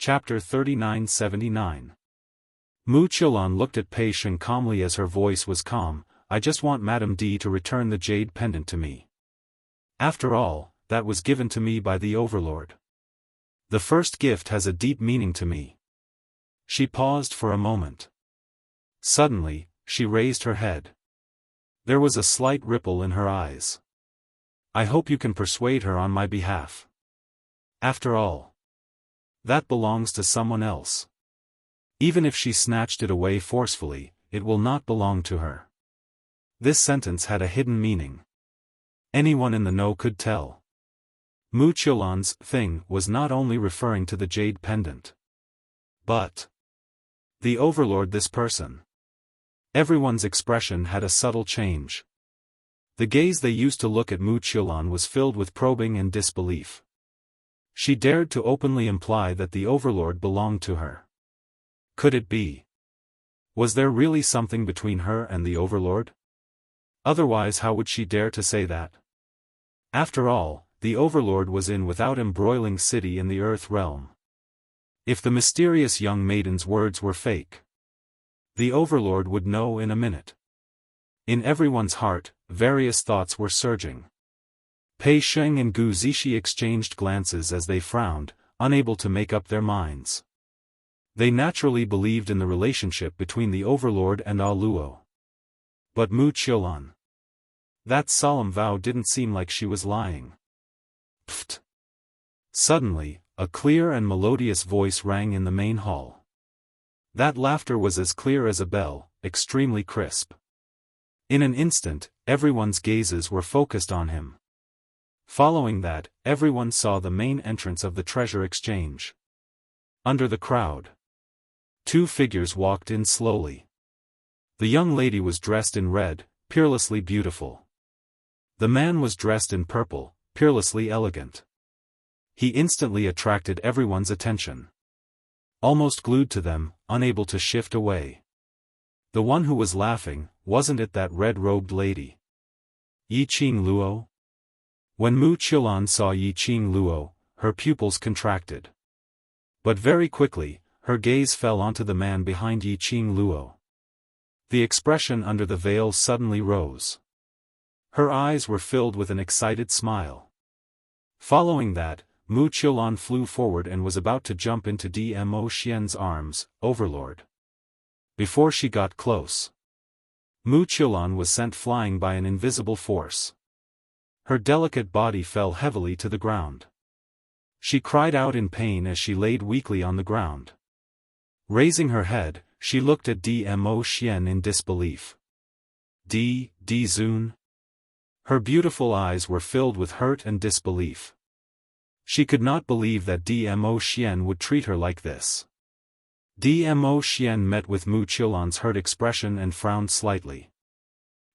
Chapter 3979. Mu Qiulan looked at Pei Sheng calmly as her voice was calm. I just want Madame D to return the jade pendant to me. After all, that was given to me by the Overlord. The first gift has a deep meaning to me. She paused for a moment. Suddenly, she raised her head. There was a slight ripple in her eyes. I hope you can persuade her on my behalf. After all, that belongs to someone else. Even if she snatched it away forcefully, it will not belong to her. This sentence had a hidden meaning. Anyone in the know could tell. Mu Qiulan's thing was not only referring to the jade pendant, but the Overlord, this person. Everyone's expression had a subtle change. The gaze they used to look at Mu Qiulan was filled with probing and disbelief. She dared to openly imply that the Overlord belonged to her. Could it be? Was there really something between her and the Overlord? Otherwise, how would she dare to say that? After all, the Overlord was in without embroiling city in the Earth realm. If the mysterious young maiden's words were fake, the Overlord would know in a minute. In everyone's heart, various thoughts were surging. Pei Sheng and Gu Zixi exchanged glances as they frowned, unable to make up their minds. They naturally believed in the relationship between the Overlord and Ah Luo. But Mu Qiulan. That solemn vow didn't seem like she was lying. Pfft! Suddenly, a clear and melodious voice rang in the main hall. That laughter was as clear as a bell, extremely crisp. In an instant, everyone's gazes were focused on him. Following that, everyone saw the main entrance of the treasure exchange. Under the crowd, two figures walked in slowly. The young lady was dressed in red, peerlessly beautiful. The man was dressed in purple, peerlessly elegant. He instantly attracted everyone's attention. Almost glued to them, unable to shift away. The one who was laughing, wasn't it that red-robed lady? Yiqing Luo? When Mu Qiulan saw Yiqing Luo, her pupils contracted. But very quickly, her gaze fell onto the man behind Yiqing Luo. The expression under the veil suddenly rose. Her eyes were filled with an excited smile. Following that, Mu Qiulan flew forward and was about to jump into Dmo Xian's arms, Overlord. Before she got close, Mu Qiulan was sent flying by an invisible force. Her delicate body fell heavily to the ground. She cried out in pain as she laid weakly on the ground. Raising her head, she looked at Dmo Xian in disbelief. D Zun? Her beautiful eyes were filled with hurt and disbelief. She could not believe that Dmo Xian would treat her like this. Dmo Xian met with Mu Qiulan's hurt expression and frowned slightly.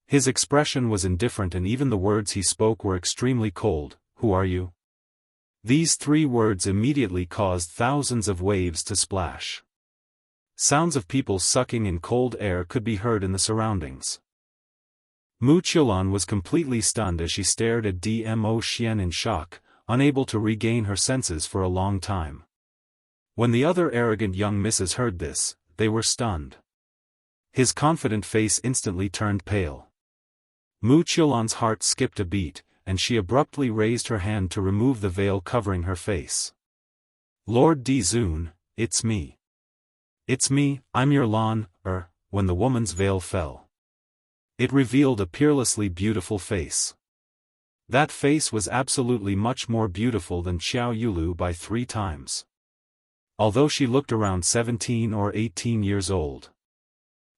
His expression was indifferent and even the words he spoke were extremely cold. Who are you? These three words immediately caused thousands of waves to splash. Sounds of people sucking in cold air could be heard in the surroundings. Mu Qiulan was completely stunned as she stared at Dmo Xian in shock, unable to regain her senses for a long time. When the other arrogant young misses heard this, they were stunned. His confident face instantly turned pale. Mu Qiulan's heart skipped a beat, and she abruptly raised her hand to remove the veil covering her face. Lord D Zun, it's me. It's me, I'm your Lan. When the woman's veil fell, it revealed a peerlessly beautiful face. That face was absolutely much more beautiful than Xiao Yulu by 3 times. Although she looked around 17 or 18 years old.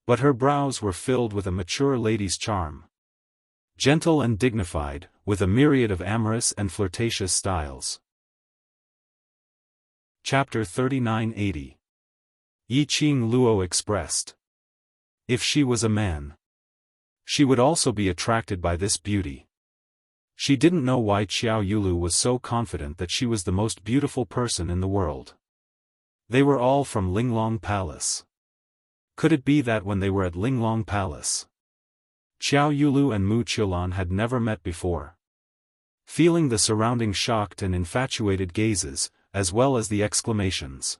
But her brows were filled with a mature lady's charm. Gentle and dignified, with a myriad of amorous and flirtatious styles. Chapter 3980. Yiqing Luo expressed. If she was a man, she would also be attracted by this beauty. She didn't know why Xiao Yulu was so confident that she was the most beautiful person in the world. They were all from Linglong Palace. Could it be that when they were at Linglong Palace, Xiao Yulu and Mu Qiulan had never met before? Feeling the surrounding shocked and infatuated gazes, as well as the exclamations,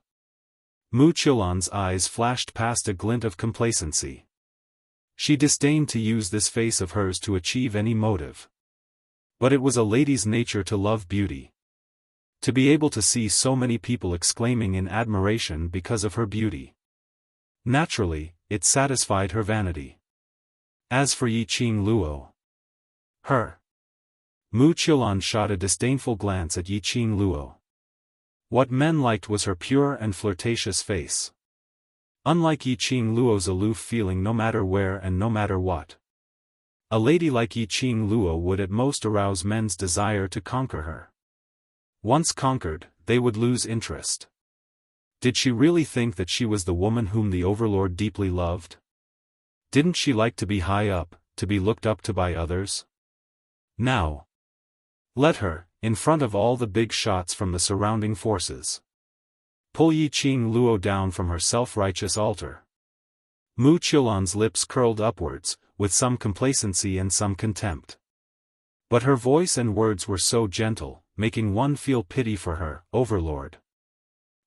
Mu Qilan's eyes flashed past a glint of complacency. She disdained to use this face of hers to achieve any motive. But it was a lady's nature to love beauty. To be able to see so many people exclaiming in admiration because of her beauty. Naturally, it satisfied her vanity. As for Yiqing Luo, Mu Qilan shot a disdainful glance at Yiqing Luo. What men liked was her pure and flirtatious face. Unlike Yiqing Luo's aloof feeling no matter where and no matter what. A lady like Yiqing Luo would at most arouse men's desire to conquer her. Once conquered, they would lose interest. Did she really think that she was the woman whom the overlord deeply loved? Didn't she like to be high up, to be looked up to by others? Now, let her, in front of all the big shots from the surrounding forces, pull Yiqing Luo down from her self-righteous altar. Mu Qilan's lips curled upwards, with some complacency and some contempt. But her voice and words were so gentle, making one feel pity for her, overlord.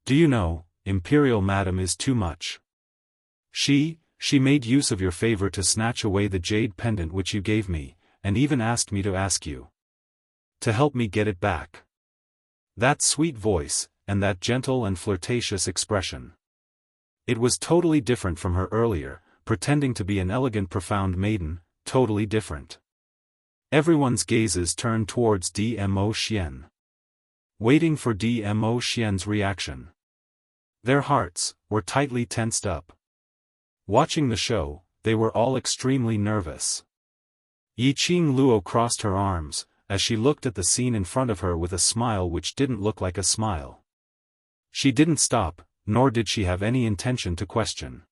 Do you know, Imperial Madam is too much. She made use of your favor to snatch away the jade pendant which you gave me, and even asked me to ask you to help me get it back. That sweet voice, and that gentle and flirtatious expression. It was totally different from her earlier, pretending to be an elegant profound maiden, totally different. Everyone's gazes turned towards Dmo Xian, waiting for Dmo Xian's reaction. Their hearts were tightly tensed up. Watching the show, they were all extremely nervous. Yiqing Luo crossed her arms, as she looked at the scene in front of her with a smile which didn't look like a smile. She didn't stop, nor did she have any intention to question.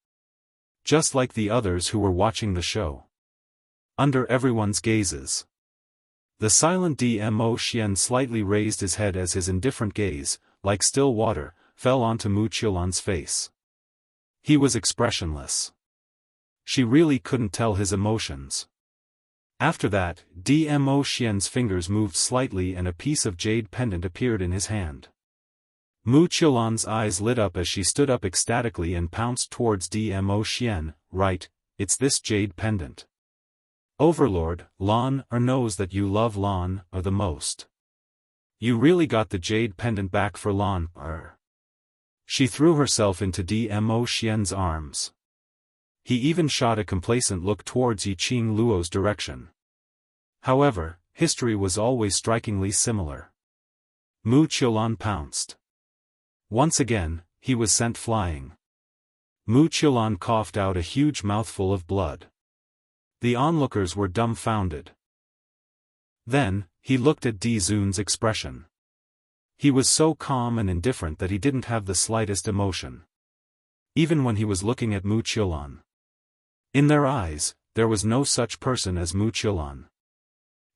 Just like the others who were watching the show. Under everyone's gazes. The silent Dmo Xian slightly raised his head as his indifferent gaze, like still water, fell onto Mu Qilan's face. He was expressionless. She really couldn't tell his emotions. After that, Dmo Xian's fingers moved slightly and a piece of jade pendant appeared in his hand. Mu Qilan's eyes lit up as she stood up ecstatically and pounced towards Dmo Xian. Right, it's this jade pendant. Overlord, Lan knows that you love Lan the most. You really got the jade pendant back for Lan She threw herself into Dmo Xian's arms. He even shot a complacent look towards Yiqing Luo's direction. However, history was always strikingly similar. Mu Qilan pounced. Once again, he was sent flying. Mu Qilan coughed out a huge mouthful of blood. The onlookers were dumbfounded. Then, he looked at Di Zun's expression. He was so calm and indifferent that he didn't have the slightest emotion. Even when he was looking at Mu Qilan. In their eyes, there was no such person as Mu Qilan.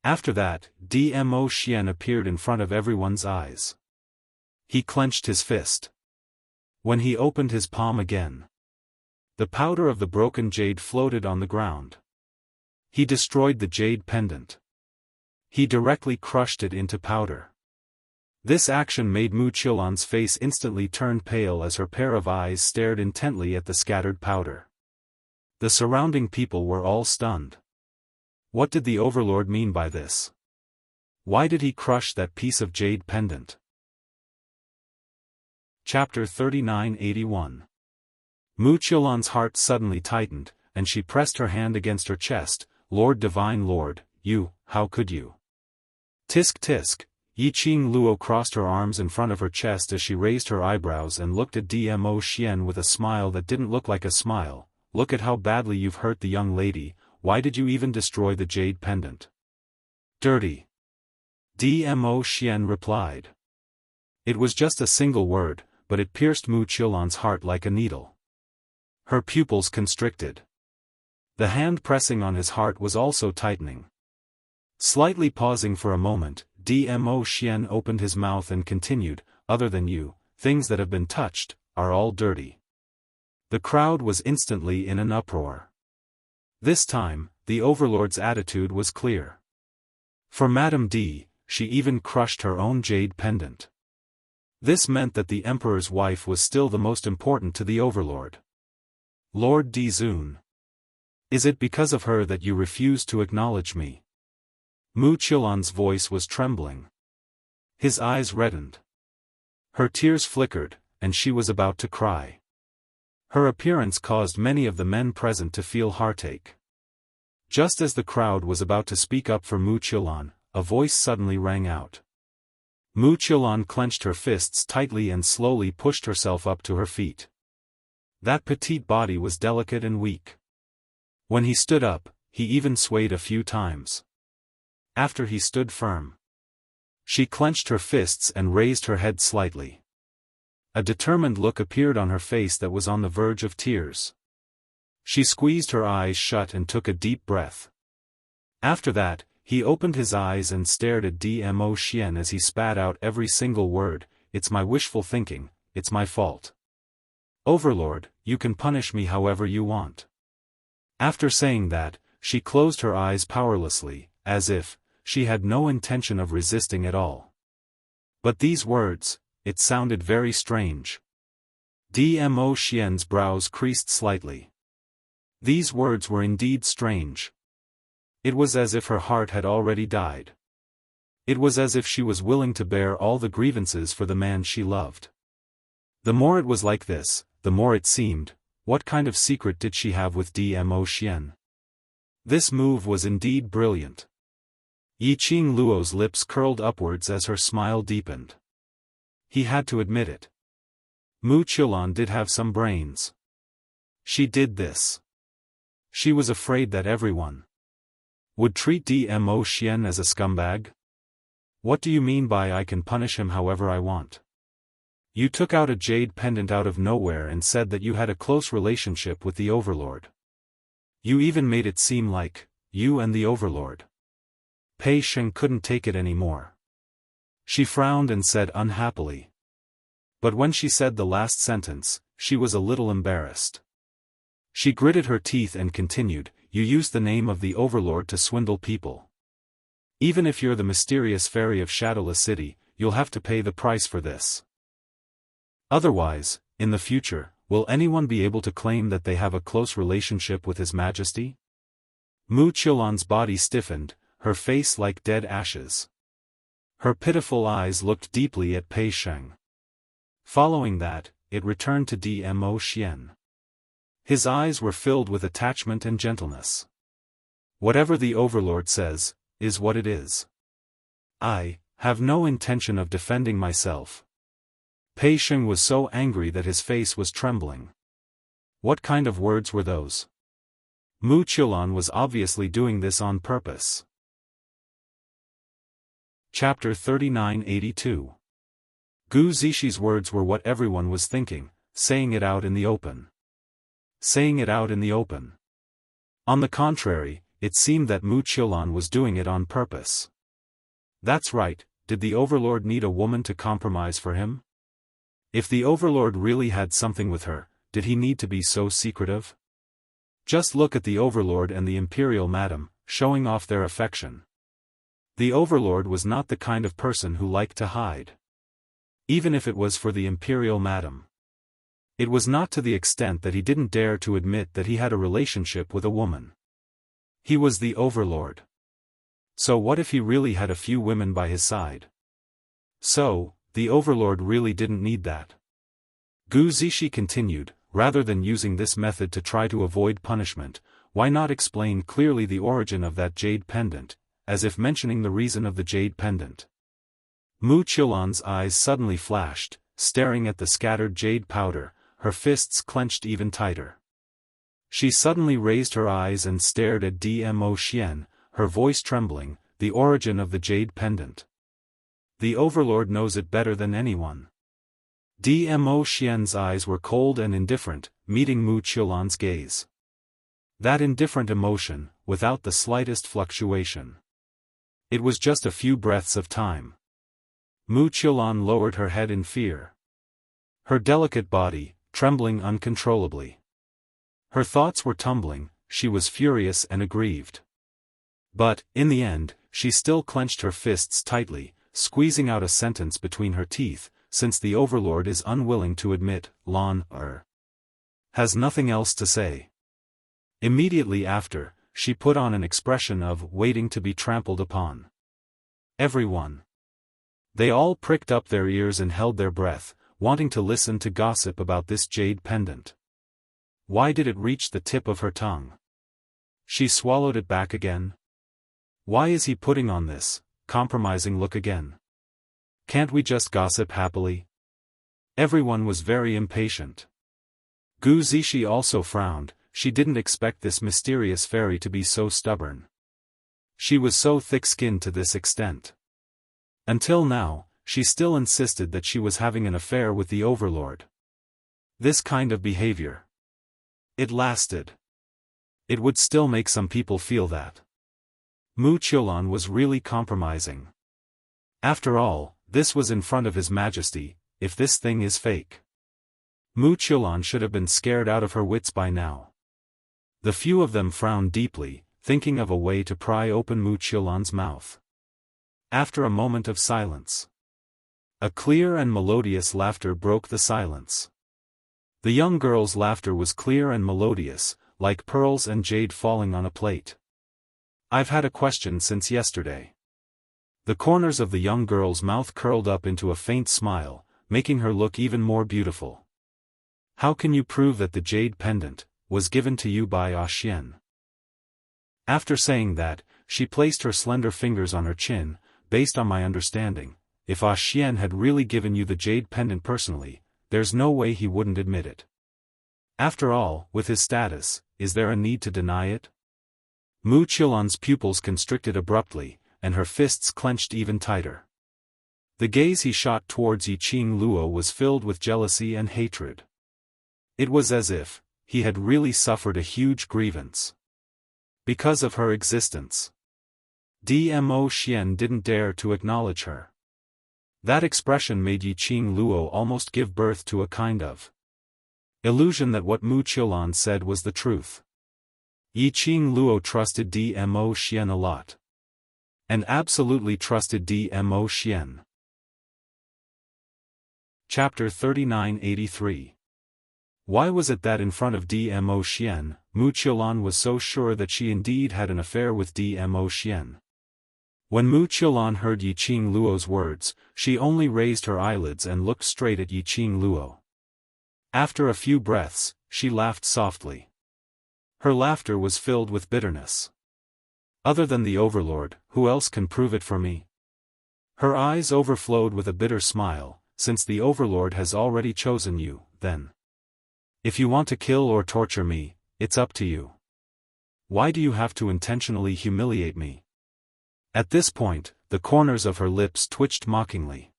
After that, Dmo Xian appeared in front of everyone's eyes. He clenched his fist. When he opened his palm again, the powder of the broken jade floated on the ground. He destroyed the jade pendant. He directly crushed it into powder. This action made Mu Qilan's face instantly turn pale as her pair of eyes stared intently at the scattered powder. The surrounding people were all stunned. What did the overlord mean by this? Why did he crush that piece of jade pendant? Chapter 3981. Mu Qilan's heart suddenly tightened, and she pressed her hand against her chest. Lord Divine Lord, how could you? Tisk tisk. Yiqing Luo crossed her arms in front of her chest as she raised her eyebrows and looked at Dmo Xian with a smile that didn't look like a smile. Look at how badly you've hurt the young lady. Why did you even destroy the jade pendant? Dirty. Dmo Xian replied. It was just a single word, but it pierced Mu Qilan's heart like a needle. Her pupils constricted. The hand pressing on his heart was also tightening. Slightly pausing for a moment, Dmo Xian opened his mouth and continued, other than you, things that have been touched, are all dirty. The crowd was instantly in an uproar. This time, the overlord's attitude was clear. For Madame D, she even crushed her own jade pendant. This meant that the emperor's wife was still the most important to the overlord. Lord Dizun. Is it because of her that you refuse to acknowledge me? Mu Qilan's voice was trembling. His eyes reddened. Her tears flickered, and she was about to cry. Her appearance caused many of the men present to feel heartache. Just as the crowd was about to speak up for Mu Qilan, a voice suddenly rang out. Mu Qilan clenched her fists tightly and slowly pushed herself up to her feet. That petite body was delicate and weak. When he stood up, he even swayed a few times. After he stood firm, she clenched her fists and raised her head slightly. A determined look appeared on her face that was on the verge of tears. She squeezed her eyes shut and took a deep breath. After that, he opened his eyes and stared at Dmo Xian as he spat out every single word, "It's my wishful thinking, it's my fault. Overlord, you can punish me however you want." After saying that, she closed her eyes powerlessly, as if she had no intention of resisting at all. But these words, it sounded very strange. Dmo Xian's brows creased slightly. These words were indeed strange. It was as if her heart had already died. It was as if she was willing to bear all the grievances for the man she loved. The more it was like this, the more it seemed, what kind of secret did she have with Dmo Xian? This move was indeed brilliant. Yiqing Luo's lips curled upwards as her smile deepened. He had to admit it. Mu Qilan did have some brains. She did this. She was afraid that everyone would treat Dmo Xian as a scumbag? What do you mean by I can punish him however I want? You took out a jade pendant out of nowhere and said that you had a close relationship with the overlord. You even made it seem like you and the overlord. Pei Sheng couldn't take it anymore. She frowned and said unhappily. But when she said the last sentence, she was a little embarrassed. She gritted her teeth and continued, "You used the name of the overlord to swindle people. Even if you're the mysterious fairy of Shadowless City, you'll have to pay the price for this. Otherwise, in the future, will anyone be able to claim that they have a close relationship with His Majesty?" Mu Qilan's body stiffened, her face like dead ashes. Her pitiful eyes looked deeply at Pei Sheng. Following that, it returned to Dmo Xian. His eyes were filled with attachment and gentleness. "Whatever the overlord says, is what it is. I have no intention of defending myself." Pei Sheng was so angry that his face was trembling. What kind of words were those? Mu Qilan was obviously doing this on purpose. Chapter 3982. Gu Zixi words were what everyone was thinking, saying it out in the open. Saying it out in the open. On the contrary, it seemed that Mu Qilan was doing it on purpose. That's right, did the overlord need a woman to compromise for him? If the overlord really had something with her, did he need to be so secretive? Just look at the overlord and the imperial madam, showing off their affection. The overlord was not the kind of person who liked to hide. Even if it was for the imperial madam. It was not to the extent that he didn't dare to admit that he had a relationship with a woman. He was the overlord. So what if he really had a few women by his side? So, the overlord really didn't need that. Gu Zixi continued, rather than using this method to try to avoid punishment, why not explain clearly the origin of that jade pendant, as if mentioning the reason of the jade pendant? Mu Qilan's eyes suddenly flashed, staring at the scattered jade powder, her fists clenched even tighter. She suddenly raised her eyes and stared at Dmo Xian, her voice trembling, "The origin of the jade pendant. The overlord knows it better than anyone." Dmo Xian's eyes were cold and indifferent, meeting Mu Qilan's gaze. That indifferent emotion, without the slightest fluctuation. It was just a few breaths of time. Mu Qilan lowered her head in fear. Her delicate body, trembling uncontrollably. Her thoughts were tumbling, she was furious and aggrieved. But, in the end, she still clenched her fists tightly, squeezing out a sentence between her teeth, since the Overlord is unwilling to admit, Lan has nothing else to say. Immediately after, she put on an expression of waiting to be trampled upon. Everyone. They all pricked up their ears and held their breath, wanting to listen to gossip about this jade pendant. Why did it reach the tip of her tongue? She swallowed it back again. Why is he putting on this compromising look again? Can't we just gossip happily? Everyone was very impatient. Gu Zishi also frowned. She didn't expect this mysterious fairy to be so stubborn. She was so thick-skinned to this extent. Until now, she still insisted that she was having an affair with the Overlord. This kind of behavior. It lasted. It would still make some people feel that Mu Qiulan was really compromising. After all, this was in front of His Majesty. If this thing is fake, Mu Qiulan should have been scared out of her wits by now. The few of them frowned deeply, thinking of a way to pry open Mu Qiulan's mouth. After a moment of silence, a clear and melodious laughter broke the silence. The young girl's laughter was clear and melodious, like pearls and jade falling on a plate. I've had a question since yesterday. The corners of the young girl's mouth curled up into a faint smile, making her look even more beautiful. How can you prove that the jade pendant was given to you by Xian? After saying that, she placed her slender fingers on her chin. Based on my understanding, if Xian had really given you the jade pendant personally, there's no way he wouldn't admit it. After all, with his status, is there a need to deny it? Mu Qiulan's pupils constricted abruptly, and her fists clenched even tighter. The gaze he shot towards Yiqing Luo was filled with jealousy and hatred. It was as if he had really suffered a huge grievance because of her existence. Dmo Xian didn't dare to acknowledge her. That expression made Yiqing Luo almost give birth to a kind of illusion that what Mu Qiulan said was the truth. Yiqing Luo trusted Dmo Xian a lot. And absolutely trusted Dmo Xian. Chapter 3983. Why was it that in front of Dmo Xian, Mu Qiulan was so sure that she indeed had an affair with Dmo Xian? When Mu Qiulan heard Yiqing Luo's words, she only raised her eyelids and looked straight at Yiqing Luo. After a few breaths, she laughed softly. Her laughter was filled with bitterness. Other than the Overlord, who else can prove it for me? Her eyes overflowed with a bitter smile. Since the Overlord has already chosen you, then if you want to kill or torture me, it's up to you. Why do you have to intentionally humiliate me? At this point, the corners of her lips twitched mockingly.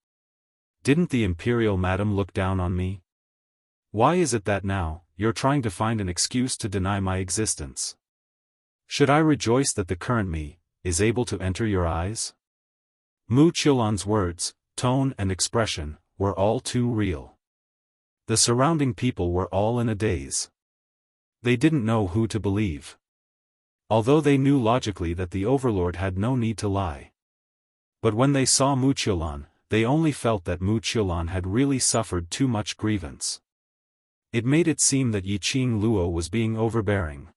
Didn't the Imperial Madam look down on me? Why is it that now, you're trying to find an excuse to deny my existence? Should I rejoice that the current me is able to enter your eyes? Mu Qiulan's words, tone and expression were all too real. The surrounding people were all in a daze. They didn't know who to believe. Although they knew logically that the Overlord had no need to lie. But when they saw Mu Qiulan, they only felt that Mu Qiulan had really suffered too much grievance. It made it seem that Yiqing Luo was being overbearing.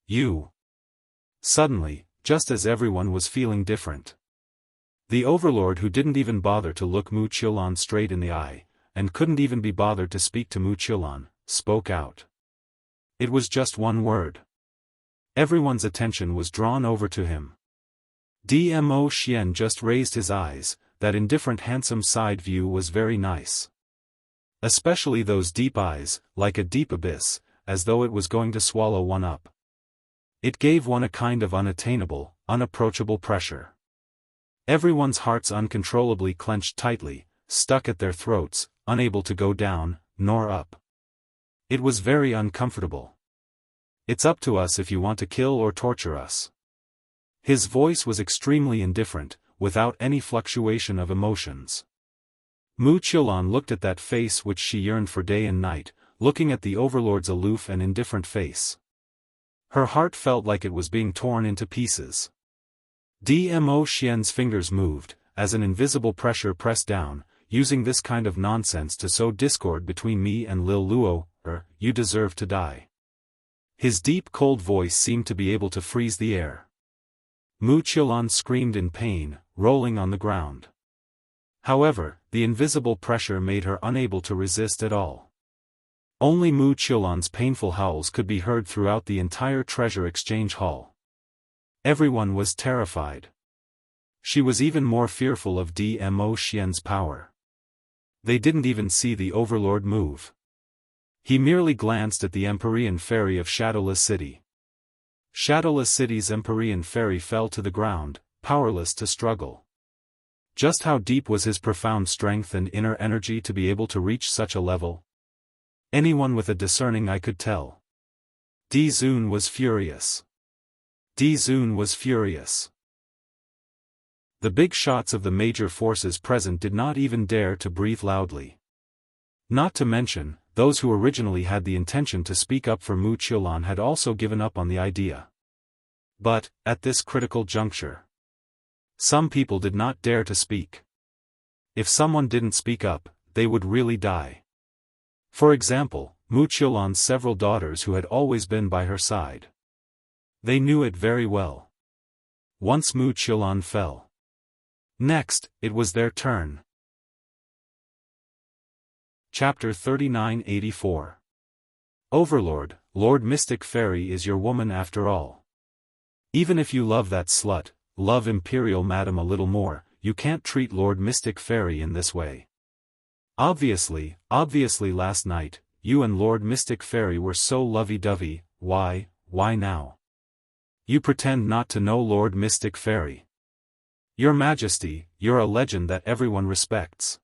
You. Suddenly, just as everyone was feeling different. The Overlord, who didn't even bother to look Mu Qiulan straight in the eye, and couldn't even be bothered to speak to Mu Qiulan, spoke out. It was just one word. Everyone's attention was drawn over to him. Dmo Xian just raised his eyes. That indifferent handsome side view was very nice. Especially those deep eyes, like a deep abyss, as though it was going to swallow one up. It gave one a kind of unattainable, unapproachable pressure. Everyone's hearts uncontrollably clenched tightly, stuck at their throats, unable to go down, nor up. It was very uncomfortable. It's up to us if you want to kill or torture us. His voice was extremely indifferent, without any fluctuation of emotions. Mu Qiulan looked at that face which she yearned for day and night, looking at the Overlord's aloof and indifferent face. Her heart felt like it was being torn into pieces. Dmo Xian's fingers moved, as an invisible pressure pressed down. using this kind of nonsense to sow discord between me and Lil Luo, you deserve to die. His deep cold voice seemed to be able to freeze the air. Mu Qiulan screamed in pain, rolling on the ground. However, the invisible pressure made her unable to resist at all. Only Mu Qiulan's painful howls could be heard throughout the entire treasure exchange hall. Everyone was terrified. She was even more fearful of Dmo Xian's power. They didn't even see the Overlord move. He merely glanced at the Empyrean Fairy of Shadowless City. Shadowless City's Empyrean Fairy fell to the ground, powerless to struggle. Just how deep was his profound strength and inner energy to be able to reach such a level? Anyone with a discerning eye could tell. Di Zun was furious. Di Zun was furious. The big shots of the major forces present did not even dare to breathe loudly. Not to mention, those who originally had the intention to speak up for Mu Qiulan had also given up on the idea. But, at this critical juncture, some people did not dare to speak. If someone didn't speak up, they would really die. For example, Mu Qiulan's several daughters who had always been by her side. They knew it very well. Once Mu Qiulan fell. Next, it was their turn. Chapter 3984. Overlord, Lord Mystic Fairy is your woman after all. Even if you love that slut, love Imperial Madam a little more, you can't treat Lord Mystic Fairy in this way. Obviously last night, you and Lord Mystic Fairy were so lovey-dovey, why now? You pretend not to know Lord Mystic Fairy. Your Majesty, you're a legend that everyone respects.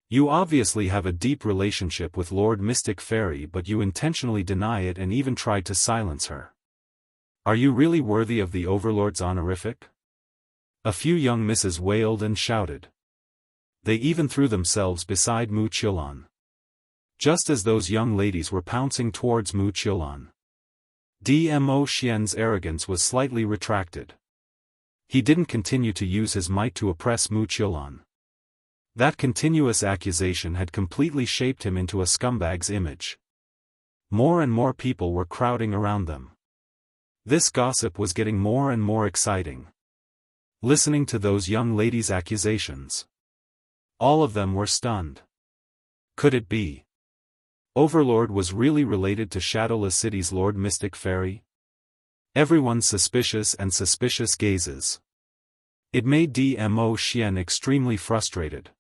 You obviously have a deep relationship with Lord Mystic Fairy, but you intentionally deny it and even try to silence her. Are you really worthy of the Overlord's honorific? A few young misses wailed and shouted. They even threw themselves beside Mu Qiulan. Just as those young ladies were pouncing towards Mu Qiulan, Dmo Xian's arrogance was slightly retracted. He didn't continue to use his might to oppress Mu Qiulan. That continuous accusation had completely shaped him into a scumbag's image. More and more people were crowding around them. This gossip was getting more and more exciting. Listening to those young ladies' accusations, all of them were stunned. Could it be? Overlord was really related to Shadowless City's Lord Mystic Fairy? Everyone's suspicious gazes. It made Dmo Xian extremely frustrated.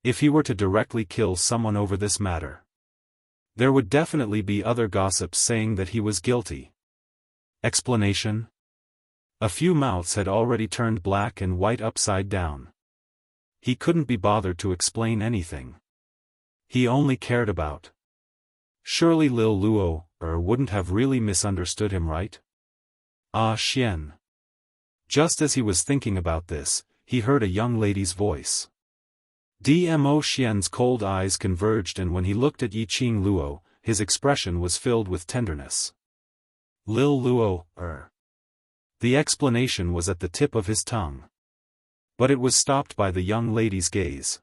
If he were to directly kill someone over this matter, there would definitely be other gossips saying that he was guilty. Explanation? A few mouths had already turned black and white upside down. He couldn't be bothered to explain anything. He only cared about. Surely Lil Luo, wouldn't have really misunderstood him, right? Ah Xian. Just as he was thinking about this, he heard a young lady's voice. Dmo Xian's cold eyes converged, and when he looked at Yiqing Luo, his expression was filled with tenderness. Lil Luo, The explanation was at the tip of his tongue. But it was stopped by the young lady's gaze.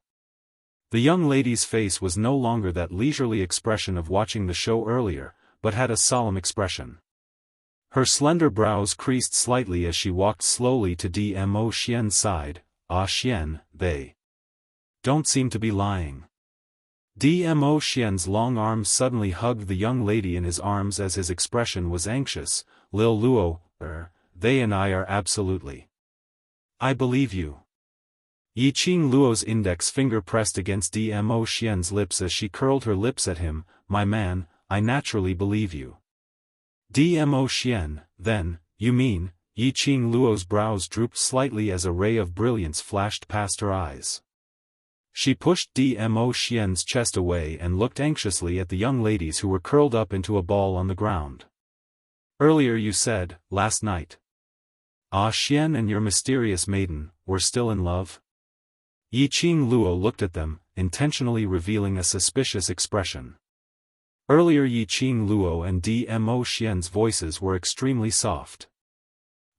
The young lady's face was no longer that leisurely expression of watching the show earlier, but had a solemn expression. Her slender brows creased slightly as she walked slowly to Dmo Xian's side. Ah Xian, they don't seem to be lying. Dmo Xian's long arms suddenly hugged the young lady in his arms as his expression was anxious. Lil Luo, they and I are absolutely. I believe you. Yiqing Luo's index finger pressed against Dmo Xian's lips as she curled her lips at him. My man, I naturally believe you. Dmo Xian, then, you mean? Yiqing Luo's brows drooped slightly as a ray of brilliance flashed past her eyes. She pushed Dmo Xian's chest away and looked anxiously at the young ladies who were curled up into a ball on the ground. Earlier you said, last night. Ah Xian and your mysterious maiden were still in love? Yiqing Luo looked at them, intentionally revealing a suspicious expression. Earlier Yiqing Luo and Dmo Xian's voices were extremely soft.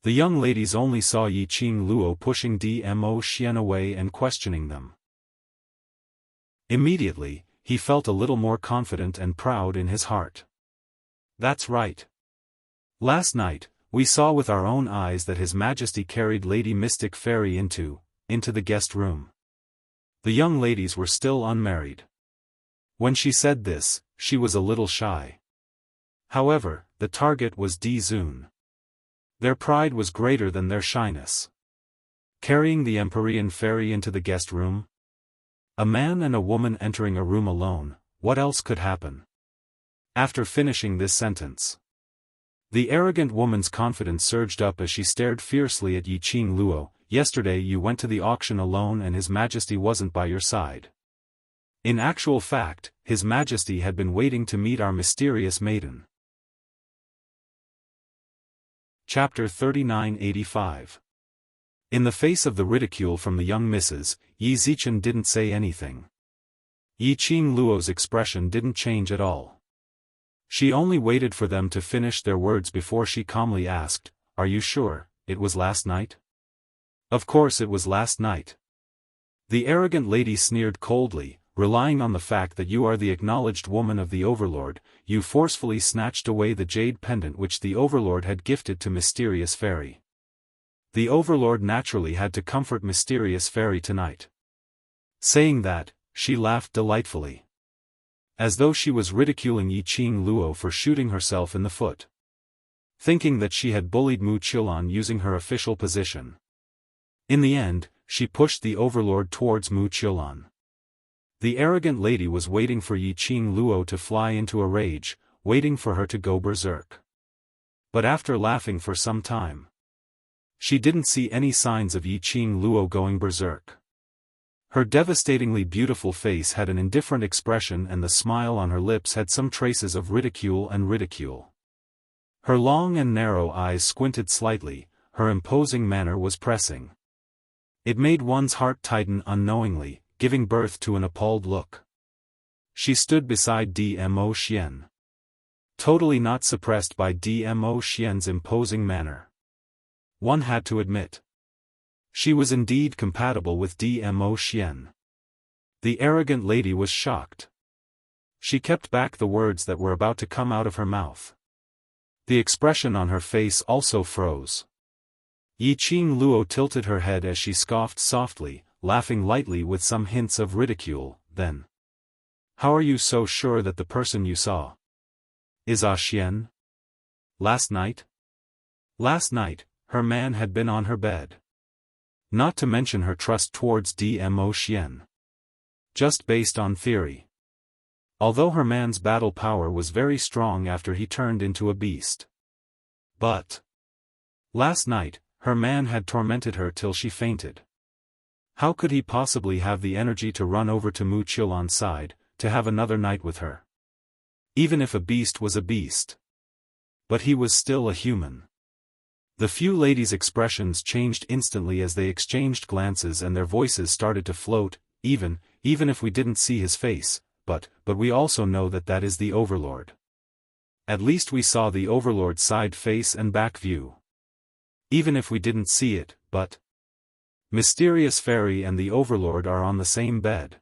The young ladies only saw Yiqing Luo pushing Dmo Xian away and questioning them. Immediately, he felt a little more confident and proud in his heart. That's right. Last night, we saw with our own eyes that His Majesty carried Lady Mystic Fairy into the guest room. The young ladies were still unmarried. When she said this, she was a little shy. However, the target was Di Zun. Their pride was greater than their shyness. Carrying the Empyrean Fairy into the guest room? A man and a woman entering a room alone, what else could happen? After finishing this sentence, the arrogant woman's confidence surged up as she stared fiercely at Yiqing Luo. Yesterday you went to the auction alone and His Majesty wasn't by your side. In actual fact, His Majesty had been waiting to meet our mysterious maiden. Chapter 3985. In the face of the ridicule from the young misses, Yi Zichen didn't say anything. Yiqing Luo's expression didn't change at all. She only waited for them to finish their words before she calmly asked, "Are you sure it was last night?" "Of course it was last night." The arrogant lady sneered coldly, "Relying on the fact that you are the acknowledged woman of the Overlord, you forcefully snatched away the jade pendant which the Overlord had gifted to Mysterious Fairy. The Overlord naturally had to comfort Mysterious Fairy tonight." Saying that, she laughed delightfully. As though she was ridiculing Yiqing Luo for shooting herself in the foot. Thinking that she had bullied Mu Qilan using her official position. In the end, she pushed the Overlord towards Mu Qilan. The arrogant lady was waiting for Yiqing Luo to fly into a rage, waiting for her to go berserk. But after laughing for some time, she didn't see any signs of Yiqing Luo going berserk. Her devastatingly beautiful face had an indifferent expression and the smile on her lips had some traces of ridicule. Her long and narrow eyes squinted slightly, her imposing manner was pressing. It made one's heart tighten unknowingly, giving birth to an appalled look. She stood beside Dmo Xian. Totally not suppressed by Dmo Xian's imposing manner. One had to admit. She was indeed compatible with Dmo Xian. The arrogant lady was shocked. She kept back the words that were about to come out of her mouth. The expression on her face also froze. Yiqing Luo tilted her head as she scoffed softly, laughing lightly with some hints of ridicule, then. "How are you so sure that the person you saw is a Xian? Last night?" Last night, her man had been on her bed. Not to mention her trust towards Dmo Xian. Just based on theory. Although her man's battle power was very strong after he turned into a beast. But last night, her man had tormented her till she fainted. How could he possibly have the energy to run over to Mu Qilan's side, to have another night with her? Even if a beast was a beast. But he was still a human. The few ladies' expressions changed instantly as they exchanged glances and their voices started to float, even if we didn't see his face, but we also know that is the Overlord. At least we saw the Overlord's side face and back view. Even if we didn't see it, but Mysterious Fairy and the Overlord are on the same bed.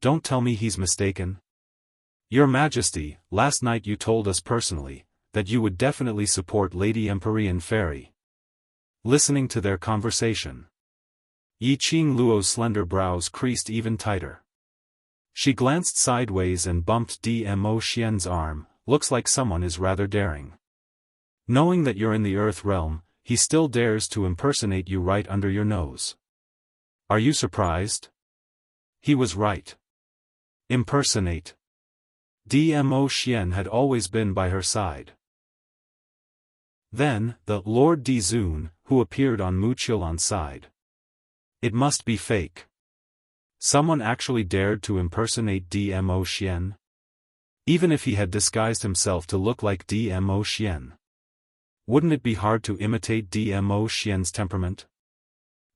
Don't tell me he's mistaken. Your Majesty, last night you told us personally, that you would definitely support Lady Empyrean Fairy. Listening to their conversation, Yiqing Luo's slender brows creased even tighter. She glanced sideways and bumped Dmo Xian's arm. "Looks like someone is rather daring. Knowing that you're in the Earth realm, he still dares to impersonate you right under your nose. Are you surprised?" He was right. Impersonate. Dmo Xian had always been by her side. Then, the Lord Di Zun, who appeared on Mu Qilan's side. It must be fake. Someone actually dared to impersonate Dmo Xian? Even if he had disguised himself to look like Dmo Xian. Wouldn't it be hard to imitate Dmo Xian's temperament?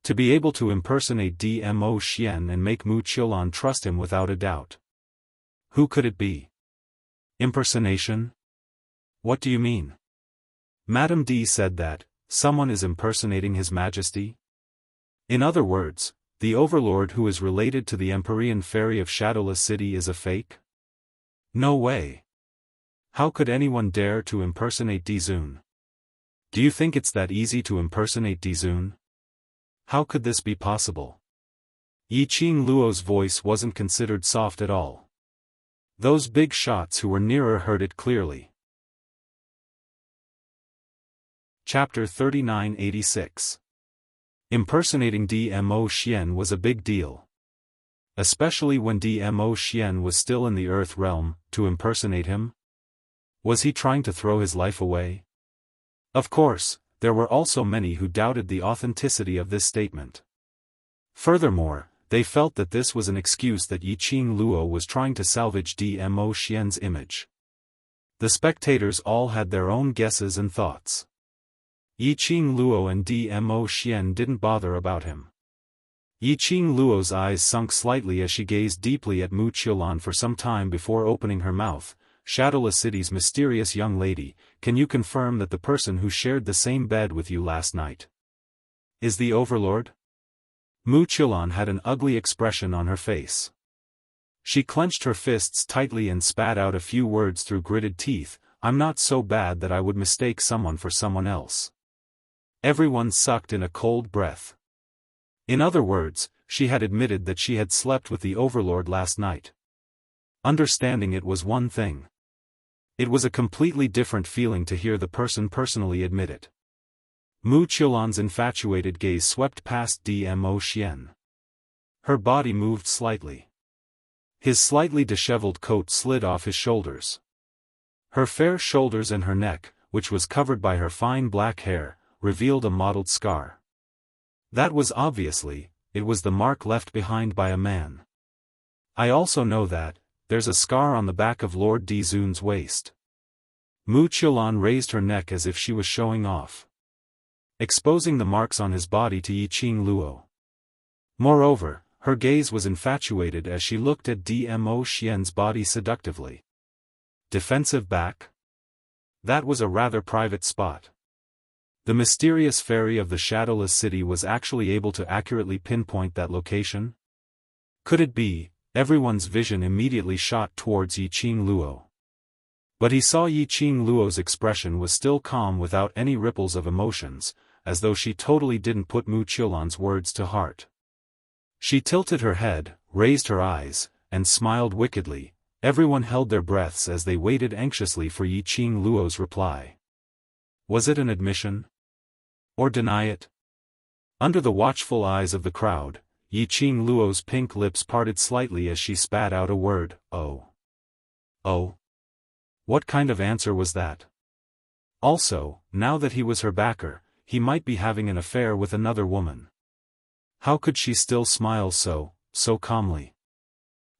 To be able to impersonate Dmo Xian and make Mu Qilan trust him without a doubt. Who could it be? Impersonation? What do you mean? Madame D said that, someone is impersonating His Majesty? In other words, The overlord who is related to the Empyrean fairy of Shadowless City is a fake? No way. How could anyone dare to impersonate Dizun? Do you think it's that easy to impersonate Dizun? How could this be possible? Yiqing Luo's voice wasn't considered soft at all. Those big shots who were nearer heard it clearly. Chapter 3986. Impersonating Dmo Xian was a big deal. Especially when Dmo Xian was still in the Earth realm. To impersonate him? Was he trying to throw his life away? Of course, there were also many who doubted the authenticity of this statement. Furthermore, they felt that this was an excuse that Yiqing Luo was trying to salvage Dmo Xian's image. The spectators all had their own guesses and thoughts. Yiqing Luo and Dmo Xian didn't bother about him. Yiqing Luo's eyes sunk slightly as she gazed deeply at Mu Qiulan for some time before opening her mouth. Shadowless City's mysterious young lady, can you confirm that the person who shared the same bed with you last night is the overlord? Mu Qiulan had an ugly expression on her face. She clenched her fists tightly and spat out a few words through gritted teeth. I'm not so bad that I would mistake someone for someone else. Everyone sucked in a cold breath. In other words, she had admitted that she had slept with the overlord last night. Understanding it was one thing. It was a completely different feeling to hear the person personally admit it. Mu Qiulan's infatuated gaze swept past Dmo Xian. Her body moved slightly. His slightly disheveled coat slid off his shoulders. Her fair shoulders and her neck, which was covered by her fine black hair, revealed a mottled scar. That was obviously, it was the mark left behind by a man. I also know that, there's a scar on the back of Lord Dizun's waist. Mu Qiulan raised her neck as if she was showing off, exposing the marks on his body to Yiqing Luo. Moreover, her gaze was infatuated as she looked at Dmo Xian's body seductively. Defensive back? That was a rather private spot. The mysterious fairy of the Shadowless City was actually able to accurately pinpoint that location? Could it be? Everyone's vision immediately shot towards Yiqing Luo. But he saw Yiqing Luo's expression was still calm without any ripples of emotions, as though she totally didn't put Mu Qiulan's words to heart. She tilted her head, raised her eyes, and smiled wickedly. Everyone held their breaths as they waited anxiously for Yiqing Luo's reply. Was it an admission? Or deny it? Under the watchful eyes of the crowd, Yiqing Luo's pink lips parted slightly as she spat out a word, oh. Oh? What kind of answer was that? Also, now that he was her backer, he might be having an affair with another woman. How could she still smile so calmly?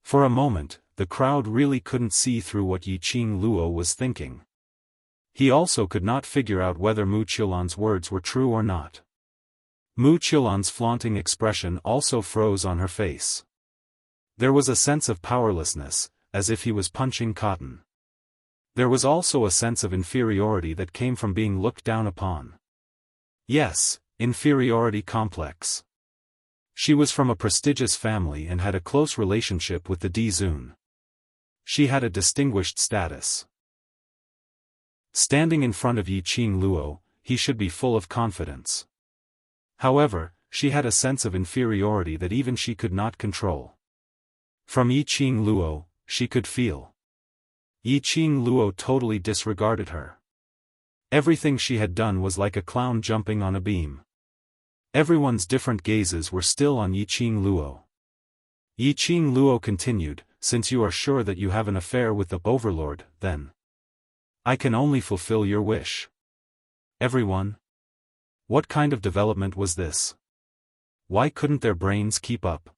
For a moment, the crowd really couldn't see through what Yiqing Luo was thinking. He also could not figure out whether Mu Qiulan's words were true or not. Mu Qiulan's flaunting expression also froze on her face. There was a sense of powerlessness, as if he was punching cotton. There was also a sense of inferiority that came from being looked down upon. Yes, inferiority complex. She was from a prestigious family and had a close relationship with the Dizun. She had a distinguished status. Standing in front of Yiqing Luo, he should be full of confidence. However, she had a sense of inferiority that even she could not control. From Yiqing Luo, she could feel. Yiqing Luo totally disregarded her. Everything she had done was like a clown jumping on a beam. Everyone's different gazes were still on Yiqing Luo. Yiqing Luo continued, since you are sure that you have an affair with the overlord, then I can only fulfill your wish. Everyone? What kind of development was this? Why couldn't their brains keep up?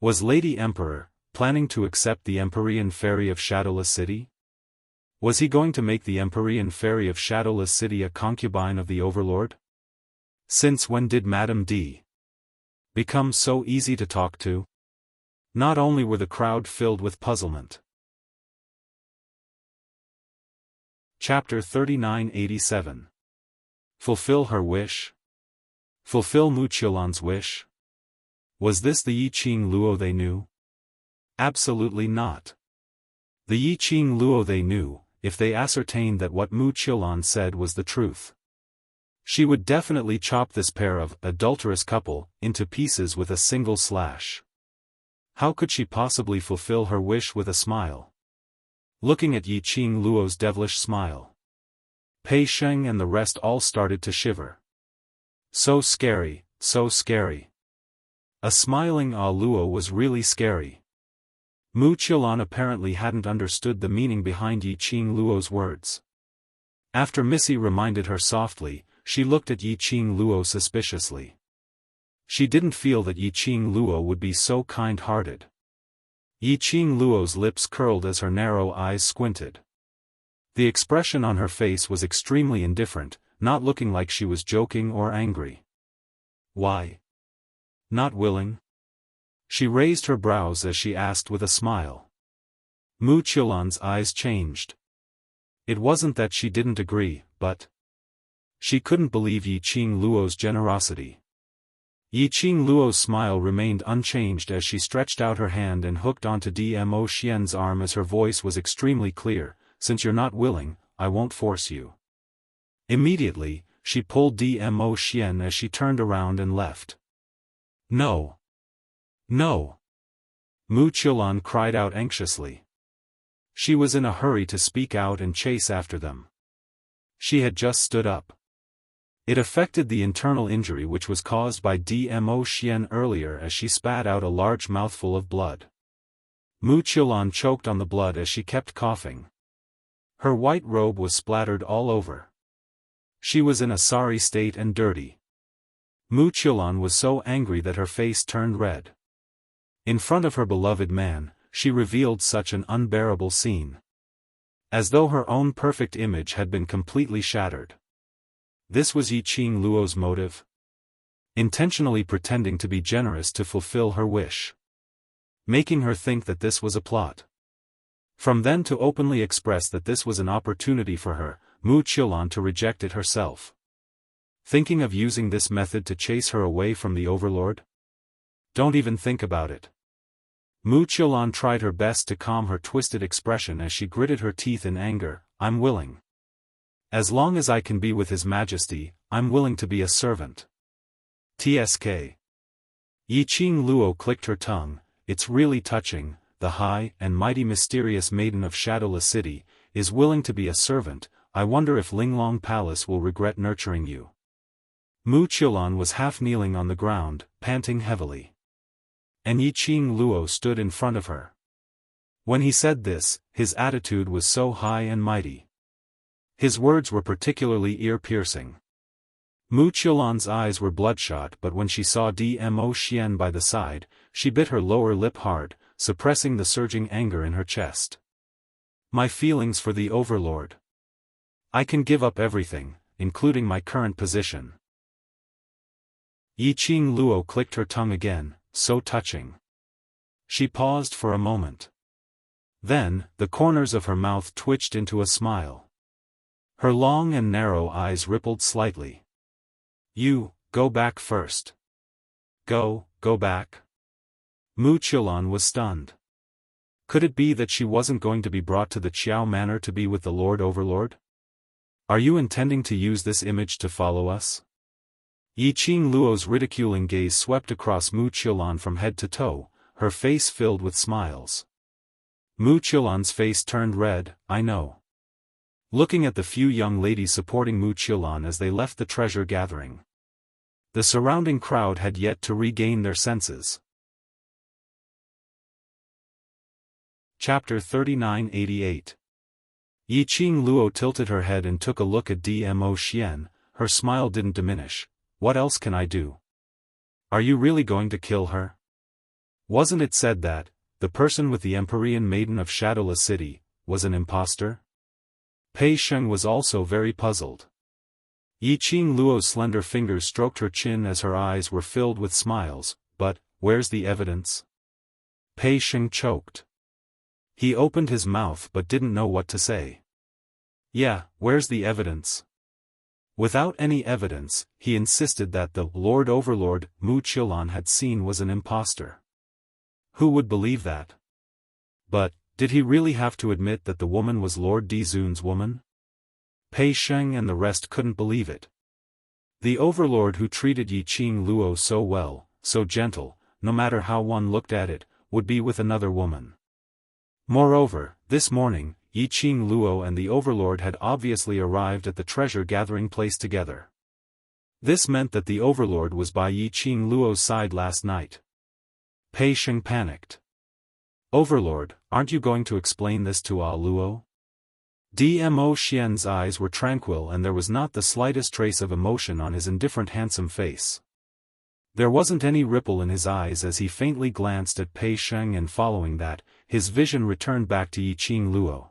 Was Lady Emperor planning to accept the Empyrean fairy of Shadowless City? Was he going to make the Empyrean fairy of Shadowless City a concubine of the overlord? Since when did Madame D become so easy to talk to? Not only were the crowd filled with puzzlement. Chapter 3987. Fulfill her wish? Fulfill Mu Qiulan's wish? Was this the Yiqing Luo they knew? Absolutely not. The Yiqing Luo they knew, if they ascertained that what Mu Qiulan said was the truth. She would definitely chop this pair of adulterous couple into pieces with a single slash. How could she possibly fulfill her wish with a smile? Looking at Yiqing Luo's devilish smile, Pei Sheng and the rest all started to shiver. So scary, so scary. A smiling Ah Luo was really scary. Mu Qiulan apparently hadn't understood the meaning behind Yiqing Luo's words. After Missy reminded her softly, she looked at Yiqing Luo suspiciously. She didn't feel that Yiqing Luo would be so kind-hearted. Yiqing Luo's lips curled as her narrow eyes squinted. The expression on her face was extremely indifferent, not looking like she was joking or angry. Why? Not willing? She raised her brows as she asked with a smile. Mu Qiulan's eyes changed. It wasn't that she didn't agree, but she couldn't believe Yiqing Luo's generosity. Yiqing Luo's smile remained unchanged as she stretched out her hand and hooked onto Dmo Xian's arm as her voice was extremely clear, "Since you're not willing, I won't force you." Immediately, she pulled Dmo Xian as she turned around and left. "No. No!" Mu Qiulan cried out anxiously. She was in a hurry to speak out and chase after them. She had just stood up. It affected the internal injury which was caused by Dmo Xian earlier as she spat out a large mouthful of blood. Mu Qiulan choked on the blood as she kept coughing. Her white robe was splattered all over. She was in a sorry state and dirty. Mu Qiulan was so angry that her face turned red. In front of her beloved man, she revealed such an unbearable scene. As though her own perfect image had been completely shattered. This was Yiqing Luo's motive? Intentionally pretending to be generous to fulfill her wish. Making her think that this was a plot. From then to openly express that this was an opportunity for her, Mu Qiulan to reject it herself. Thinking of using this method to chase her away from the overlord? Don't even think about it. Mu Qiulan tried her best to calm her twisted expression as she gritted her teeth in anger. "I'm willing. As long as I can be with His Majesty, I'm willing to be a servant." TSK. Yiqing Luo clicked her tongue. "It's really touching, the high and mighty mysterious maiden of Shadowless City, is willing to be a servant. I wonder if Linglong Palace will regret nurturing you." Mu Qiulan was half kneeling on the ground, panting heavily. And Yiqing Luo stood in front of her. When he said this, his attitude was so high and mighty. His words were particularly ear-piercing. Mu Qiulan's eyes were bloodshot, but when she saw Dmo Xian by the side, she bit her lower lip hard, suppressing the surging anger in her chest. "My feelings for the overlord. I can give up everything, including my current position." Yiqing Luo clicked her tongue again. So touching. She paused for a moment. Then, the corners of her mouth twitched into a smile. Her long and narrow eyes rippled slightly. "You, go back first." Go back?" Mu Qiulan was stunned. Could it be that she wasn't going to be brought to the Qiao Manor to be with the Lord Overlord? "Are you intending to use this image to follow us?" Yiqing Luo's ridiculing gaze swept across Mu Qiulan from head to toe, her face filled with smiles. Mu Qiulan's face turned red. "I know." Looking at the few young ladies supporting Mu Qiulan as they left the treasure gathering. The surrounding crowd had yet to regain their senses. Chapter 3988. Yiqing Luo tilted her head and took a look at Dmo Xian. Her smile didn't diminish. "What else can I do? Are you really going to kill her? Wasn't it said that, the person with the Empyrean Maiden of Shadowless City, was an impostor?" Pei Sheng was also very puzzled. Yiqing Luo's slender fingers stroked her chin as her eyes were filled with smiles. "But, where's the evidence?" Pei Sheng choked. He opened his mouth but didn't know what to say. "Yeah, where's the evidence?" Without any evidence, he insisted that the Lord Overlord Mu Qiulan had seen was an impostor. Who would believe that? But, did he really have to admit that the woman was Lord Dizun's woman? Pei Sheng and the rest couldn't believe it. The overlord who treated Yiqing Luo so well, so gentle, no matter how one looked at it, would be with another woman. Moreover, this morning, Yiqing Luo and the overlord had obviously arrived at the treasure-gathering place together. This meant that the overlord was by Yiqing Luo's side last night. Pei Sheng panicked. Overlord, aren't you going to explain this to Luo? Dmo Xian's eyes were tranquil and there was not the slightest trace of emotion on his indifferent handsome face. There wasn't any ripple in his eyes as he faintly glanced at Pei Sheng, and following that, his vision returned back to Yiqing Luo.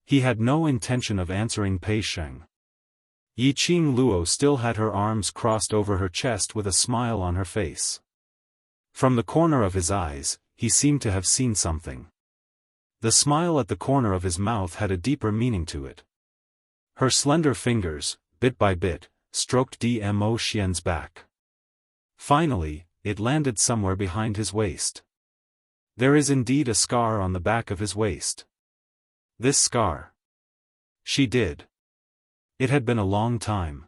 He had no intention of answering Pei Sheng. Yiqing Luo still had her arms crossed over her chest with a smile on her face. From the corner of his eyes, he seemed to have seen something. The smile at the corner of his mouth had a deeper meaning to it. Her slender fingers, bit by bit, stroked Dmo Xian's back. Finally, it landed somewhere behind his waist. There is indeed a scar on the back of his waist. This scar. She did. It had been a long time.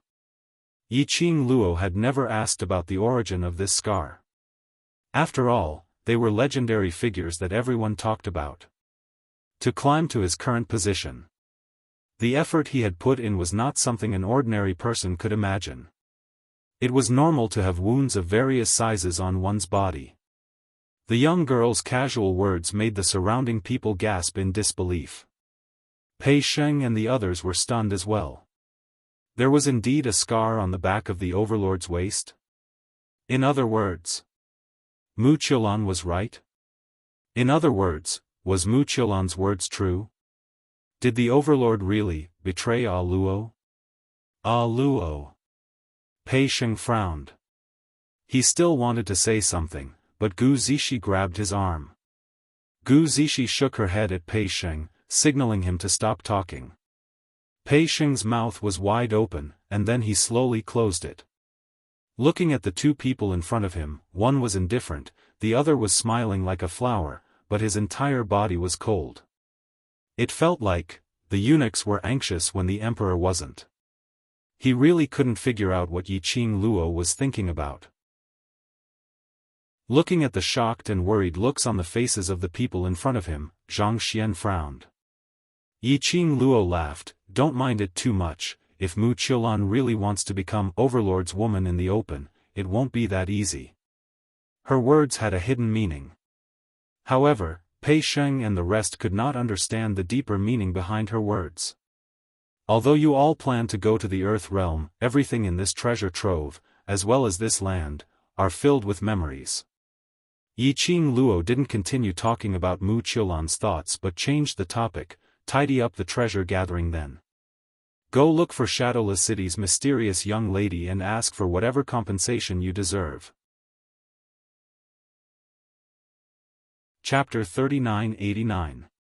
Yiqing Luo had never asked about the origin of this scar. After all, they were legendary figures that everyone talked about. To climb to his current position. The effort he had put in was not something an ordinary person could imagine. It was normal to have wounds of various sizes on one's body. The young girl's casual words made the surrounding people gasp in disbelief. Pei Sheng and the others were stunned as well. There was indeed a scar on the back of the overlord's waist? In other words, Mu Qiulan was right? In other words, was Mu Qiulan's words true? Did the overlord really betray Luo? Luo. Pei Sheng frowned. He still wanted to say something, but Gu Zixi grabbed his arm. Gu Zixi shook her head at Pei Sheng, signaling him to stop talking. Pei Sheng's mouth was wide open, and then he slowly closed it. Looking at the two people in front of him, one was indifferent, the other was smiling like a flower, but his entire body was cold. It felt like the eunuchs were anxious when the emperor wasn't. He really couldn't figure out what Yiqing Luo was thinking about. Looking at the shocked and worried looks on the faces of the people in front of him, Zhang Xian frowned. Yiqing Luo laughed, "Don't mind it too much. If Mu Qiulan really wants to become Overlord's woman in the open, it won't be that easy." Her words had a hidden meaning. However, Pei Sheng and the rest could not understand the deeper meaning behind her words. Although you all plan to go to the Earth realm, everything in this treasure trove, as well as this land, are filled with memories. Yiqing Luo didn't continue talking about Mu Qiulan's thoughts but changed the topic. Tidy up the treasure gathering then. Go look for Shadowless City's mysterious young lady and ask for whatever compensation you deserve. Chapter 3989.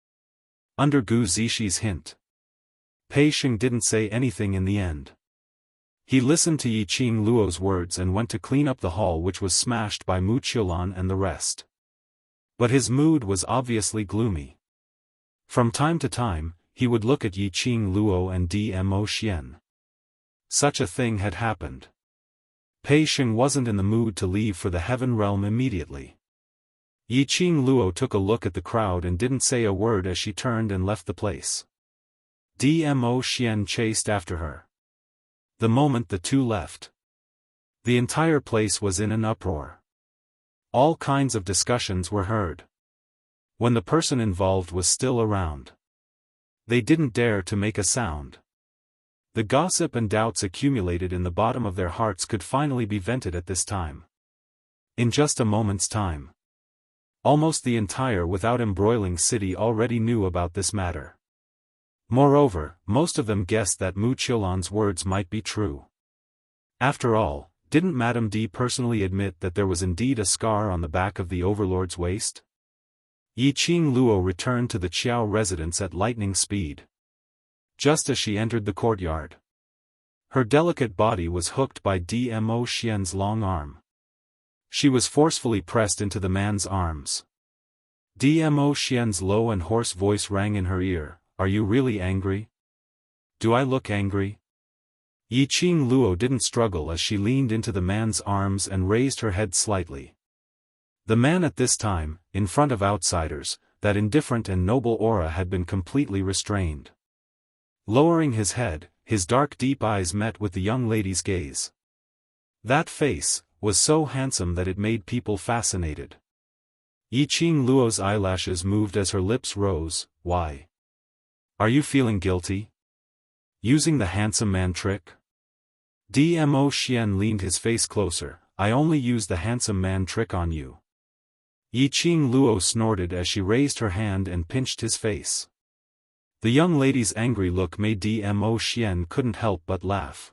Under Gu Zixi's hint. Pei Sheng didn't say anything in the end. He listened to Yiqing Luo's words and went to clean up the hall which was smashed by Mu Qiulan and the rest. But his mood was obviously gloomy. From time to time, he would look at Yiqing Luo and Dmo Xian. Such a thing had happened. Pei Sheng wasn't in the mood to leave for the heaven realm immediately. Yiqing Luo took a look at the crowd and didn't say a word as she turned and left the place. Dmo Xian chased after her. The moment the two left, the entire place was in an uproar. All kinds of discussions were heard. When the person involved was still around, they didn't dare to make a sound. The gossip and doubts accumulated in the bottom of their hearts could finally be vented at this time. In just a moment's time, almost the entire without embroiling city already knew about this matter. Moreover, most of them guessed that Mu Qiulan's words might be true. After all, didn't Madame D personally admit that there was indeed a scar on the back of the overlord's waist? Yiqing Luo returned to the Qiao residence at lightning speed. Just as she entered the courtyard, Her delicate body was hooked by Dmo Xian's long arm. She was forcefully pressed into the man's arms. Dmo Xian's low and hoarse voice rang in her ear, "Are you really angry? Do I look angry?" Yiqing Luo didn't struggle as she leaned into the man's arms and raised her head slightly. The man at this time, in front of outsiders, that indifferent and noble aura had been completely restrained. Lowering his head, his dark deep eyes met with the young lady's gaze. That face was so handsome that it made people fascinated. Yiqing Luo's eyelashes moved as her lips rose. "Why? Are you feeling guilty? Using the handsome man trick?" Dmo Xian leaned his face closer. "I only used the handsome man trick on you." Yiqing Luo snorted as she raised her hand and pinched his face. The young lady's angry look made Dmo Xian couldn't help but laugh.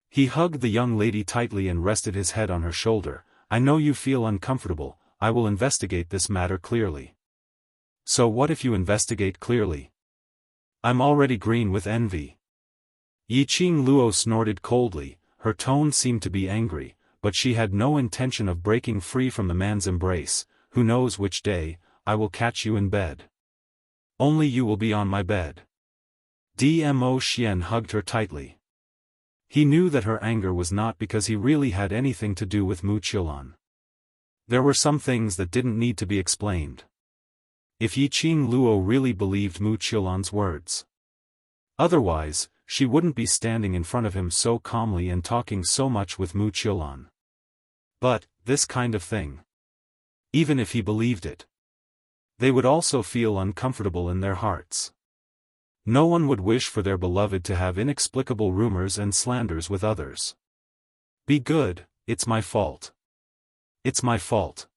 He hugged the young lady tightly and rested his head on her shoulder. "I know you feel uncomfortable, I will investigate this matter clearly." "So what if you investigate clearly? I'm already green with envy." Yiqing Luo snorted coldly, her tone seemed to be angry, but she had no intention of breaking free from the man's embrace. "Who knows which day, I will catch you in bed. Only you will be on my bed." Dmo Xian hugged her tightly. He knew that her anger was not because he really had anything to do with Wuxia. There were some things that didn't need to be explained. If Yiqing Luo really believed Wuxia's words. Otherwise, she wouldn't be standing in front of him so calmly and talking so much with Wuxia. But, this kind of thing. Even if he believed it, they would also feel uncomfortable in their hearts. No one would wish for their beloved to have inexplicable rumors and slanders with others. "Be good, it's my fault. It's my fault.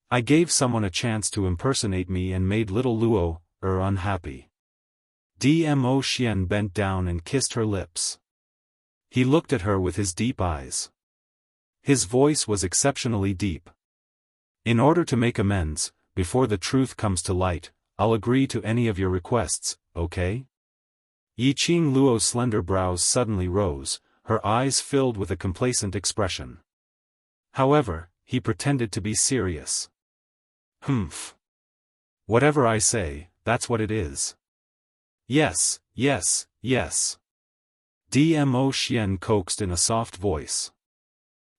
I gave someone a chance to impersonate me and made little Luo, unhappy." Dmo Xian bent down and kissed her lips. He looked at her with his deep eyes. His voice was exceptionally deep. "In order to make amends, before the truth comes to light, I'll agree to any of your requests, okay?" Yiqing Luo's slender brows suddenly rose, her eyes filled with a complacent expression. However, he pretended to be serious. "Humph. Whatever I say, that's what it is." "Yes, yes, yes." Dmo Xian coaxed in a soft voice.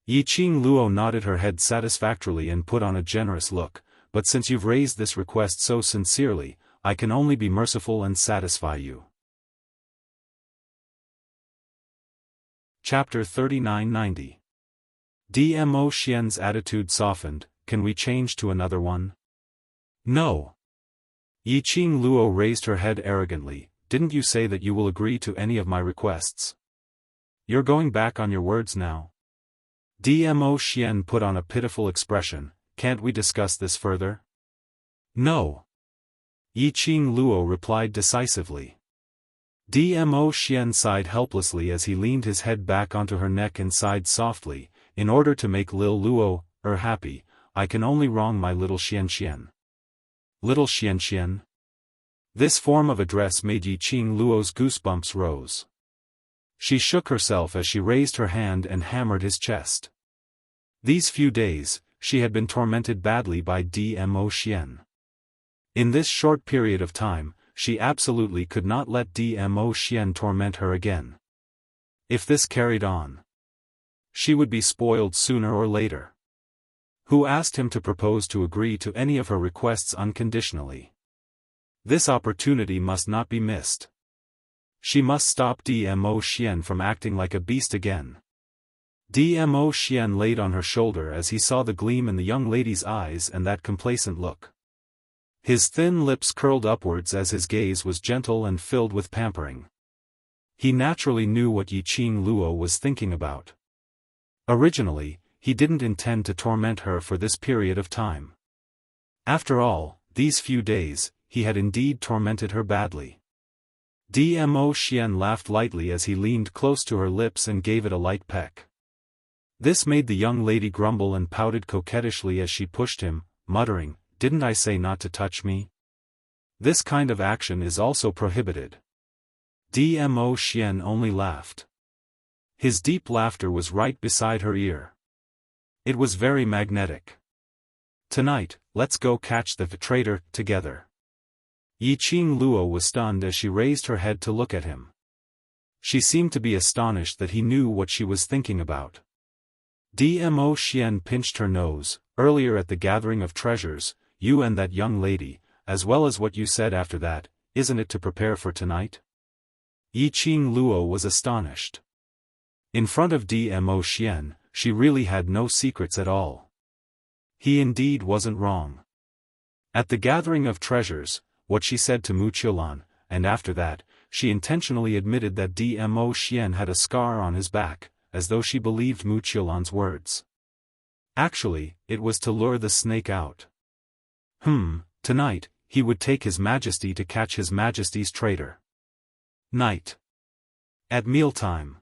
Yiqing Luo nodded her head satisfactorily and put on a generous look, "But since you've raised this request so sincerely, I can only be merciful and satisfy you." Chapter 3990. Dmo Xian's attitude softened. "Can we change to another one?" "No." Yiqing Luo raised her head arrogantly. "Didn't you say that you will agree to any of my requests? You're going back on your words now?" Dmo Xian put on a pitiful expression. "Can't we discuss this further?" "No." Yiqing Luo replied decisively. Dmo Xian sighed helplessly as he leaned his head back onto her neck and sighed softly. "In order to make Lil Luo, happy, I can only wrong my little Xian. Little Xian. This form of address made Yiqing Luo's goosebumps rose. She shook herself as she raised her hand and hammered his chest. These few days, she had been tormented badly by Dmo Xian. In this short period of time, she absolutely could not let Dmo Xian torment her again. If this carried on, she would be spoiled sooner or later. Who asked him to propose to agree to any of her requests unconditionally? This opportunity must not be missed. She must stop Dmo Xian from acting like a beast again. Dmo Xian laid on her shoulder as he saw the gleam in the young lady's eyes and that complacent look. His thin lips curled upwards as his gaze was gentle and filled with pampering. He naturally knew what Yiqing Luo was thinking about. Originally, he didn't intend to torment her for this period of time. After all, these few days, he had indeed tormented her badly. Dmo Xian laughed lightly as he leaned close to her lips and gave it a light peck. This made the young lady grumble and pouted coquettishly as she pushed him, muttering, "Didn't I say not to touch me? This kind of action is also prohibited." Dmo Xian only laughed. His deep laughter was right beside her ear. It was very magnetic. Tonight, let's go catch the traitor together. Yiqing Luo was stunned as she raised her head to look at him. She seemed to be astonished that he knew what she was thinking about. Dmo Xian pinched her nose. Earlier at the gathering of treasures, you and that young lady, as well as what you said after that, isn't it to prepare for tonight? Yiqing Luo was astonished. In front of Dmo Xian, she really had no secrets at all. He indeed wasn't wrong. At the gathering of treasures, what she said to Wuxia, and after that, she intentionally admitted that Dmo Xian had a scar on his back, as though she believed Wuxia's words. Actually, it was to lure the snake out. Tonight, he would take His Majesty to catch His Majesty's traitor. Night. At mealtime.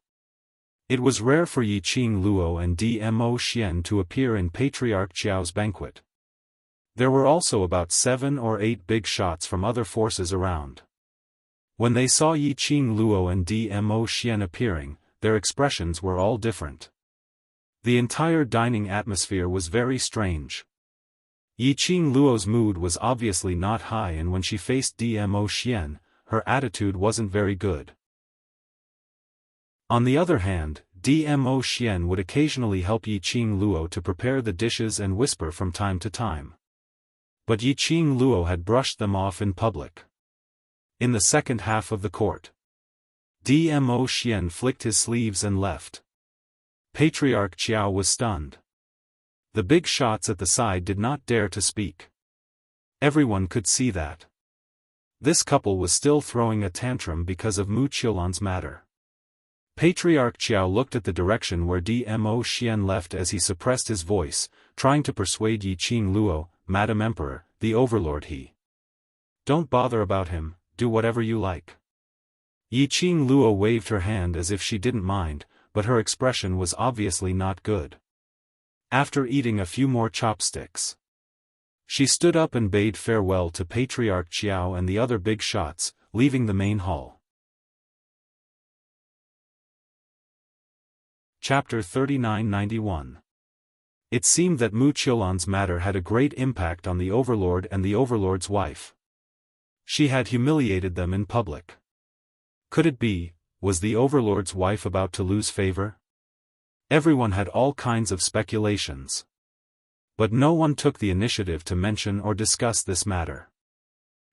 It was rare for Yiqing Luo and Dmo Xian to appear in Patriarch Xiao's banquet. There were also about 7 or 8 big shots from other forces around. When they saw Yiqing Luo and Dmo Xian appearing, their expressions were all different. The entire dining atmosphere was very strange. Yiqing Luo's mood was obviously not high, and when she faced Dmo Xian, her attitude wasn't very good. On the other hand, Dmo Xian would occasionally help Yiqing Luo to prepare the dishes and whisper from time to time. But Yiqing Luo had brushed them off in public. In the second half of the court, Dmo Xian flicked his sleeves and left. Patriarch Xiao was stunned. The big shots at the side did not dare to speak. Everyone could see that. This couple was still throwing a tantrum because of Wuxia's matter. Patriarch Xiao looked at the direction where Dmo Xian left as he suppressed his voice, trying to persuade Yiqing Luo, Madam Emperor, the overlord Don't bother about him, do whatever you like. Yiqing Luo waved her hand as if she didn't mind, but her expression was obviously not good. After eating a few more chopsticks, she stood up and bade farewell to Patriarch Xiao and the other big shots, leaving the main hall. Chapter 3991. It seemed that Wuxia's matter had a great impact on the overlord and the overlord's wife. She had humiliated them in public. Could it be, was the overlord's wife about to lose favor? Everyone had all kinds of speculations. But no one took the initiative to mention or discuss this matter.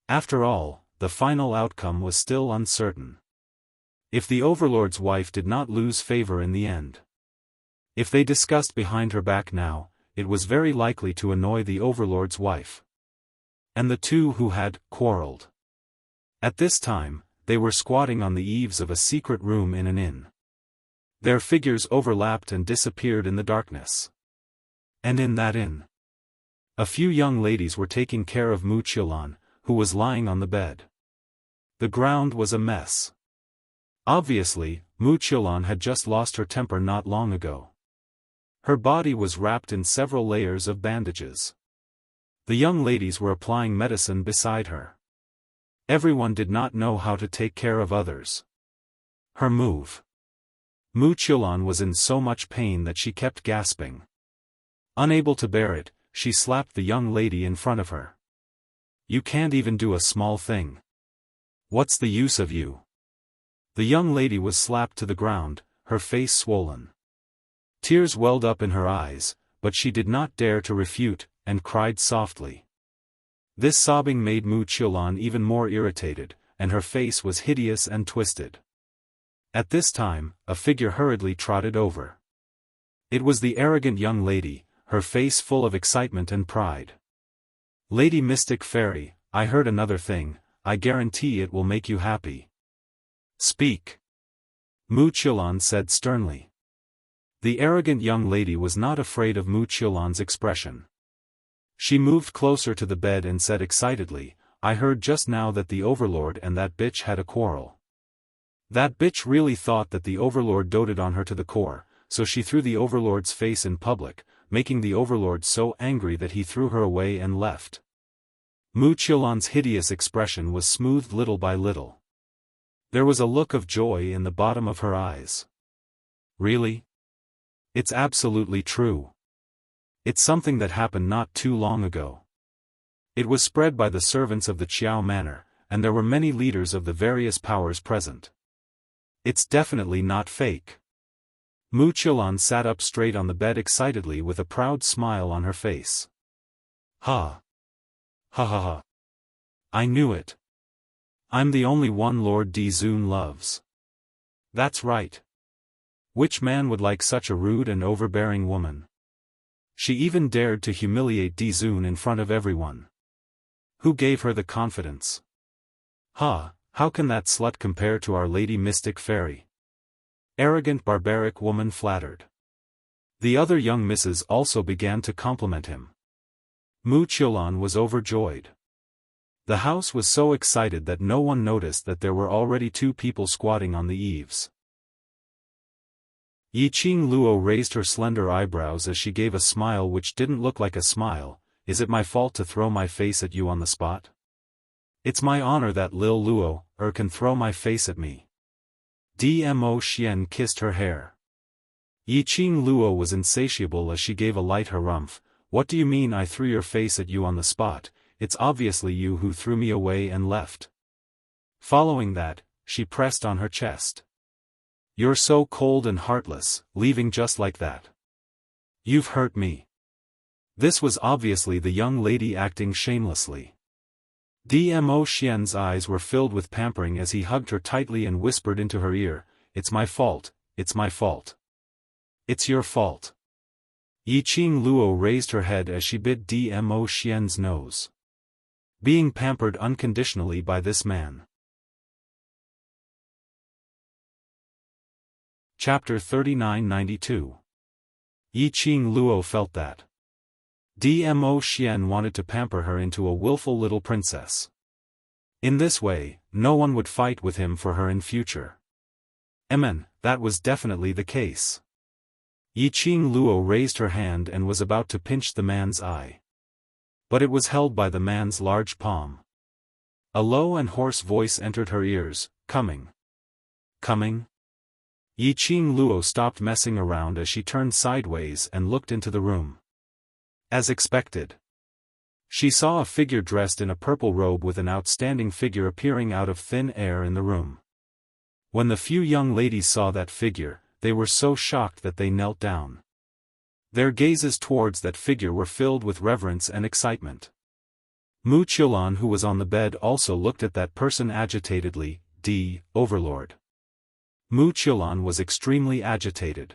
After all, the final outcome was still uncertain. If the overlord's wife did not lose favor in the end, if they discussed behind her back now, it was very likely to annoy the overlord's wife. And the two who had quarreled. At this time, they were squatting on the eaves of a secret room in an inn. Their figures overlapped and disappeared in the darkness. And in that inn, a few young ladies were taking care of Wuxia, who was lying on the bed. The ground was a mess. Obviously, Wuxia had just lost her temper not long ago. Her body was wrapped in several layers of bandages. The young ladies were applying medicine beside her. Everyone did not know how to take care of others. Her move. Wuxia was in so much pain that she kept gasping. Unable to bear it, she slapped the young lady in front of her. You can't even do a small thing. What's the use of you? The young lady was slapped to the ground, her face swollen. Tears welled up in her eyes, but she did not dare to refute, and cried softly. This sobbing made Wuxia even more irritated, and her face was hideous and twisted. At this time, a figure hurriedly trotted over. It was the arrogant young lady, her face full of excitement and pride. Lady Mystic Fairy, I heard another thing, I guarantee it will make you happy. Speak. Wuxia said sternly. The arrogant young lady was not afraid of Wuxia's expression. She moved closer to the bed and said excitedly, I heard just now that the overlord and that bitch had a quarrel. That bitch really thought that the overlord doted on her to the core, so she threw the overlord's face in public, making the overlord so angry that he threw her away and left. Wuxia's hideous expression was smoothed little by little. There was a look of joy in the bottom of her eyes. Really? It's absolutely true. It's something that happened not too long ago. It was spread by the servants of the Qiao Manor, and there were many leaders of the various powers present. It's definitely not fake. Mu Qiulan sat up straight on the bed excitedly with a proud smile on her face. Ha! Ha ha ha! I knew it. I'm the only one Lord Dizun loves. That's right. Which man would like such a rude and overbearing woman? She even dared to humiliate Dizun in front of everyone. Who gave her the confidence? Ha, how can that slut compare to our lady mystic fairy? Arrogant barbaric woman flattered. The other young misses also began to compliment him. Mu Qiulan was overjoyed. The house was so excited that no one noticed that there were already 2 people squatting on the eaves. Yiqing Luo raised her slender eyebrows as she gave a smile which didn't look like a smile. Is it my fault to throw my face at you on the spot? It's my honor that Lil Luo can throw my face at me. Dmo Xian kissed her hair. Yiqing Luo was insatiable as she gave a light harumph. What do you mean I threw your face at you on the spot? It's obviously you who threw me away and left. Following that, she pressed on her chest. You're so cold and heartless, leaving just like that. You've hurt me. This was obviously the young lady acting shamelessly. Dmo Xian's eyes were filled with pampering as he hugged her tightly and whispered into her ear, it's my fault, it's my fault. It's your fault. Yiqing Luo raised her head as she bit Dmo Xian's nose. Being pampered unconditionally by this man. Chapter 3992. Yiqing Luo felt that Dmo Xian wanted to pamper her into a willful little princess. In this way, no one would fight with him for her in future. That was definitely the case. Yiqing Luo raised her hand and was about to pinch the man's eye. But it was held by the man's large palm. A low and hoarse voice entered her ears, coming. Coming? Yiqing Luo stopped messing around as she turned sideways and looked into the room. As expected. She saw a figure dressed in a purple robe with an outstanding figure appearing out of thin air in the room. When the few young ladies saw that figure, they were so shocked that they knelt down. Their gazes towards that figure were filled with reverence and excitement. Mu Qiulan, who was on the bed, also looked at that person agitatedly. Overlord. Mu Qiulan was extremely agitated.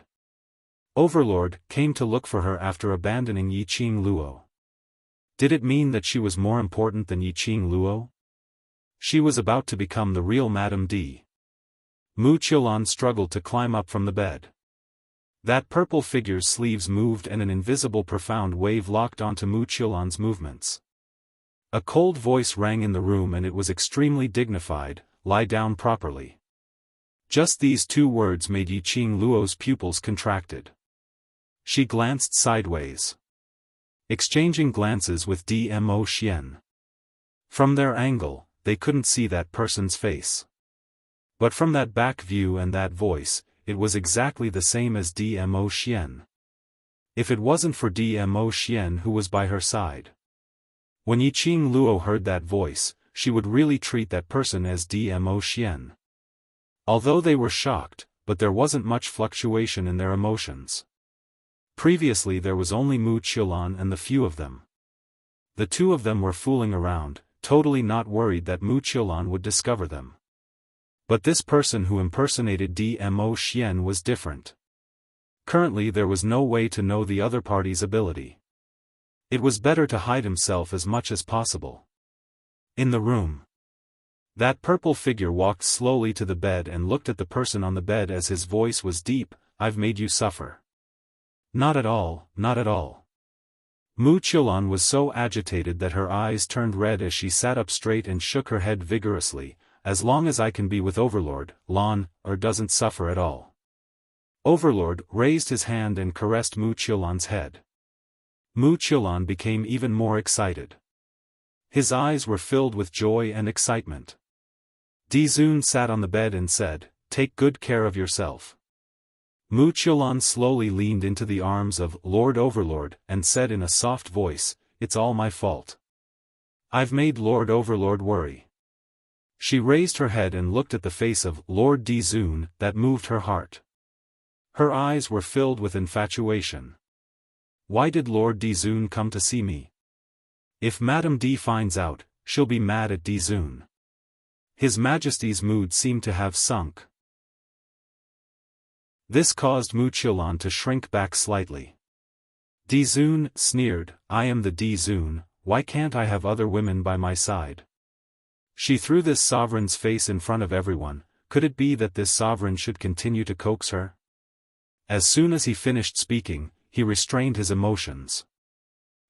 Overlord came to look for her after abandoning Yiqing Luo. Did it mean that she was more important than Yiqing Luo? She was about to become the real Madame D. Mu Qiulan struggled to climb up from the bed. That purple figure's sleeves moved and an invisible profound wave locked onto Mu Qiulan's movements. A cold voice rang in the room and it was extremely dignified, lie down properly. Just these 2 words made Yiqing Luo's pupils contracted. She glanced sideways. Exchanging glances with Dmo Xian. From their angle, they couldn't see that person's face. But from that back view and that voice, it was exactly the same as Dmo Xian. If it wasn't for Dmo Xian who was by her side. When Yiqing Luo heard that voice, she would really treat that person as Dmo Xian. Although they were shocked, but there wasn't much fluctuation in their emotions. Previously there was only Mu Qiulan and the few of them. The 2 of them were fooling around, totally not worried that Mu Qiulan would discover them. But this person who impersonated Dmo Xian was different. Currently there was no way to know the other party's ability. It was better to hide himself as much as possible. In the room. That purple figure walked slowly to the bed and looked at the person on the bed as his voice was deep, I've made you suffer. Not at all, not at all. Mu Qiulan was so agitated that her eyes turned red as she sat up straight and shook her head vigorously, as long as I can be with Overlord, doesn't suffer at all. Overlord raised his hand and caressed Mu Qiulan's head. Mu Qiulan became even more excited. His eyes were filled with joy and excitement. Dizun sat on the bed and said, "Take good care of yourself." Mu Qiulan slowly leaned into the arms of Lord Overlord and said in a soft voice, "It's all my fault. I've made Lord Overlord worry." She raised her head and looked at the face of Lord Dizun. That moved her heart. Her eyes were filled with infatuation. Why did Lord Dizun come to see me? If Madame D finds out, she'll be mad at Dizun. His Majesty's mood seemed to have sunk. This caused Mu Qiulan to shrink back slightly. Dizun sneered, "I am the Dizun, why can't I have other women by my side?" She threw this sovereign's face in front of everyone. Could it be that this sovereign should continue to coax her? As soon as he finished speaking, he restrained his emotions.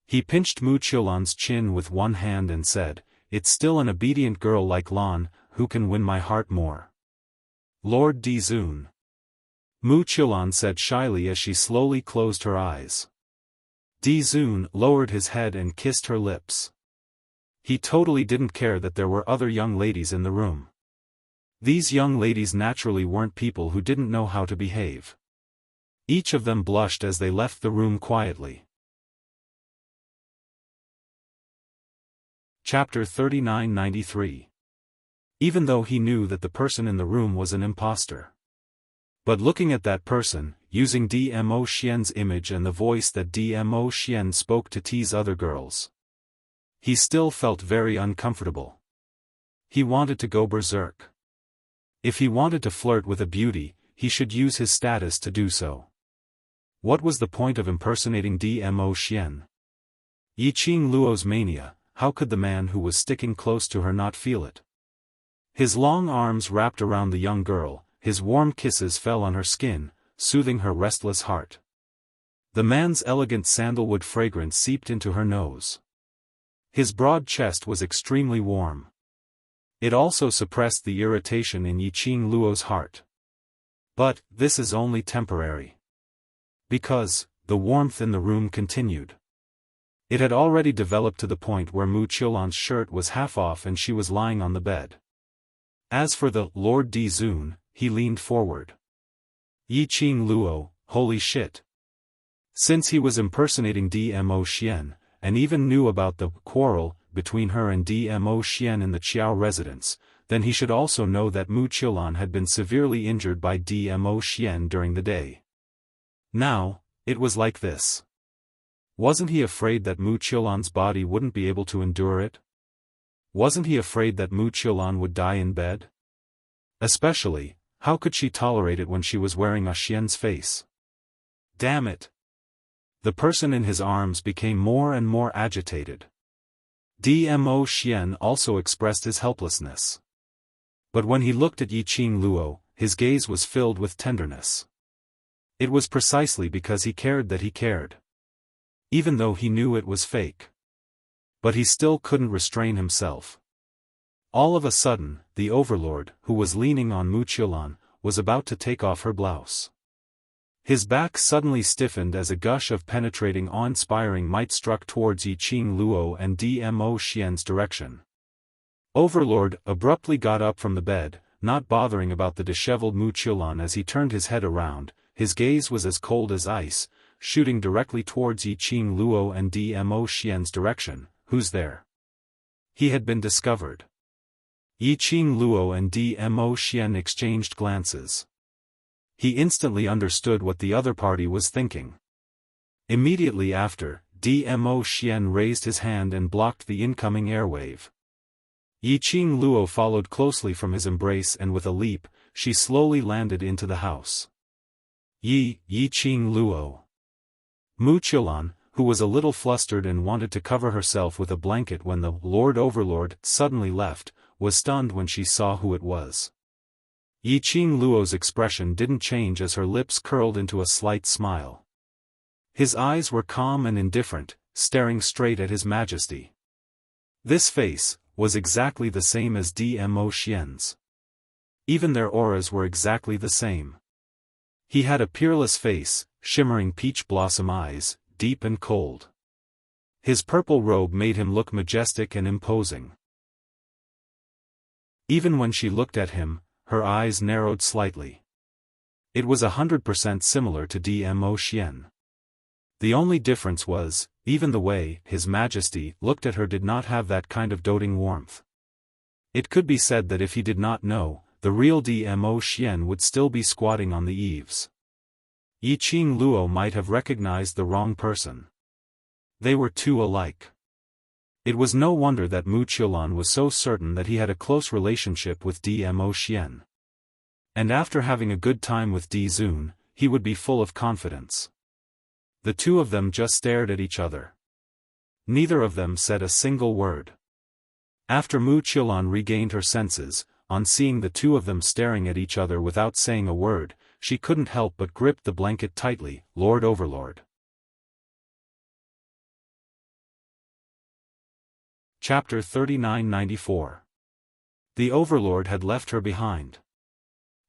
He pinched Mu Qiulan's chin with one hand and said, "It's still an obedient girl like Lan, who can win my heart more." Lord Dizun. Mu Qiulan said shyly as she slowly closed her eyes. Dizun lowered his head and kissed her lips. He totally didn't care that there were other young ladies in the room. These young ladies naturally weren't people who didn't know how to behave. Each of them blushed as they left the room quietly. Chapter 3993. Even though he knew that the person in the room was an imposter. But looking at that person, using Dmo Xian's image and the voice that Dmo Xian spoke to tease other girls, he still felt very uncomfortable. He wanted to go berserk. If he wanted to flirt with a beauty, he should use his status to do so. What was the point of impersonating Dmo Xian? Yiqing Luo's mania, how could the man who was sticking close to her not feel it? His long arms wrapped around the young girl, his warm kisses fell on her skin, soothing her restless heart. The man's elegant sandalwood fragrance seeped into her nose. His broad chest was extremely warm. It also suppressed the irritation in Yiqing Luo's heart. But, this is only temporary. Because, the warmth in the room continued. It had already developed to the point where Mu Qiulan's shirt was half off and she was lying on the bed. As for the Lord Dizun, he leaned forward. Yiqing Luo, holy shit. Since he was impersonating Dmo Xian, and even knew about the quarrel between her and Dmo Xian in the Qiao residence, then he should also know that Mu Qiulan had been severely injured by Dmo Xian during the day. Now, it was like this. Wasn't he afraid that Mu Qiulan's body wouldn't be able to endure it? Wasn't he afraid that Mu Qiulan would die in bed? Especially, how could she tolerate it when she was wearing a Xian's face? Damn it! The person in his arms became more and more agitated. Dmo Xian also expressed his helplessness. But when he looked at Yiqing Luo, his gaze was filled with tenderness. It was precisely because he cared that he cared. Even though he knew it was fake. But he still couldn't restrain himself. All of a sudden, the overlord, who was leaning on Mu Qiulan, was about to take off her blouse. His back suddenly stiffened as a gush of penetrating awe-inspiring might struck towards Yiqing Luo and Dmo Xian's direction. Overlord abruptly got up from the bed, not bothering about the disheveled Mu Qiulan as he turned his head around. His gaze was as cold as ice, shooting directly towards Yiqing Luo and Dmo Xian's direction. Who's there? He had been discovered. Yiqing Luo and Dmo Xian exchanged glances. He instantly understood what the other party was thinking. Immediately after, Dmo Xian raised his hand and blocked the incoming airwave. Yiqing Luo followed closely from his embrace and with a leap, she slowly landed into the house. Yiqing Luo. Mu Qiulan, who was a little flustered and wanted to cover herself with a blanket when the Lord Overlord suddenly left, was stunned when she saw who it was. Yiqing Luo's expression didn't change as her lips curled into a slight smile. His eyes were calm and indifferent, staring straight at His Majesty. This face was exactly the same as Dmo Xian's. Even their auras were exactly the same. He had a peerless face, shimmering peach blossom eyes, deep and cold. His purple robe made him look majestic and imposing. Even when she looked at him, her eyes narrowed slightly. It was 100% similar to Dmo Xian. The only difference was, even the way His Majesty looked at her did not have that kind of doting warmth. It could be said that if he did not know, the real Dmo Xian would still be squatting on the eaves. Yiqing Luo might have recognized the wrong person. They were too alike. It was no wonder that Mu Qiulan was so certain that he had a close relationship with Dmo Xian. And after having a good time with Di Zun, he would be full of confidence. The two of them just stared at each other. Neither of them said a single word. After Mu Qiulan regained her senses, on seeing the two of them staring at each other without saying a word, she couldn't help but grip the blanket tightly. Lord Overlord. Chapter 3994. The Overlord had left her behind.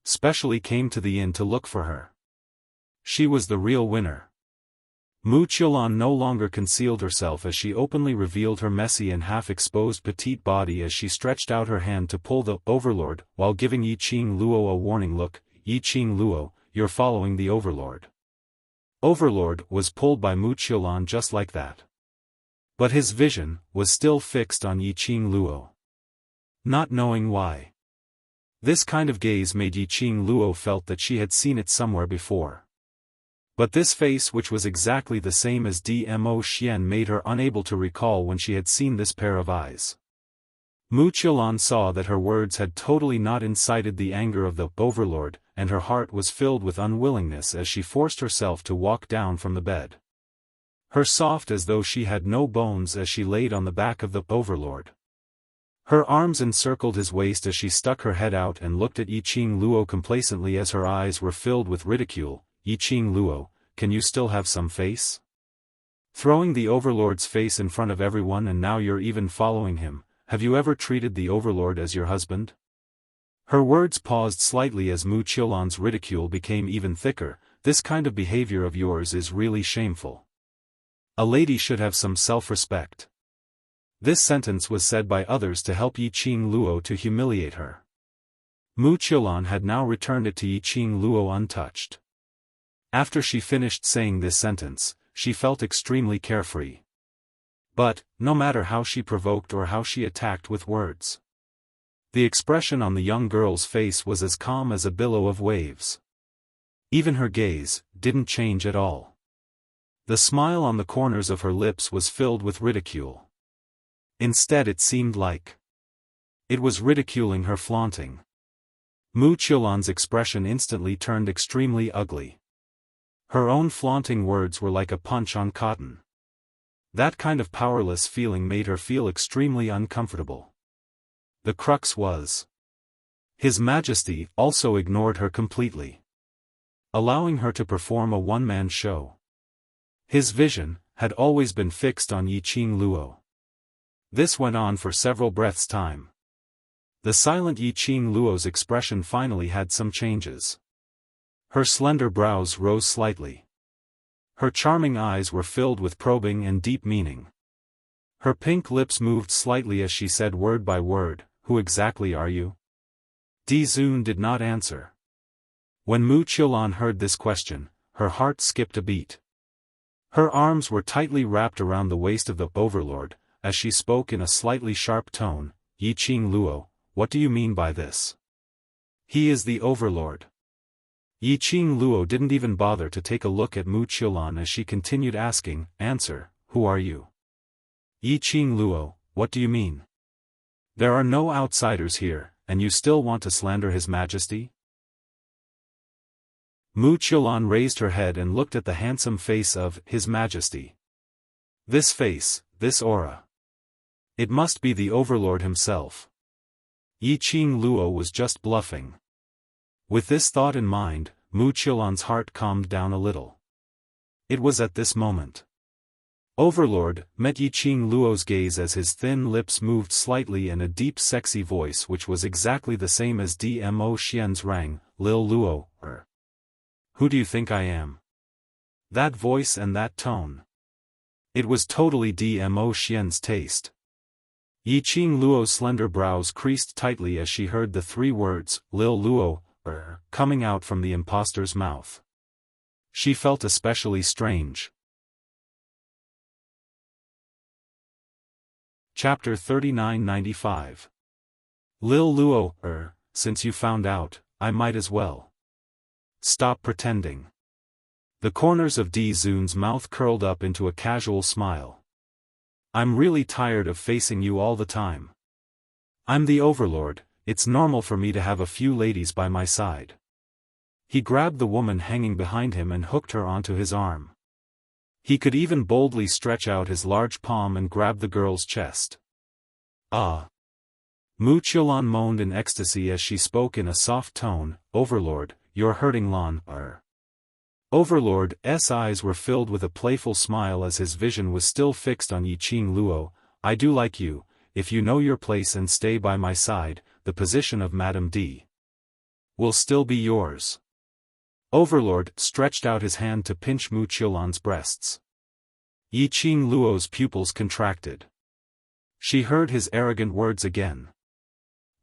Specially came to the inn to look for her. She was the real winner. Mu Qiulan no longer concealed herself as she openly revealed her messy and half-exposed petite body as she stretched out her hand to pull the Overlord, while giving Yiqing Luo a warning look. Yiqing Luo, you're following the Overlord. Overlord was pulled by Mu Qiulan just like that. But his vision was still fixed on Yiqing Luo. Not knowing why. This kind of gaze made Yiqing Luo felt that she had seen it somewhere before. But this face, which was exactly the same as Dmo Xian, made her unable to recall when she had seen this pair of eyes. Mu Qiulan saw that her words had totally not incited the anger of the Overlord, and her heart was filled with unwillingness as she forced herself to walk down from the bed. Her soft as though she had no bones as she laid on the back of the Overlord. Her arms encircled his waist as she stuck her head out and looked at Yiqing Luo complacently as her eyes were filled with ridicule. Yiqing Luo, can you still have some face? Throwing the Overlord's face in front of everyone, and now you're even following him. Have you ever treated the Overlord as your husband? Her words paused slightly as Mu Qiulan's ridicule became even thicker. This kind of behavior of yours is really shameful. A lady should have some self-respect. This sentence was said by others to help Yiqing Luo to humiliate her. Mu Qiulan had now returned it to Yiqing Luo untouched. After she finished saying this sentence, she felt extremely carefree. But, no matter how she provoked or how she attacked with words, the expression on the young girl's face was as calm as a billow of waves. Even her gaze didn't change at all. The smile on the corners of her lips was filled with ridicule. Instead, it seemed like it was ridiculing her flaunting. Mu Qiulan's expression instantly turned extremely ugly. Her own flaunting words were like a punch on cotton. That kind of powerless feeling made her feel extremely uncomfortable. The crux was, His Majesty also ignored her completely, allowing her to perform a one-man show. His vision had always been fixed on Yiqing Luo. This went on for several breaths' time. The silent Yiqing Luo's expression finally had some changes. Her slender brows rose slightly. Her charming eyes were filled with probing and deep meaning. Her pink lips moved slightly as she said word by word, who exactly are you? Di Zun did not answer. When Mu Qiulan heard this question, her heart skipped a beat. Her arms were tightly wrapped around the waist of the Overlord, as she spoke in a slightly sharp tone. Yiqing Luo, what do you mean by this? He is the Overlord. Yiqing Luo didn't even bother to take a look at Mu Qiulan as she continued asking, answer, who are you? Yiqing Luo, what do you mean? There are no outsiders here, and you still want to slander His Majesty? Mu Qiulan raised her head and looked at the handsome face of His Majesty. This face, this aura. It must be the Overlord himself. Yiqing Luo was just bluffing. With this thought in mind, Mu Qiulan's heart calmed down a little. It was at this moment. Overlord met Yiqing Luo's gaze as his thin lips moved slightly and a deep sexy voice which was exactly the same as Dmo Xian's rang, Lil Luo, Who do you think I am? That voice and that tone. It was totally Dmo Xian's taste. Yiqing Luo's slender brows creased tightly as she heard the three words, Lil Luo, coming out from the impostor's mouth. She felt especially strange. Chapter 3995. Lil Luo, since you found out, I might as well. Stop pretending. The corners of Di Zun's mouth curled up into a casual smile. I'm really tired of facing you all the time. I'm the overlord, it's normal for me to have a few ladies by my side. He grabbed the woman hanging behind him and hooked her onto his arm. He could even boldly stretch out his large palm and grab the girl's chest. Ah! Mu Qiulan moaned in ecstasy as she spoke in a soft tone, Overlord, you're hurting Lan. Overlord's eyes were filled with a playful smile as his vision was still fixed on Yiqing Luo. I do like you, if you know your place and stay by my side, the position of Madame D will still be yours. Overlord stretched out his hand to pinch Mu Qiulan's breasts. Yiqing Luo's pupils contracted. She heard his arrogant words again.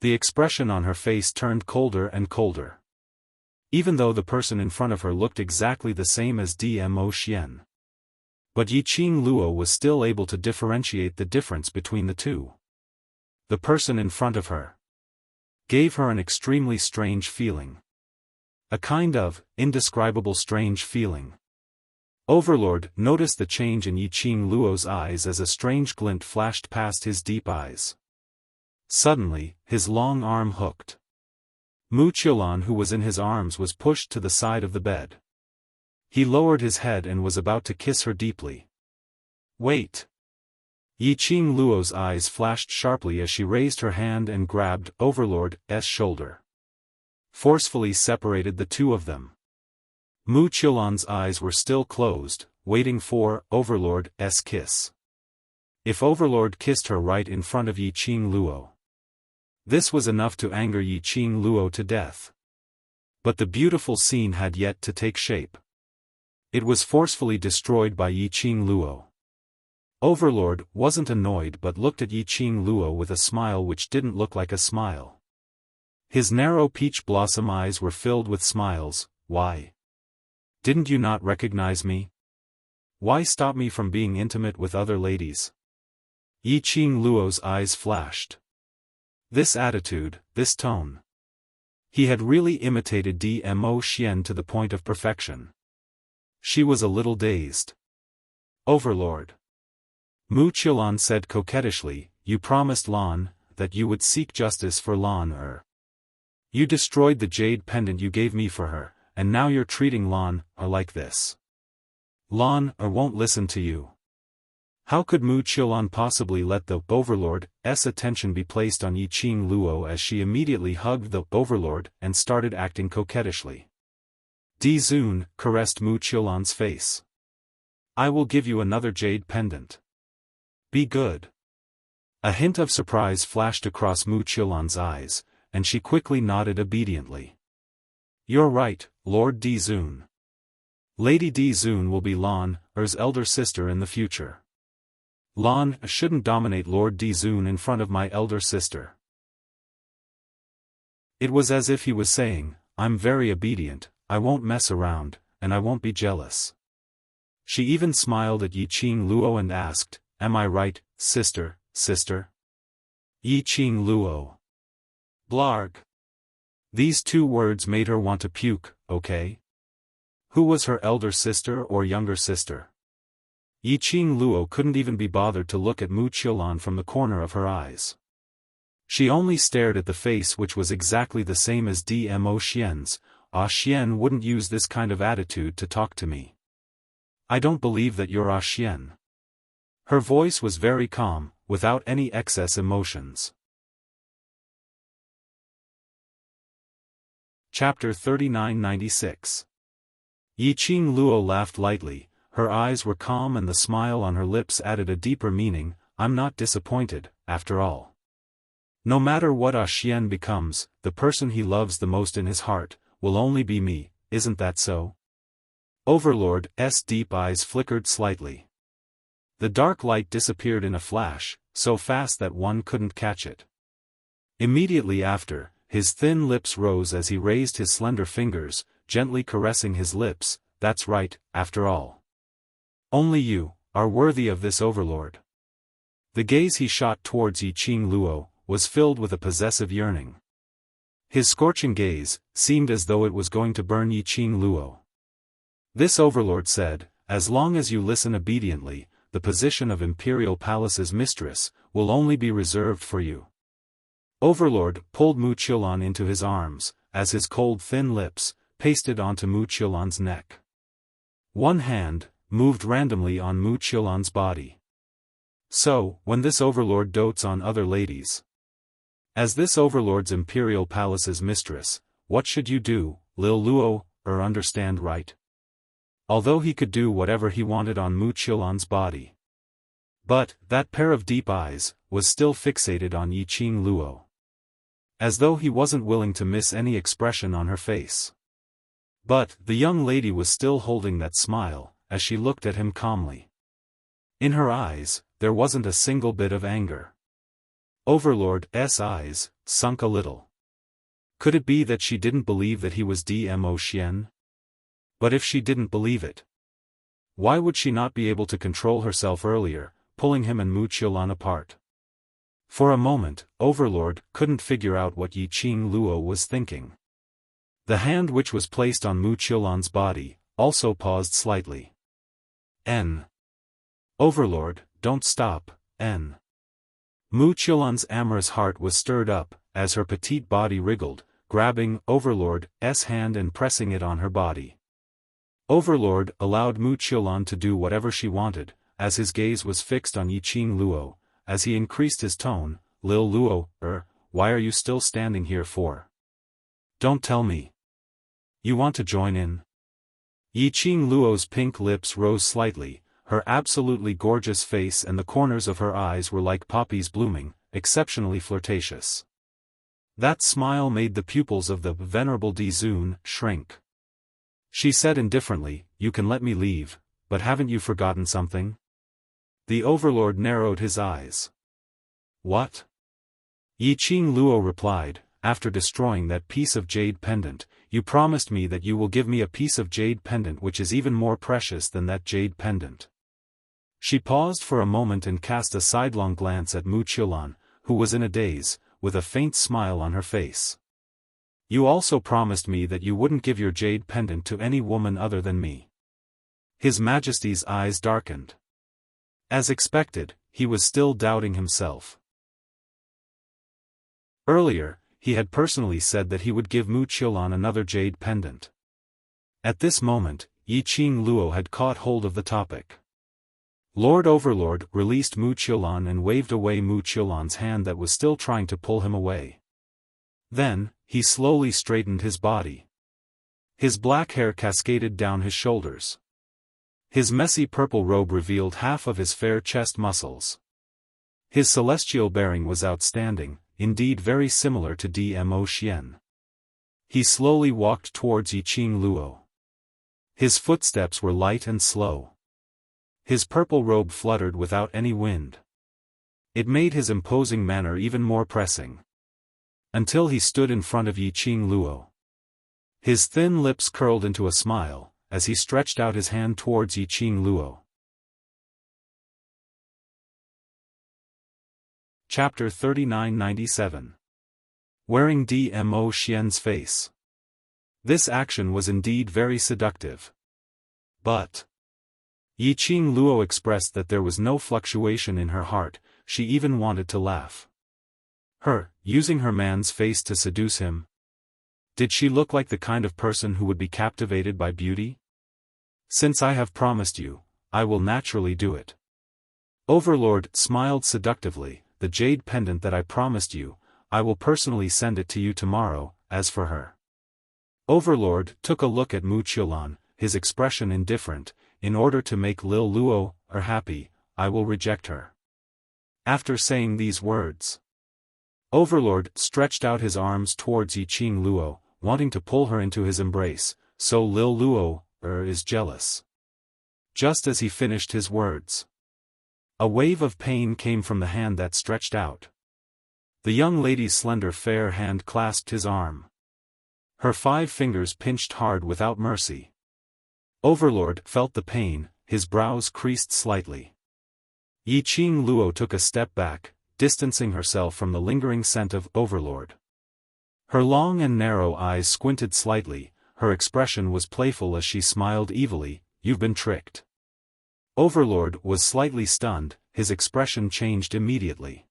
The expression on her face turned colder and colder. Even though the person in front of her looked exactly the same as Dmo Xian. But Yiqing Luo was still able to differentiate the difference between the two. The person in front of her gave her an extremely strange feeling. A kind of indescribable strange feeling. Overlord noticed the change in Yiqing Luo's eyes as a strange glint flashed past his deep eyes. Suddenly, his long arm hooked. Mu Qiulan, who was in his arms, was pushed to the side of the bed. He lowered his head and was about to kiss her deeply. Wait! Yiqing Luo's eyes flashed sharply as she raised her hand and grabbed Overlord's shoulder. Forcefully separated the two of them. Mu Qiulan's eyes were still closed, waiting for Overlord's kiss. If Overlord kissed her right in front of Yiqing Luo, this was enough to anger Yiqing Luo to death. But the beautiful scene had yet to take shape. It was forcefully destroyed by Yiqing Luo. Overlord wasn't annoyed but looked at Yiqing Luo with a smile which didn't look like a smile. His narrow peach blossom eyes were filled with smiles. Why? Didn't you not recognize me? Why stop me from being intimate with other ladies? Yiqing Luo's eyes flashed. This attitude, this tone. He had really imitated Dmo Xian to the point of perfection. She was a little dazed. Overlord. Mu Qiulan said coquettishly, you promised Lan that you would seek justice for Lan. You destroyed the jade pendant you gave me for her, and now you're treating Lan like this. Lan won't listen to you. How could Mu Qiulan possibly let the Overlord's attention be placed on Yiqing Luo as she immediately hugged the Overlord and started acting coquettishly. Di Zun caressed Mu Qiulan's face. I will give you another jade pendant. Be good. A hint of surprise flashed across Mu Qiulan's eyes, and she quickly nodded obediently. You're right, Lord Di Zun. Lady Di Zun will be Lan's elder sister in the future. Lan shouldn't dominate Lord Di Zun in front of my elder sister. It was as if he was saying, I'm very obedient, I won't mess around, and I won't be jealous. She even smiled at Yiqing Luo and asked, am I right, sister? Yiqing Luo. Blarg. These two words made her want to puke, okay? Who was her elder sister or younger sister? Yiqing Luo couldn't even be bothered to look at Mu Qiulan from the corner of her eyes. She only stared at the face which was exactly the same as Dmo Xian's. Xian wouldn't use this kind of attitude to talk to me. I don't believe that you're Xian. Her voice was very calm, without any excess emotions. Chapter 3996. Yiqing Luo laughed lightly. Her eyes were calm and the smile on her lips added a deeper meaning. I'm not disappointed, after all. No matter what Xian becomes, the person he loves the most in his heart will only be me, isn't that so? Overlord's deep eyes flickered slightly. The dark light disappeared in a flash, so fast that one couldn't catch it. Immediately after, his thin lips rose as he raised his slender fingers, gently caressing his lips. That's right, after all. Only you are worthy of this overlord. The gaze he shot towards Yi Qing Luo was filled with a possessive yearning. His scorching gaze seemed as though it was going to burn Yi Qing Luo. This overlord said, as long as you listen obediently, the position of Imperial Palace's mistress will only be reserved for you. Overlord pulled Mu Qiulan into his arms, as his cold thin lips pasted onto Mu Qiulan's neck. One hand moved randomly on Mu Qiulan's body. So, when this overlord dotes on other ladies. As this overlord's Imperial Palace's mistress, what should you do, Lil Luo, understand right? Although he could do whatever he wanted on Mu Qiulan's body. But, that pair of deep eyes was still fixated on Yi Qing Luo. As though he wasn't willing to miss any expression on her face. But, the young lady was still holding that smile, as she looked at him calmly. In her eyes, there wasn't a single bit of anger. Overlord's eyes sunk a little. Could it be that she didn't believe that he was Dmo Xian? But if she didn't believe it, why would she not be able to control herself earlier, pulling him and Mu Qiulan apart? For a moment, Overlord couldn't figure out what Yi Qing Luo was thinking. The hand which was placed on Mu Qiulan's body also paused slightly. Overlord, don't stop, Mu Qiulan's amorous heart was stirred up, as her petite body wriggled, grabbing Overlord's hand and pressing it on her body. Overlord allowed Mu Qiulan to do whatever she wanted, as his gaze was fixed on Yi Qing Luo, as he increased his tone. Lil Luo, why are you still standing here for? Don't tell me. You want to join in? Yi Qing Luo's pink lips rose slightly, her absolutely gorgeous face and the corners of her eyes were like poppies blooming, exceptionally flirtatious. That smile made the pupils of the venerable Di Zun shrink. She said indifferently, you can let me leave, but haven't you forgotten something? The overlord narrowed his eyes. What? Yi Qing Luo replied, after destroying that piece of jade pendant, you promised me that you will give me a piece of jade pendant which is even more precious than that jade pendant. She paused for a moment and cast a sidelong glance at Mu Qiulan, who was in a daze, with a faint smile on her face. You also promised me that you wouldn't give your jade pendant to any woman other than me. His Majesty's eyes darkened. As expected, he was still doubting himself. Earlier, he had personally said that he would give Mu Qiulan another jade pendant. At this moment, Yi Qing Luo had caught hold of the topic. Lord Overlord released Mu Qiulan and waved away Mu Qiulan's hand that was still trying to pull him away. Then, he slowly straightened his body. His black hair cascaded down his shoulders. His messy purple robe revealed half of his fair chest muscles. His celestial bearing was outstanding, indeed very similar to Dmo Xian. He slowly walked towards Yi Qing Luo. His footsteps were light and slow. His purple robe fluttered without any wind. It made his imposing manner even more pressing. Until he stood in front of Yi Qing Luo. His thin lips curled into a smile, as he stretched out his hand towards Yi Qing Luo. Chapter 3997. Wearing Dmo Xian's face. This action was indeed very seductive. But Yi Qing Luo expressed that there was no fluctuation in her heart, she even wanted to laugh. Using her man's face to seduce him. Did she look like the kind of person who would be captivated by beauty? Since I have promised you, I will naturally do it. Overlord smiled seductively, the jade pendant that I promised you, I will personally send it to you tomorrow. As for her. Overlord took a look at Mu Qiulan, his expression indifferent. In order to make Lil Luo happy, I will reject her. After saying these words, Overlord stretched out his arms towards Yi Qing Luo, wanting to pull her into his embrace, so Lil Luo is jealous. Just as he finished his words, A wave of pain came from the hand that stretched out. The young lady's slender fair hand clasped his arm. Her 5 fingers pinched hard without mercy. Overlord felt the pain, his brows creased slightly. Yiqing Luo took a step back, distancing herself from the lingering scent of Overlord. Her long and narrow eyes squinted slightly, her expression was playful as she smiled evilly. You've been tricked. Overlord was slightly stunned, his expression changed immediately.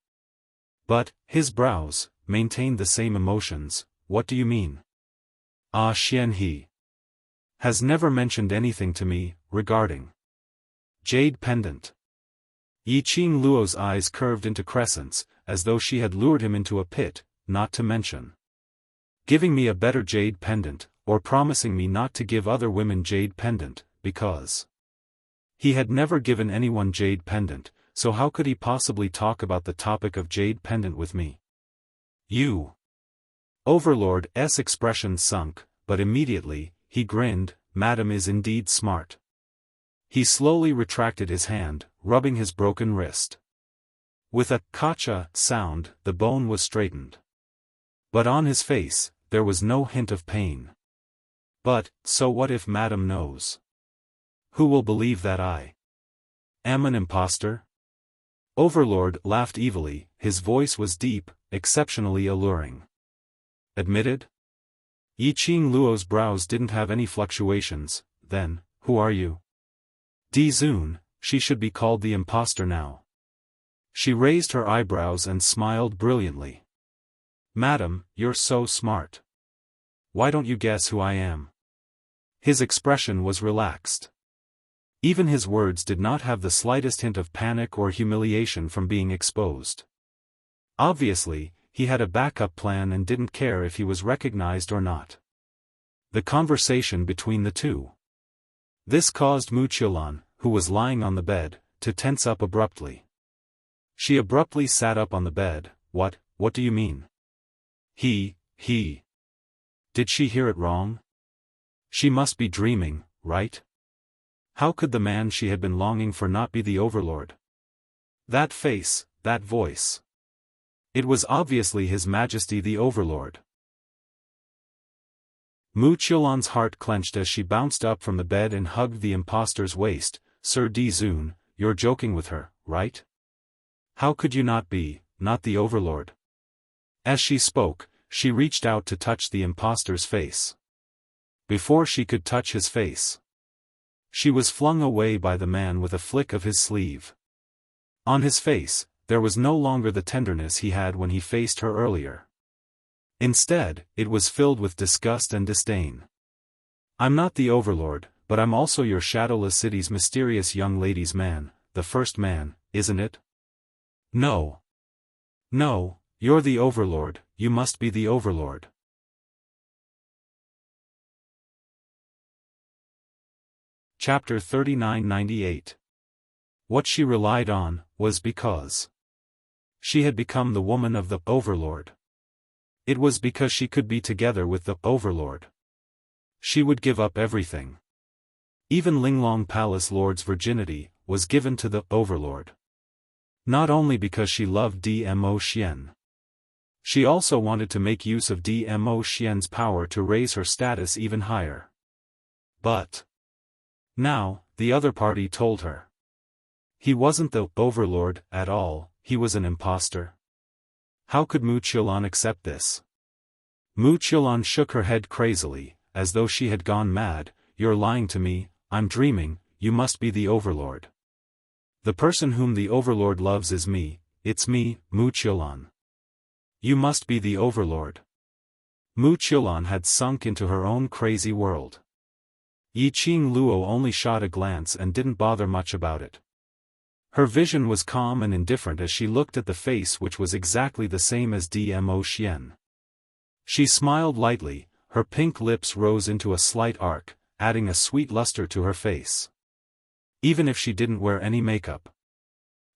But, his brows, maintained the same emotions. What do you mean? Ah Xian he has never mentioned anything to me, regarding Jade Pendant. Yiqing Luo's eyes curved into crescents, as though she had lured him into a pit, not to mention giving me a better Jade Pendant, or promising me not to give other women Jade Pendant, because he had never given anyone Jade Pendant, so how could he possibly talk about the topic of Jade Pendant with me? You. Overlord's expression sunk, but immediately, he grinned. Madam is indeed smart. He slowly retracted his hand, rubbing his broken wrist. With a kacha sound, the bone was straightened. But on his face, there was no hint of pain. But, so what if Madam knows? Who will believe that I am an impostor? Overlord laughed evilly, his voice was deep, exceptionally alluring. Admitted? Yiqing Luo's brows didn't have any fluctuations. Then, who are you? Di Zun, she should be called the impostor now. She raised her eyebrows and smiled brilliantly. Madam, you're so smart. Why don't you guess who I am? His expression was relaxed. Even his words did not have the slightest hint of panic or humiliation from being exposed. Obviously, he had a backup plan and didn't care if he was recognized or not. The conversation between the two. This caused Wuxia, who was lying on the bed, to tense up abruptly. She abruptly sat up on the bed. What do you mean? He. Did she hear it wrong? She must be dreaming, right? How could the man she had been longing for not be the Overlord? That face, that voice. It was obviously His Majesty the Overlord. Wuxia's heart clenched as she bounced up from the bed and hugged the impostor's waist. Sir Di Zun, you're joking with her, right? How could you not be, not the Overlord? As she spoke, she reached out to touch the impostor's face. Before she could touch his face, she was flung away by the man with a flick of his sleeve. On his face, there was no longer the tenderness he had when he faced her earlier. Instead, it was filled with disgust and disdain. I'm not the Overlord, but I'm also your Shadowless City's mysterious young lady's man, the first man, isn't it? No. No, you're the Overlord, you must be the Overlord. Chapter 3998. What she relied on, was because she had become the woman of the Overlord. It was because she could be together with the Overlord. She would give up everything. Even Linglong Palace Lord's virginity, was given to the Overlord. Not only because she loved Dmo Xian. She also wanted to make use of Dmo Xian's power to raise her status even higher. But now, the other party told her. He wasn't the Overlord at all, he was an impostor. How could Wuxia accept this? Wuxia shook her head crazily, as though she had gone mad. You're lying to me, I'm dreaming, you must be the Overlord. The person whom the Overlord loves is me, it's me, Wuxia. You must be the Overlord. Wuxia had sunk into her own crazy world. Yiqing Luo only shot a glance and didn't bother much about it. Her vision was calm and indifferent as she looked at the face which was exactly the same as Dmo Xian. She smiled lightly, her pink lips rose into a slight arc, adding a sweet luster to her face. Even if she didn't wear any makeup,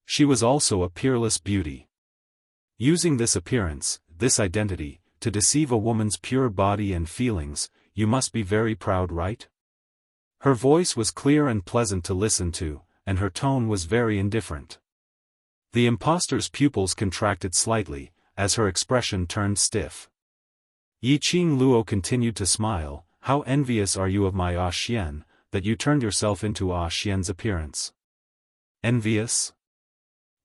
she was also a peerless beauty. Using this appearance, this identity, to deceive a woman's pure body and feelings, you must be very proud, right? Her voice was clear and pleasant to listen to, and her tone was very indifferent. The impostor's pupils contracted slightly, as her expression turned stiff. Yiqing Luo continued to smile. How envious are you of my Xian, that you turned yourself into Xian's appearance. Envious?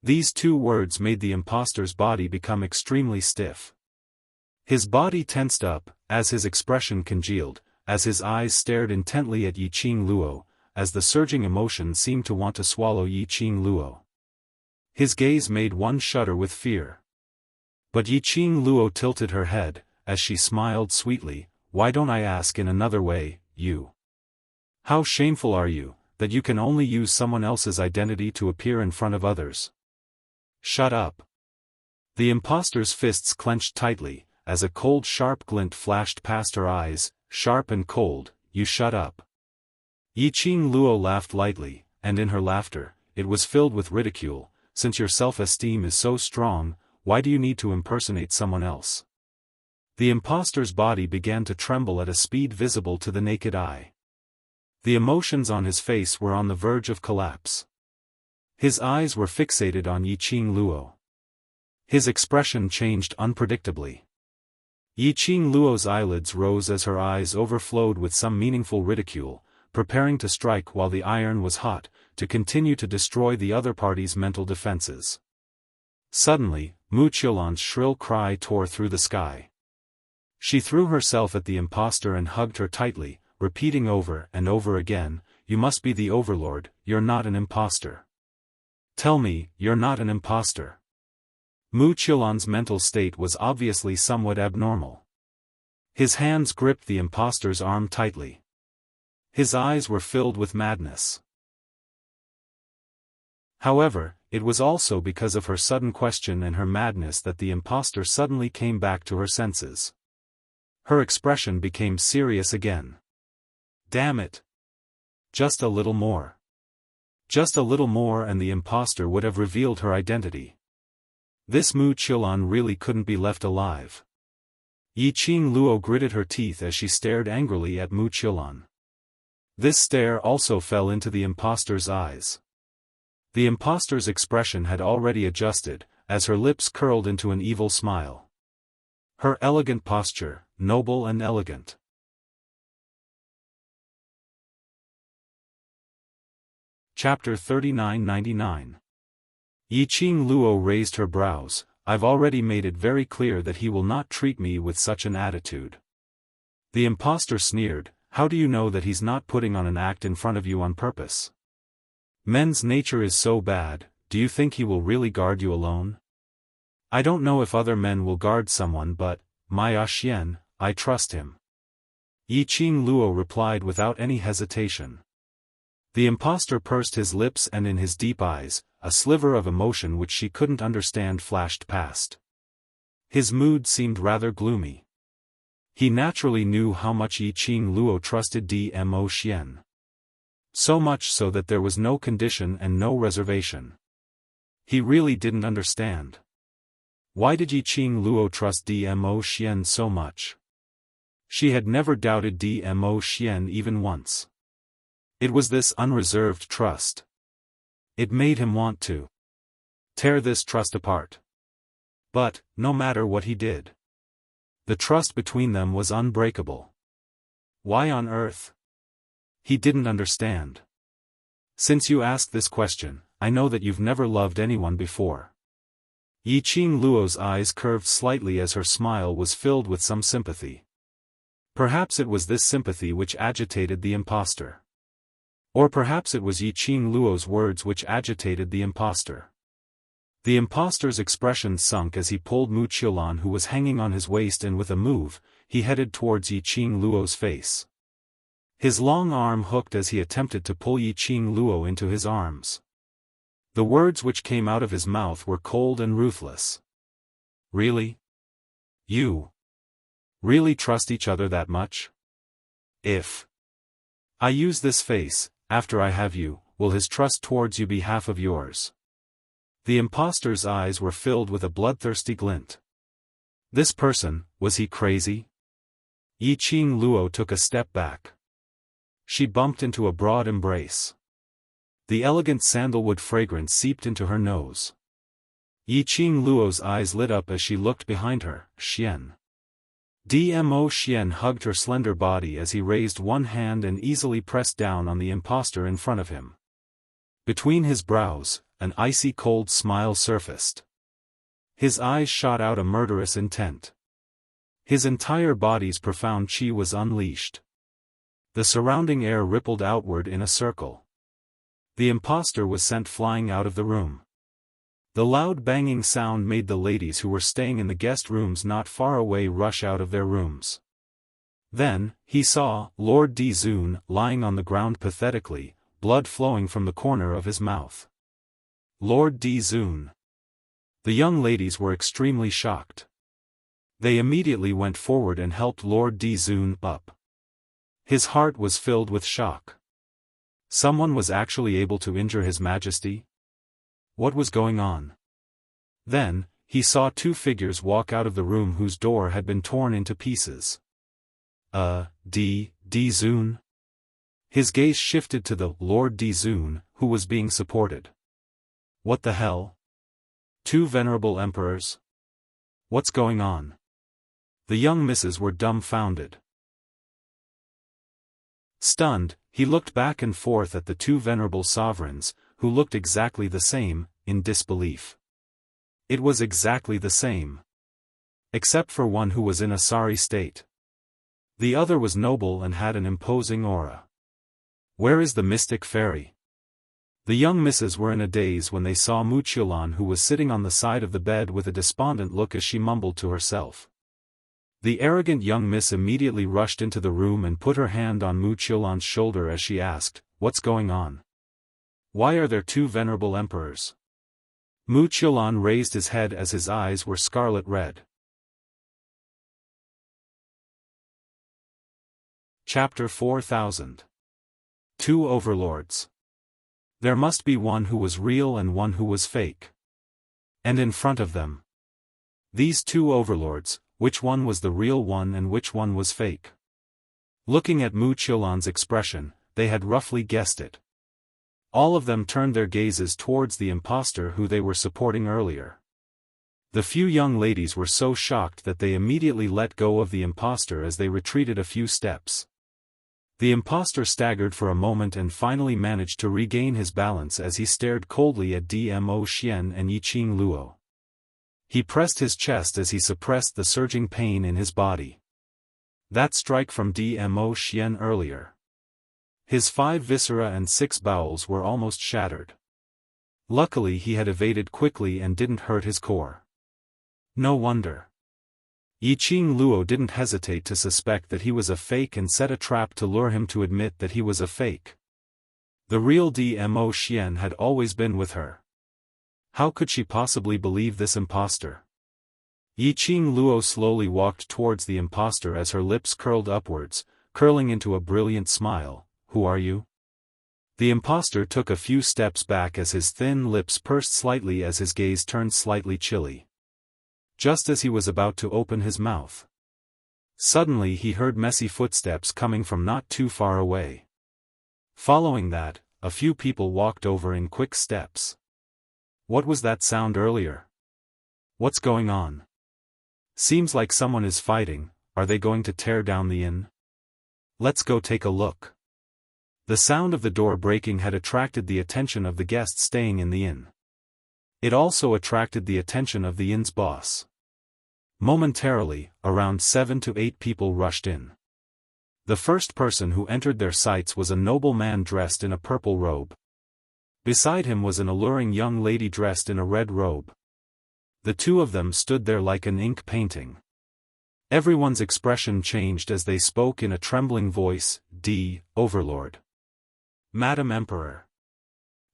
These two words made the impostor's body become extremely stiff. His body tensed up, as his expression congealed, as his eyes stared intently at Yiqing Luo, as the surging emotion seemed to want to swallow Yiqing Luo. His gaze made one shudder with fear. But Yiqing Luo tilted her head, as she smiled sweetly. Why don't I ask in another way, you? How shameful are you, that you can only use someone else's identity to appear in front of others? Shut up. The impostor's fists clenched tightly, as a cold sharp glint flashed past her eyes, sharp and cold. You shut up. Yiqing Luo laughed lightly, and in her laughter, it was filled with ridicule. Since your self-esteem is so strong, why do you need to impersonate someone else? The impostor's body began to tremble at a speed visible to the naked eye. The emotions on his face were on the verge of collapse. His eyes were fixated on Yiqing Luo. His expression changed unpredictably. Yiqing Luo's eyelids rose as her eyes overflowed with some meaningful ridicule, preparing to strike while the iron was hot, to continue to destroy the other party's mental defenses. Suddenly, Wuxia's shrill cry tore through the sky. She threw herself at the impostor and hugged her tightly, repeating over and over again, "You must be the overlord, you're not an impostor. Tell me, you're not an impostor." Wuxia's mental state was obviously somewhat abnormal. His hands gripped the impostor's arm tightly. His eyes were filled with madness. However, it was also because of her sudden question and her madness that the impostor suddenly came back to her senses. Her expression became serious again. Damn it! Just a little more. Just a little more and the impostor would have revealed her identity. This Wuxia really couldn't be left alive. Yiqing Luo gritted her teeth as she stared angrily at Wuxia. This stare also fell into the impostor's eyes. The impostor's expression had already adjusted, as her lips curled into an evil smile. Her elegant posture, noble and elegant. Chapter 3999. Yiqing Luo raised her brows. I've already made it very clear that he will not treat me with such an attitude. The impostor sneered. How do you know that he's not putting on an act in front of you on purpose? Men's nature is so bad, do you think he will really guard you alone? I don't know if other men will guard someone but, my Xian, I trust him. Yiqing Luo replied without any hesitation. The impostor pursed his lips and in his deep eyes, a sliver of emotion which she couldn't understand flashed past. His mood seemed rather gloomy. He naturally knew how much Yiqing Luo trusted Dmo Xian. So much so that there was no condition and no reservation. He really didn't understand. Why did Yiqing Luo trust Dmo Xian so much? She had never doubted Dmo Xian even once. It was this unreserved trust. It made him want to tear this trust apart. But, no matter what he did, the trust between them was unbreakable. Why on earth? He didn't understand. Since you asked this question, I know that you've never loved anyone before. Yiqing Luo's eyes curved slightly as her smile was filled with some sympathy. Perhaps it was this sympathy which agitated the impostor. Or perhaps it was Yiqing Luo's words which agitated the impostor. The impostor's expression sunk as he pulled Wuxia, who was hanging on his waist, and with a move, he headed towards Yiqing Luo's face. His long arm hooked as he attempted to pull Yiqing Luo into his arms. The words which came out of his mouth were cold and ruthless. Really? You really trust each other that much? If I use this face, after I have you, will his trust towards you be half of yours? The impostor's eyes were filled with a bloodthirsty glint. This person, was he crazy? Yiqing Luo took a step back. She bumped into a broad embrace. The elegant sandalwood fragrance seeped into her nose. Yiqing Luo's eyes lit up as she looked behind her. Xian. Dmo Xian hugged her slender body as he raised one hand and easily pressed down on the impostor in front of him. Between his brows, an icy cold smile surfaced. His eyes shot out a murderous intent. His entire body's profound qi was unleashed. The surrounding air rippled outward in a circle. The impostor was sent flying out of the room. The loud banging sound made the ladies who were staying in the guest rooms not far away rush out of their rooms. Then, he saw Lord Dizun lying on the ground pathetically, blood flowing from the corner of his mouth. Lord Dizun. The young ladies were extremely shocked. They immediately went forward and helped Lord Dizun up. His heart was filled with shock. Someone was actually able to injure His Majesty? What was going on? Then, he saw two figures walk out of the room whose door had been torn into pieces. Dizun? His gaze shifted to the Lord Dizun, who was being supported. What the hell? Two venerable emperors? What's going on? The young misses were dumbfounded. Stunned, he looked back and forth at the two venerable sovereigns, who looked exactly the same, in disbelief. It was exactly the same. Except for one who was in a sorry state. The other was noble and had an imposing aura. Where is the mystic fairy? The young misses were in a daze when they saw Wuxia, who was sitting on the side of the bed with a despondent look as she mumbled to herself. The arrogant young miss immediately rushed into the room and put her hand on Wuxia's shoulder as she asked, "What's going on? Why are there two venerable emperors?" Wuxia raised his head as his eyes were scarlet red. Chapter 4000. Two Overlords. There must be one who was real and one who was fake. And in front of them, these two overlords, which one was the real one and which one was fake? Looking at Wuxia's expression, they had roughly guessed it. All of them turned their gazes towards the impostor who they were supporting earlier. The few young ladies were so shocked that they immediately let go of the impostor as they retreated a few steps. The impostor staggered for a moment and finally managed to regain his balance as he stared coldly at Dmo Xian and Yiqing Luo. He pressed his chest as he suppressed the surging pain in his body. That strike from Dmo Xian earlier. His 5 viscera and 6 bowels were almost shattered. Luckily he had evaded quickly and didn't hurt his core. No wonder. Yiqing Luo didn't hesitate to suspect that he was a fake and set a trap to lure him to admit that he was a fake. The real Dmo Xian had always been with her. How could she possibly believe this impostor? Yiqing Luo slowly walked towards the impostor as her lips curled upwards, curling into a brilliant smile. "Who are you?" The impostor took a few steps back as his thin lips pursed slightly as his gaze turned slightly chilly. Just as he was about to open his mouth, suddenly he heard messy footsteps coming from not too far away. Following that, a few people walked over in quick steps. What was that sound earlier? What's going on? Seems like someone is fighting. Are they going to tear down the inn? Let's go take a look. The sound of the door breaking had attracted the attention of the guests staying in the inn. It also attracted the attention of the inn's boss. Momentarily, around 7 to 8 people rushed in. The first person who entered their sights was a noble man dressed in a purple robe. Beside him was an alluring young lady dressed in a red robe. The two of them stood there like an ink painting. Everyone's expression changed as they spoke in a trembling voice, Overlord. Madam Emperor.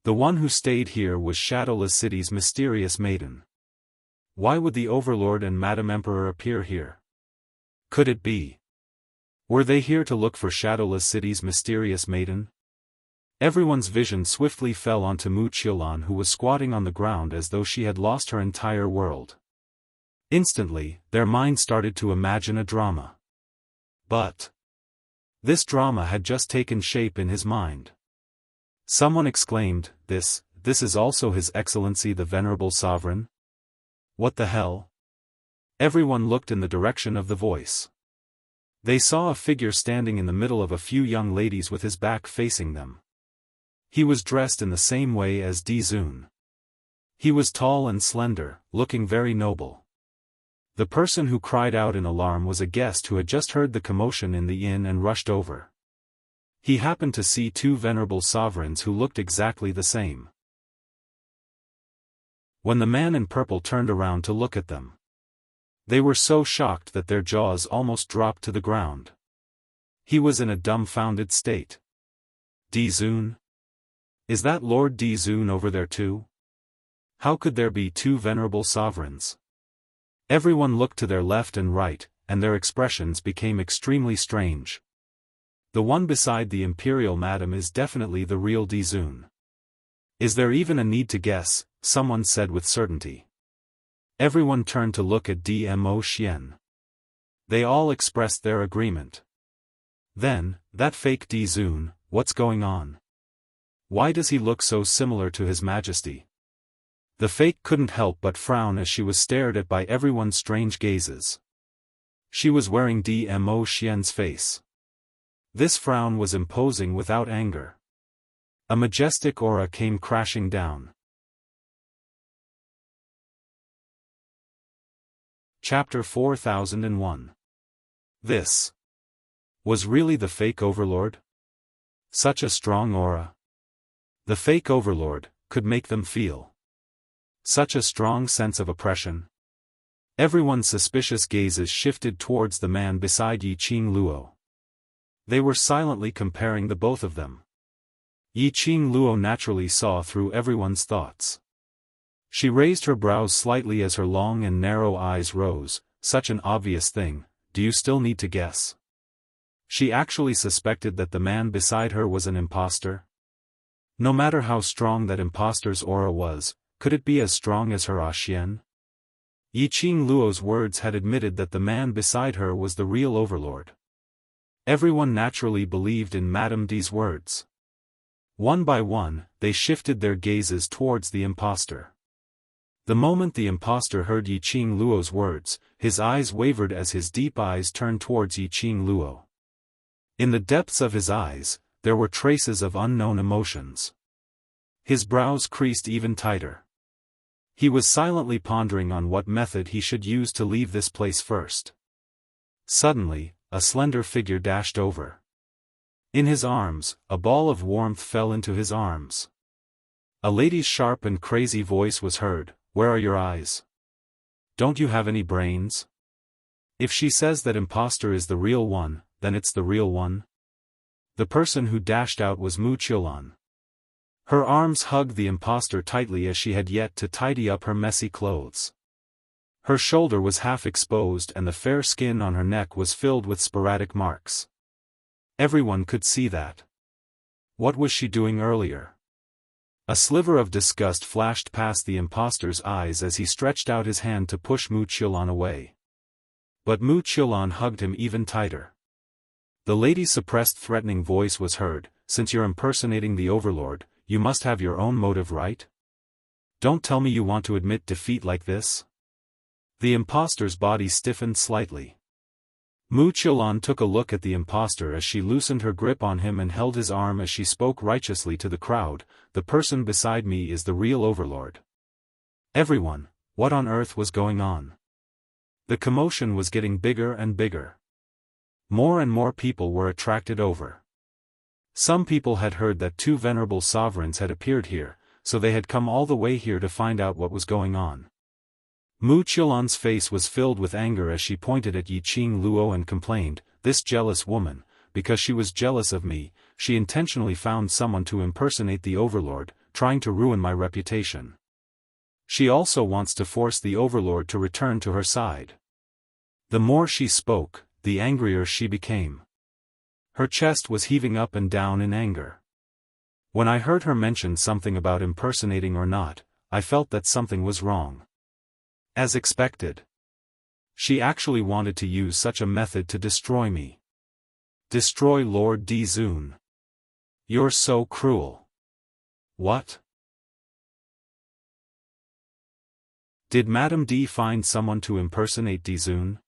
The one who stayed here was Shadowless City's mysterious maiden. Why would the Overlord and Madam Emperor appear here? Could it be? Were they here to look for Shadowless City's mysterious maiden? Everyone's vision swiftly fell onto Wuxia, who was squatting on the ground as though she had lost her entire world. Instantly, their mind started to imagine a drama. But this drama had just taken shape in his mind. Someone exclaimed, This is also His Excellency the Venerable Sovereign? What the hell? Everyone looked in the direction of the voice. They saw a figure standing in the middle of a few young ladies with his back facing them. He was dressed in the same way as Di Zun. He was tall and slender, looking very noble. The person who cried out in alarm was a guest who had just heard the commotion in the inn and rushed over. He happened to see two venerable sovereigns who looked exactly the same. When the man in purple turned around to look at them, they were so shocked that their jaws almost dropped to the ground. He was in a dumbfounded state. Di Zun? Is that Lord Di Zun over there too? How could there be two venerable sovereigns? Everyone looked to their left and right, and their expressions became extremely strange. The one beside the imperial madam is definitely the real Di Zun. Is there even a need to guess? Someone said with certainty. Everyone turned to look at Dmo Xian. They all expressed their agreement. Then, that fake Di Zun, what's going on? Why does he look so similar to His Majesty? The fake couldn't help but frown as she was stared at by everyone's strange gazes. She was wearing Dmo Xian's face. This frown was imposing without anger. A majestic aura came crashing down. Chapter 4001. This was really the fake overlord? Such a strong aura. The fake overlord could make them feel such a strong sense of oppression. Everyone's suspicious gazes shifted towards the man beside Yi Qing Luo. They were silently comparing the both of them. Yi Qing Luo naturally saw through everyone's thoughts. She raised her brows slightly as her long and narrow eyes rose. Such an obvious thing, do you still need to guess? She actually suspected that the man beside her was an impostor. No matter how strong that impostor's aura was, could it be as strong as her Xian? Yi Qing Luo's words had admitted that the man beside her was the real overlord. Everyone naturally believed in Madame Di's words. One by one, they shifted their gazes towards the impostor. The moment the impostor heard Yi Qing Luo's words, his eyes wavered as his deep eyes turned towards Yi Qing Luo. In the depths of his eyes, there were traces of unknown emotions. His brows creased even tighter. He was silently pondering on what method he should use to leave this place first. Suddenly, a slender figure dashed over. In his arms, a ball of warmth fell into his arms. A lady's sharp and crazy voice was heard. Where are your eyes? Don't you have any brains? If she says that impostor is the real one, then it's the real one. The person who dashed out was Mu Qiulan. Her arms hugged the impostor tightly as she had yet to tidy up her messy clothes. Her shoulder was half exposed and the fair skin on her neck was filled with sporadic marks. Everyone could see that. What was she doing earlier? A sliver of disgust flashed past the impostor's eyes as he stretched out his hand to push Mu Qiulan away. But Mu Qiulan hugged him even tighter. The lady's suppressed threatening voice was heard, since you're impersonating the overlord, you must have your own motive, right? Don't tell me you want to admit defeat like this? The impostor's body stiffened slightly. Mu Qiulan took a look at the impostor as she loosened her grip on him and held his arm as she spoke righteously to the crowd. The person beside me is the real overlord. Everyone, what on earth was going on? The commotion was getting bigger and bigger. More and more people were attracted over. Some people had heard that two venerable sovereigns had appeared here, so they had come all the way here to find out what was going on. Mu Qiulan's face was filled with anger as she pointed at Yi Qing Luo and complained, "This jealous woman, because she was jealous of me, she intentionally found someone to impersonate the overlord, trying to ruin my reputation. She also wants to force the overlord to return to her side." The more she spoke, the angrier she became. Her chest was heaving up and down in anger. When I heard her mention something about impersonating or not, I felt that something was wrong. As expected. She actually wanted to use such a method to destroy me. Destroy Lord Di Zun. You're so cruel. What? Did Madame D find someone to impersonate Dizun?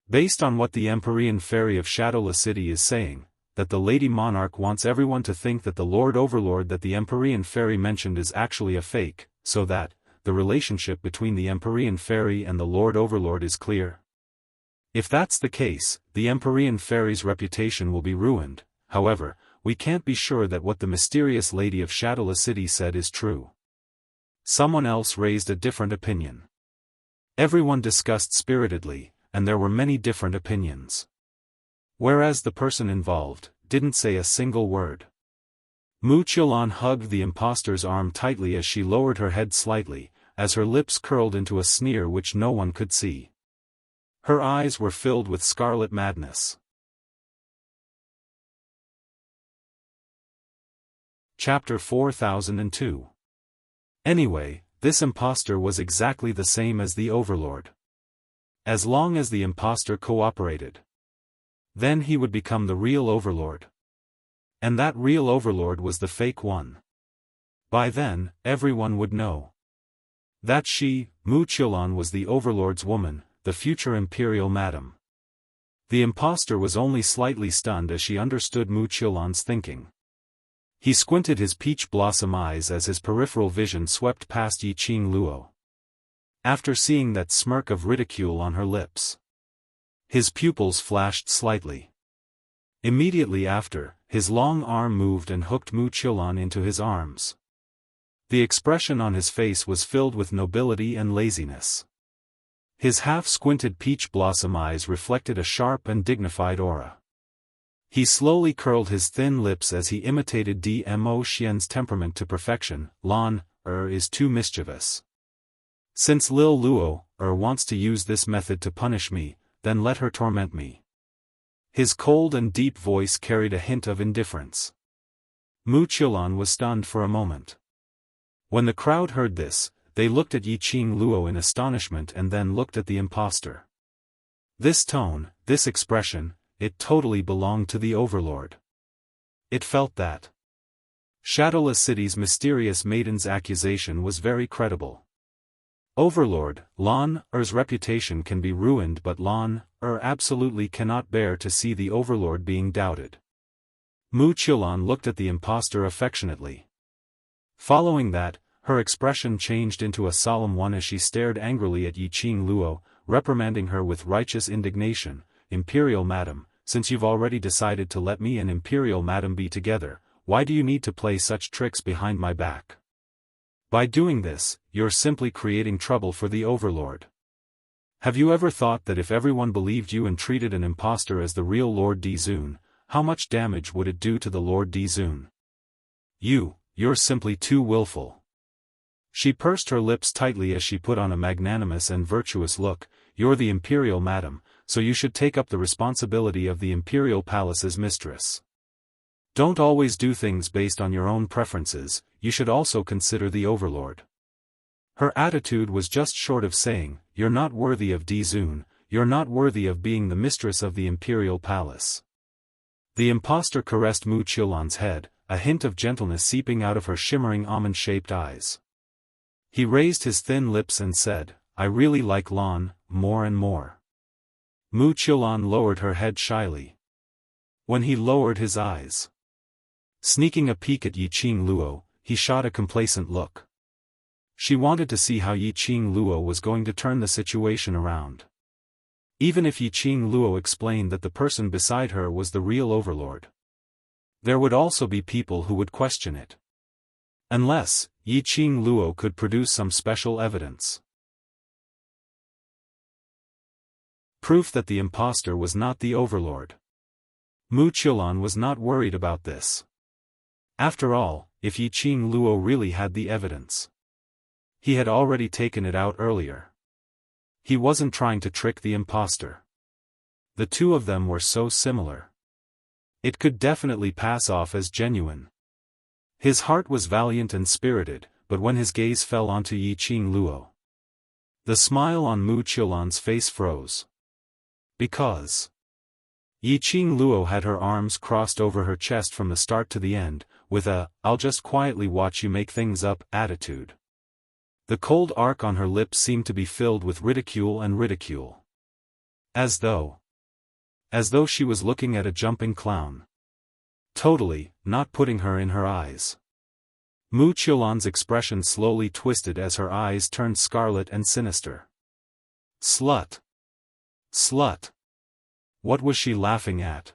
Based on what the Empyrean Fairy of Shadowless City is saying, that the Lady Monarch wants everyone to think that the Lord Overlord that the Empyrean Fairy mentioned is actually a fake, so that the relationship between the Empyrean Fairy and the Lord Overlord is clear. If that's the case, the Empyrean Fairy's reputation will be ruined. However, we can't be sure that what the mysterious Lady of Shadowless City said is true. Someone else raised a different opinion. Everyone discussed spiritedly, and there were many different opinions. Whereas the person involved didn't say a single word. Mu Qiulan hugged the impostor's arm tightly as she lowered her head slightly, as her lips curled into a sneer which no one could see. Her eyes were filled with scarlet madness. Chapter 4002. Anyway, this impostor was exactly the same as the Overlord. As long as the impostor cooperated, then he would become the real Overlord. And that real Overlord was the fake one. By then, everyone would know that she, Mu Qiulan, was the Overlord's woman, the future Imperial Madam. The impostor was only slightly stunned as she understood Mu Qiulan's thinking. He squinted his peach blossom eyes as his peripheral vision swept past Yiqing Luo. After seeing that smirk of ridicule on her lips, his pupils flashed slightly. Immediately after, his long arm moved and hooked Mu Qiulan into his arms. The expression on his face was filled with nobility and laziness. His half-squinted peach blossom eyes reflected a sharp and dignified aura. He slowly curled his thin lips as he imitated Dmo Xian's temperament to perfection. Lan, is too mischievous. Since Lil Luo, wants to use this method to punish me, then let her torment me. His cold and deep voice carried a hint of indifference. Mu Qiulan was stunned for a moment. When the crowd heard this, they looked at Yiqing Luo in astonishment and then looked at the impostor. This tone, this expression, it totally belonged to the Overlord. It felt that Shadowless City's mysterious maiden's accusation was very credible. Overlord, Lan's reputation can be ruined, but Lan absolutely cannot bear to see the Overlord being doubted. Mu Qiulan looked at the impostor affectionately. Following that, her expression changed into a solemn one as she stared angrily at Yiqing Luo, reprimanding her with righteous indignation. Imperial Madam, since you've already decided to let me and Imperial Madam be together, why do you need to play such tricks behind my back? By doing this, you're simply creating trouble for the Overlord. Have you ever thought that if everyone believed you and treated an impostor as the real Lord Dizun, how much damage would it do to the Lord Dizun? You're simply too willful. She pursed her lips tightly as she put on a magnanimous and virtuous look. You're the Imperial Madam, so you should take up the responsibility of the Imperial Palace's mistress. Don't always do things based on your own preferences, you should also consider the Overlord. Her attitude was just short of saying, you're not worthy of Dizun, you're not worthy of being the mistress of the Imperial Palace. The impostor caressed Mu Qiulan's head, a hint of gentleness seeping out of her shimmering almond-shaped eyes. He raised his thin lips and said, I really like Lan, more and more. Mu Qiulan lowered her head shyly. When he lowered his eyes, sneaking a peek at Yiqing Luo, he shot a complacent look. She wanted to see how Yiqing Luo was going to turn the situation around. Even if Yiqing Luo explained that the person beside her was the real Overlord, there would also be people who would question it. Unless Yiqing Luo could produce some special evidence. Proof that the impostor was not the Overlord. Mu Qiulan was not worried about this. After all, if Yiqing Luo really had the evidence, he had already taken it out earlier. He wasn't trying to trick the impostor. The two of them were so similar. It could definitely pass off as genuine. His heart was valiant and spirited, but when his gaze fell onto Yiqing Luo, the smile on Mu Qiulan's face froze. Because Yiqing Luo had her arms crossed over her chest from the start to the end, with a, I'll just quietly watch you make things up, attitude. The cold arc on her lips seemed to be filled with ridicule and ridicule. As though she was looking at a jumping clown. Totally, not putting her in her eyes. Mu Qiulan's expression slowly twisted as her eyes turned scarlet and sinister. Slut! Slut! What was she laughing at?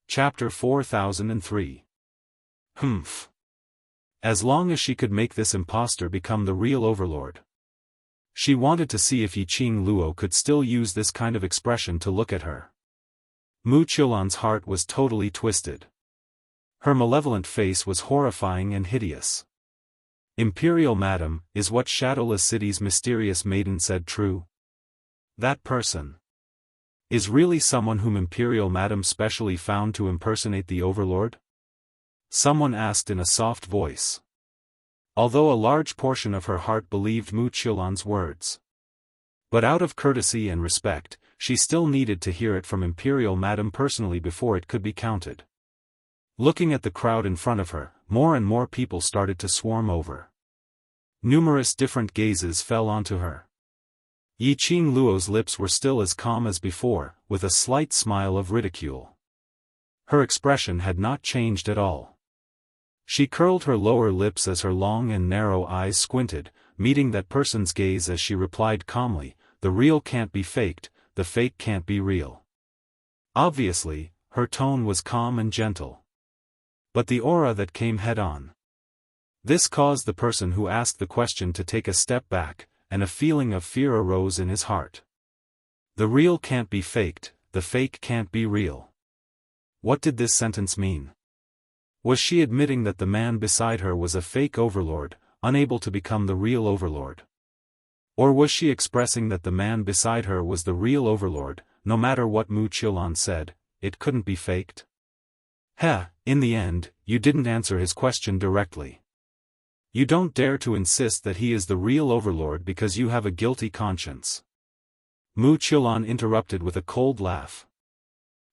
Chapter 4003. Humph. As long as she could make this impostor become the real overlord. She wanted to see if Yiqing Luo could still use this kind of expression to look at her. Mu Qiulan's heart was totally twisted. Her malevolent face was horrifying and hideous. Imperial Madam, is what Shadowless City's mysterious maiden said true? That person is really someone whom Imperial Madam specially found to impersonate the Overlord? Someone asked in a soft voice. Although a large portion of her heart believed Mu Qiulan's words. But out of courtesy and respect, she still needed to hear it from Imperial Madam personally before it could be counted. Looking at the crowd in front of her, more and more people started to swarm over. Numerous different gazes fell onto her. Yiqing Luo's lips were still as calm as before, with a slight smile of ridicule. Her expression had not changed at all. She curled her lower lips as her long and narrow eyes squinted, meeting that person's gaze as she replied calmly, "The real can't be faked, the fake can't be real." Obviously, her tone was calm and gentle. But the aura that came head-on. This caused the person who asked the question to take a step back, and a feeling of fear arose in his heart. The real can't be faked, the fake can't be real. What did this sentence mean? Was she admitting that the man beside her was a fake overlord, unable to become the real overlord? Or was she expressing that the man beside her was the real overlord, no matter what Mu Qiulan said, it couldn't be faked? In the end, you didn't answer his question directly. You don't dare to insist that he is the real overlord because you have a guilty conscience. Mu Qiulan interrupted with a cold laugh.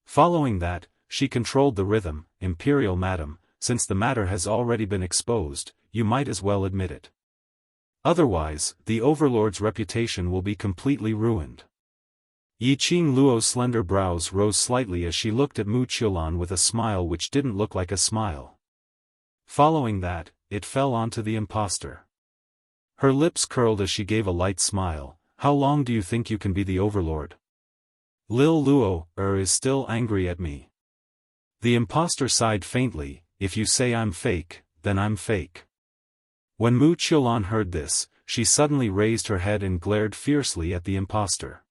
Following that, she controlled the rhythm. "Imperial Madam, since the matter has already been exposed, you might as well admit it. Otherwise, the overlord's reputation will be completely ruined." Yiqing Luo's slender brows rose slightly as she looked at Mu Qiulan with a smile which didn't look like a smile. Following that, it fell onto the impostor. Her lips curled as she gave a light smile. "How long do you think you can be the overlord? Lil Luo is still angry at me." The impostor sighed faintly. "If you say I'm fake, then I'm fake." When Mu Qiulan heard this, she suddenly raised her head and glared fiercely at the impostor.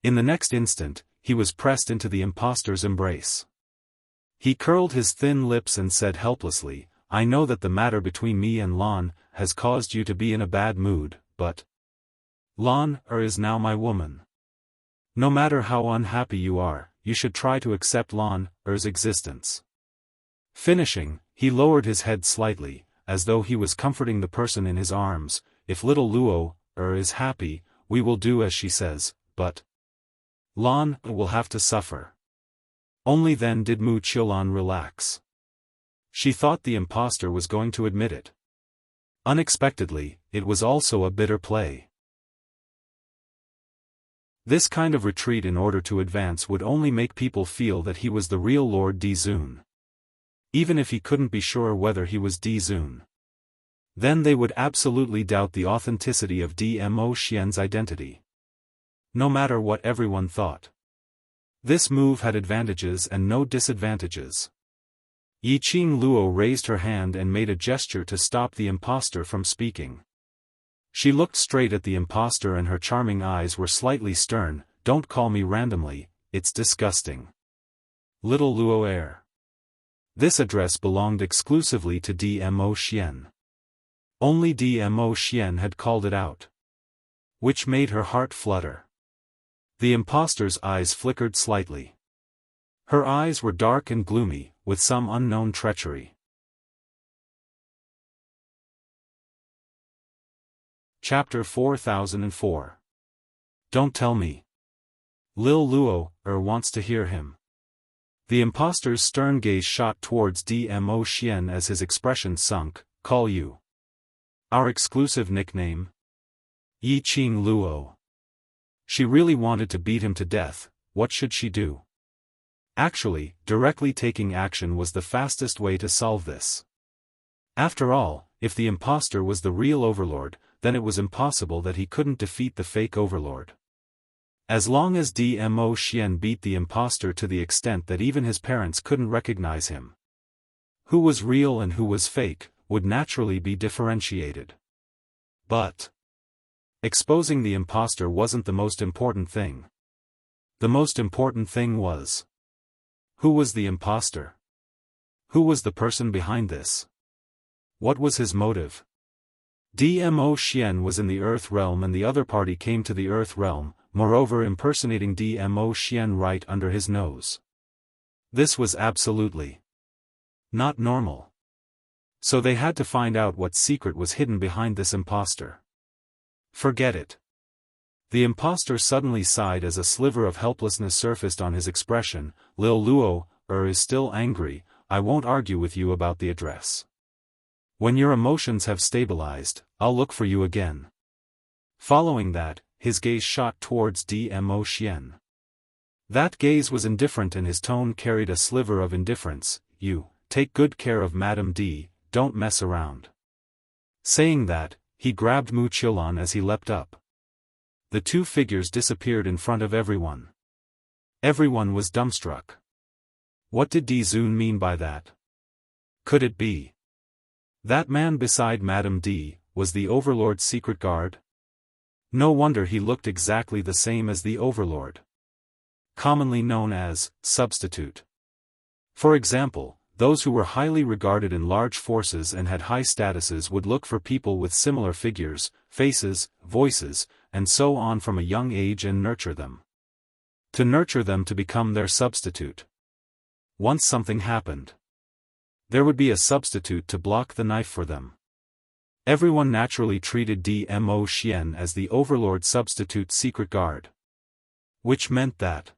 In the next instant, he was pressed into the impostor's embrace. He curled his thin lips and said helplessly, "I know that the matter between me and Lan has caused you to be in a bad mood, but Lan is now my woman. No matter how unhappy you are, you should try to accept Lan's existence." Finishing, he lowered his head slightly, as though he was comforting the person in his arms. "If little Luo is happy, we will do as she says, but Lan will have to suffer." Only then did Mu Qiulan relax. She thought the impostor was going to admit it. Unexpectedly, it was also a bitter play. This kind of retreat in order to advance would only make people feel that he was the real Lord Dizun. Even if he couldn't be sure whether he was Dizun. Then they would absolutely doubt the authenticity of Dmo Xian's identity. No matter what everyone thought. This move had advantages and no disadvantages. Yiqing Luo raised her hand and made a gesture to stop the impostor from speaking. She looked straight at the impostor and her charming eyes were slightly stern. "Don't call me randomly, it's disgusting. Little Luo heir." This address belonged exclusively to Dmo Xian. Only Dmo Xian had called it out. Which made her heart flutter. The impostor's eyes flickered slightly. Her eyes were dark and gloomy, with some unknown treachery. Chapter 4004. Don't tell me. Lil Luo wants to hear him. The impostor's stern gaze shot towards Dmo Xian as his expression sunk. Call you our exclusive nickname? Yi Qing Luo. She really wanted to beat him to death. What should she do? Actually, directly taking action was the fastest way to solve this. After all, if the impostor was the real overlord, then it was impossible that he couldn't defeat the fake overlord. As long as Dmo Xian beat the impostor to the extent that even his parents couldn't recognize him, who was real and who was fake, would naturally be differentiated. But exposing the impostor wasn't the most important thing. The most important thing was, who was the impostor? Who was the person behind this? What was his motive? Dmo Xian was in the Earth Realm and the other party came to the Earth Realm, moreover impersonating Dmo Xian right under his nose. This was absolutely not normal. So they had to find out what secret was hidden behind this impostor. Forget it. The impostor suddenly sighed as a sliver of helplessness surfaced on his expression. Lil Luo, is still angry. I won't argue with you about the address. When your emotions have stabilized, I'll look for you again. Following that, his gaze shot towards Dmo Xian. That gaze was indifferent and his tone carried a sliver of indifference. You, take good care of Madame D, don't mess around. Saying that, he grabbed Wuxia as he leapt up. The two figures disappeared in front of everyone. Everyone was dumbstruck. What did Di Zun mean by that? Could it be that man beside Madame D was the Overlord's secret guard? No wonder he looked exactly the same as the Overlord. Commonly known as substitute. For example, those who were highly regarded in large forces and had high statuses would look for people with similar figures, faces, voices, and so on from a young age and nurture them. To nurture them to become their substitute. Once something happened, there would be a substitute to block the knife for them. Everyone naturally treated Dmo Xian as the Overlord's substitute secret guard. Which meant that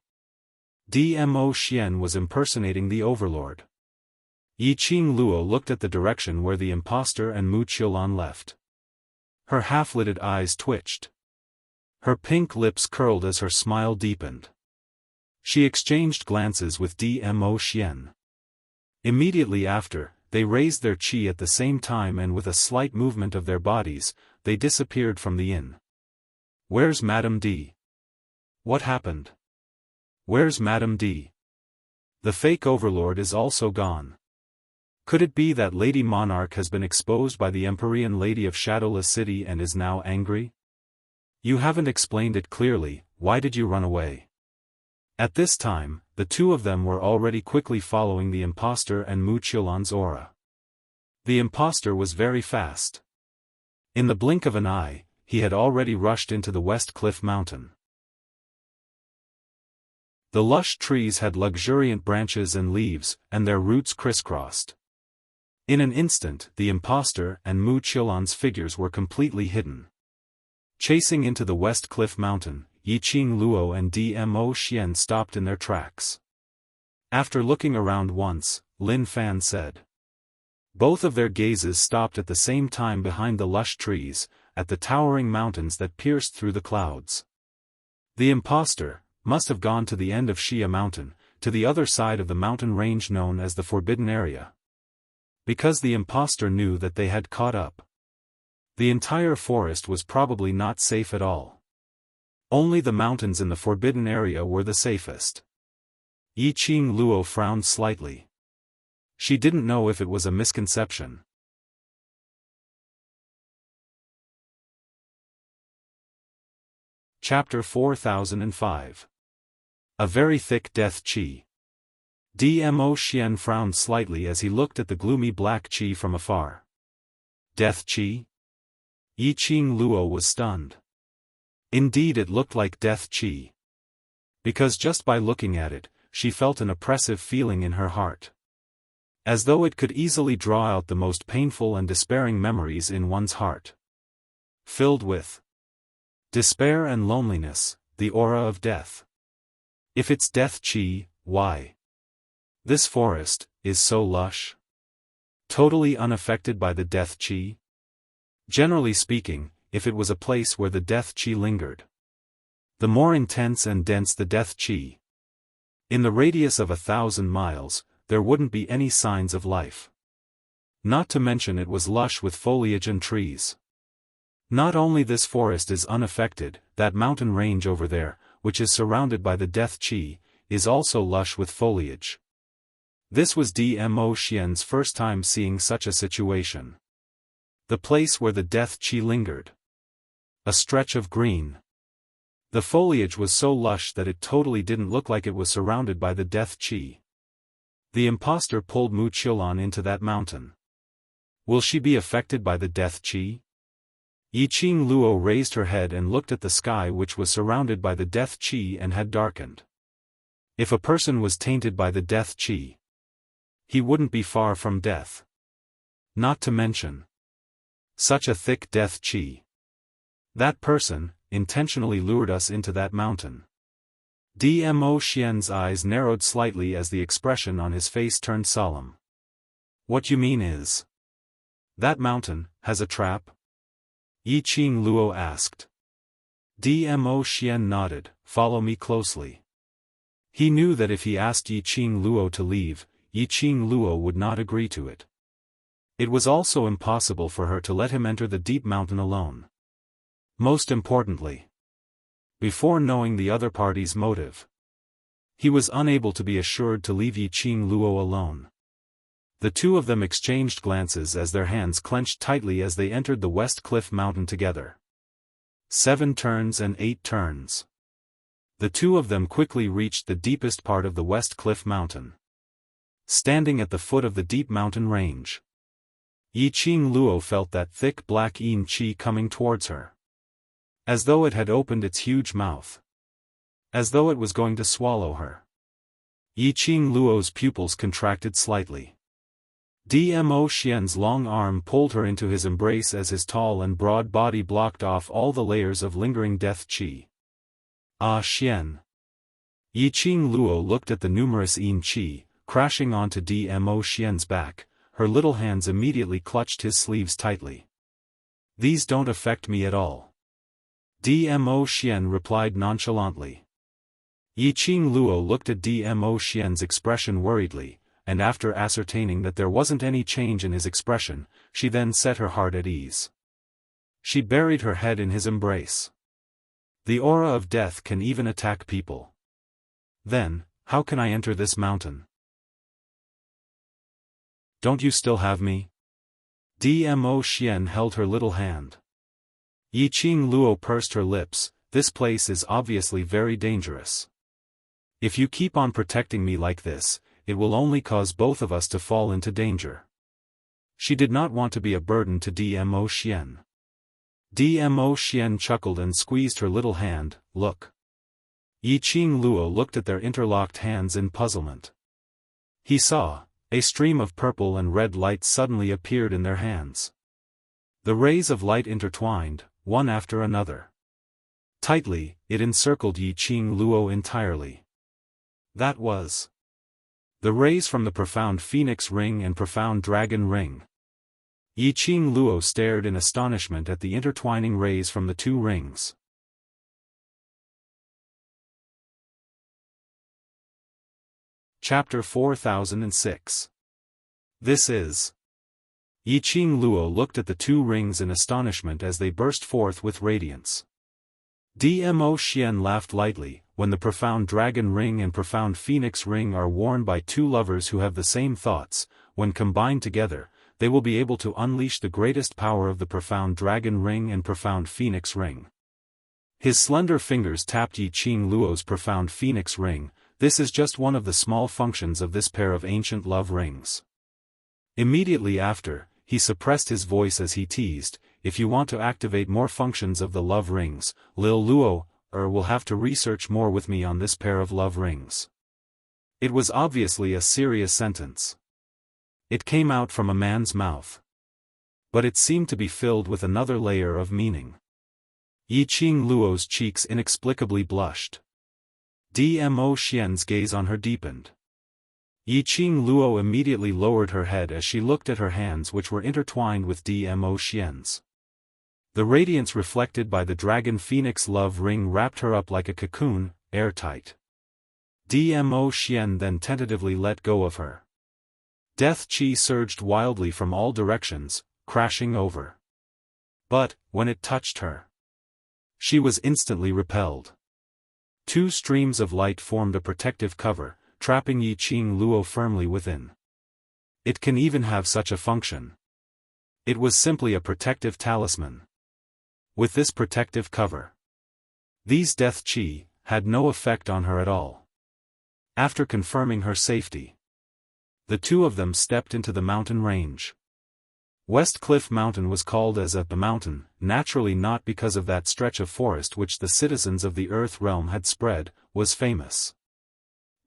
Dmo Xian was impersonating the Overlord. Yi Qing Luo looked at the direction where the impostor and Wuxia left. Her half-lidded eyes twitched. Her pink lips curled as her smile deepened. She exchanged glances with Dmo Xian. Immediately after, they raised their chi at the same time and with a slight movement of their bodies, they disappeared from the inn. Where's Madame D? What happened? Where's Madame D? The fake overlord is also gone. Could it be that Lady Monarch has been exposed by the Empyrean Lady of Shadowless City and is now angry? You haven't explained it clearly. Why did you run away? At this time, the two of them were already quickly following the impostor and Wuxia's aura. The impostor was very fast. In the blink of an eye, he had already rushed into the West Cliff Mountain. The lush trees had luxuriant branches and leaves, and their roots crisscrossed. In an instant, the impostor and Wuxia's figures were completely hidden. Chasing into the West Cliff Mountain, Yi Qing Luo and Dmo Xian stopped in their tracks. After looking around once, Lin Fan said. Both of their gazes stopped at the same time behind the lush trees, at the towering mountains that pierced through the clouds. The impostor must have gone to the end of Xia Mountain, to the other side of the mountain range known as the Forbidden Area. Because the impostor knew that they had caught up. The entire forest was probably not safe at all. Only the mountains in the Forbidden Area were the safest. Yi Qing Luo frowned slightly. She didn't know if it was a misconception. Chapter 4005. A very thick death chi. Dmo Xian frowned slightly as he looked at the gloomy black chi from afar. Death chi? Yi Qing Luo was stunned. Indeed, it looked like death chi. Because just by looking at it, she felt an oppressive feeling in her heart. As though it could easily draw out the most painful and despairing memories in one's heart. Filled with despair and loneliness, the aura of death. If it's death chi, why? This forest is so lush. Totally unaffected by the death qi. Generally speaking, if it was a place where the death qi lingered, the more intense and dense the death qi, in the radius of 1,000 miles, there wouldn't be any signs of life. Not to mention it was lush with foliage and trees. Not only this forest is unaffected, that mountain range over there, which is surrounded by the death qi, is also lush with foliage. This was Dmo Xian's first time seeing such a situation. The place where the death qi lingered. A stretch of green. The foliage was so lush that it totally didn't look like it was surrounded by the death qi. The impostor pulled Mu Qiulan into that mountain. Will she be affected by the death qi? Yiqing Luo raised her head and looked at the sky, which was surrounded by the death qi and had darkened. If a person was tainted by the death qi, he wouldn't be far from death. Not to mention such a thick death qi. That person intentionally lured us into that mountain. Dmo Xian's eyes narrowed slightly as the expression on his face turned solemn. What you mean is, that mountain has a trap? Yiqing Luo asked. Dmo Xian nodded. Follow me closely. He knew that if he asked Yiqing Luo to leave, Yiqing Luo would not agree to it. It was also impossible for her to let him enter the deep mountain alone. Most importantly, before knowing the other party's motive, he was unable to be assured to leave Yiqing Luo alone. The two of them exchanged glances as their hands clenched tightly as they entered the West Cliff Mountain together. 7 turns and 8 turns. The two of them quickly reached the deepest part of the West Cliff Mountain. Standing at the foot of the deep mountain range, Yiqing Luo felt that thick black yin qi coming towards her. As though it had opened its huge mouth. As though it was going to swallow her. Yiqing Luo's pupils contracted slightly. Dmo Xian's long arm pulled her into his embrace as his tall and broad body blocked off all the layers of lingering death qi. Ah Xian. Yiqing Luo looked at the numerous yin qi, crashing onto Dmo Xian's back. Her little hands immediately clutched his sleeves tightly. These don't affect me at all. Dmo Xian replied nonchalantly. Yiqing Luo looked at Dmo Xian's expression worriedly, and after ascertaining that there wasn't any change in his expression, she then set her heart at ease. She buried her head in his embrace. The aura of death can even attack people. Then, how can I enter this mountain? Don't you still have me? Dmo Xian held her little hand. Yiqing Luo pursed her lips. This place is obviously very dangerous. If you keep on protecting me like this, it will only cause both of us to fall into danger. She did not want to be a burden to Dmo Xian. Dmo Xian chuckled and squeezed her little hand. Look. Yiqing Luo looked at their interlocked hands in puzzlement. He saw, a stream of purple and red light suddenly appeared in their hands. The rays of light intertwined, one after another. Tightly, it encircled Yiqing Luo entirely. That was the rays from the profound Phoenix Ring and profound Dragon Ring. Yiqing Luo stared in astonishment at the intertwining rays from the two rings. Chapter 4006. This is. Yiqing Luo looked at the two rings in astonishment as they burst forth with radiance. Dmo Xian laughed lightly. When the profound Dragon Ring and profound Phoenix Ring are worn by two lovers who have the same thoughts, when combined together, they will be able to unleash the greatest power of the profound Dragon Ring and profound Phoenix Ring. His slender fingers tapped Yiqing Luo's profound Phoenix Ring. This is just one of the small functions of this pair of ancient love rings. Immediately after, he suppressed his voice as he teased, if you want to activate more functions of the love rings, Lil Luo, will have to research more with me on this pair of love rings. It was obviously a serious sentence. It came out from a man's mouth. But it seemed to be filled with another layer of meaning. Yiqing Luo's cheeks inexplicably blushed. Dmo Xian's gaze on her deepened. Yiqing Luo immediately lowered her head as she looked at her hands, which were intertwined with Dmo Xian's. The radiance reflected by the dragon phoenix love ring wrapped her up like a cocoon, airtight. Dmo Xian then tentatively let go of her. Death chi surged wildly from all directions, crashing over. But, when it touched her, she was instantly repelled. Two streams of light formed a protective cover, trapping Yiqing Luo firmly within. It can even have such a function. It was simply a protective talisman. With this protective cover, these death chi had no effect on her at all. After confirming her safety, the two of them stepped into the mountain range. West Cliff Mountain was called as the mountain, naturally not because of that stretch of forest which the citizens of the Earth realm had spread, was famous,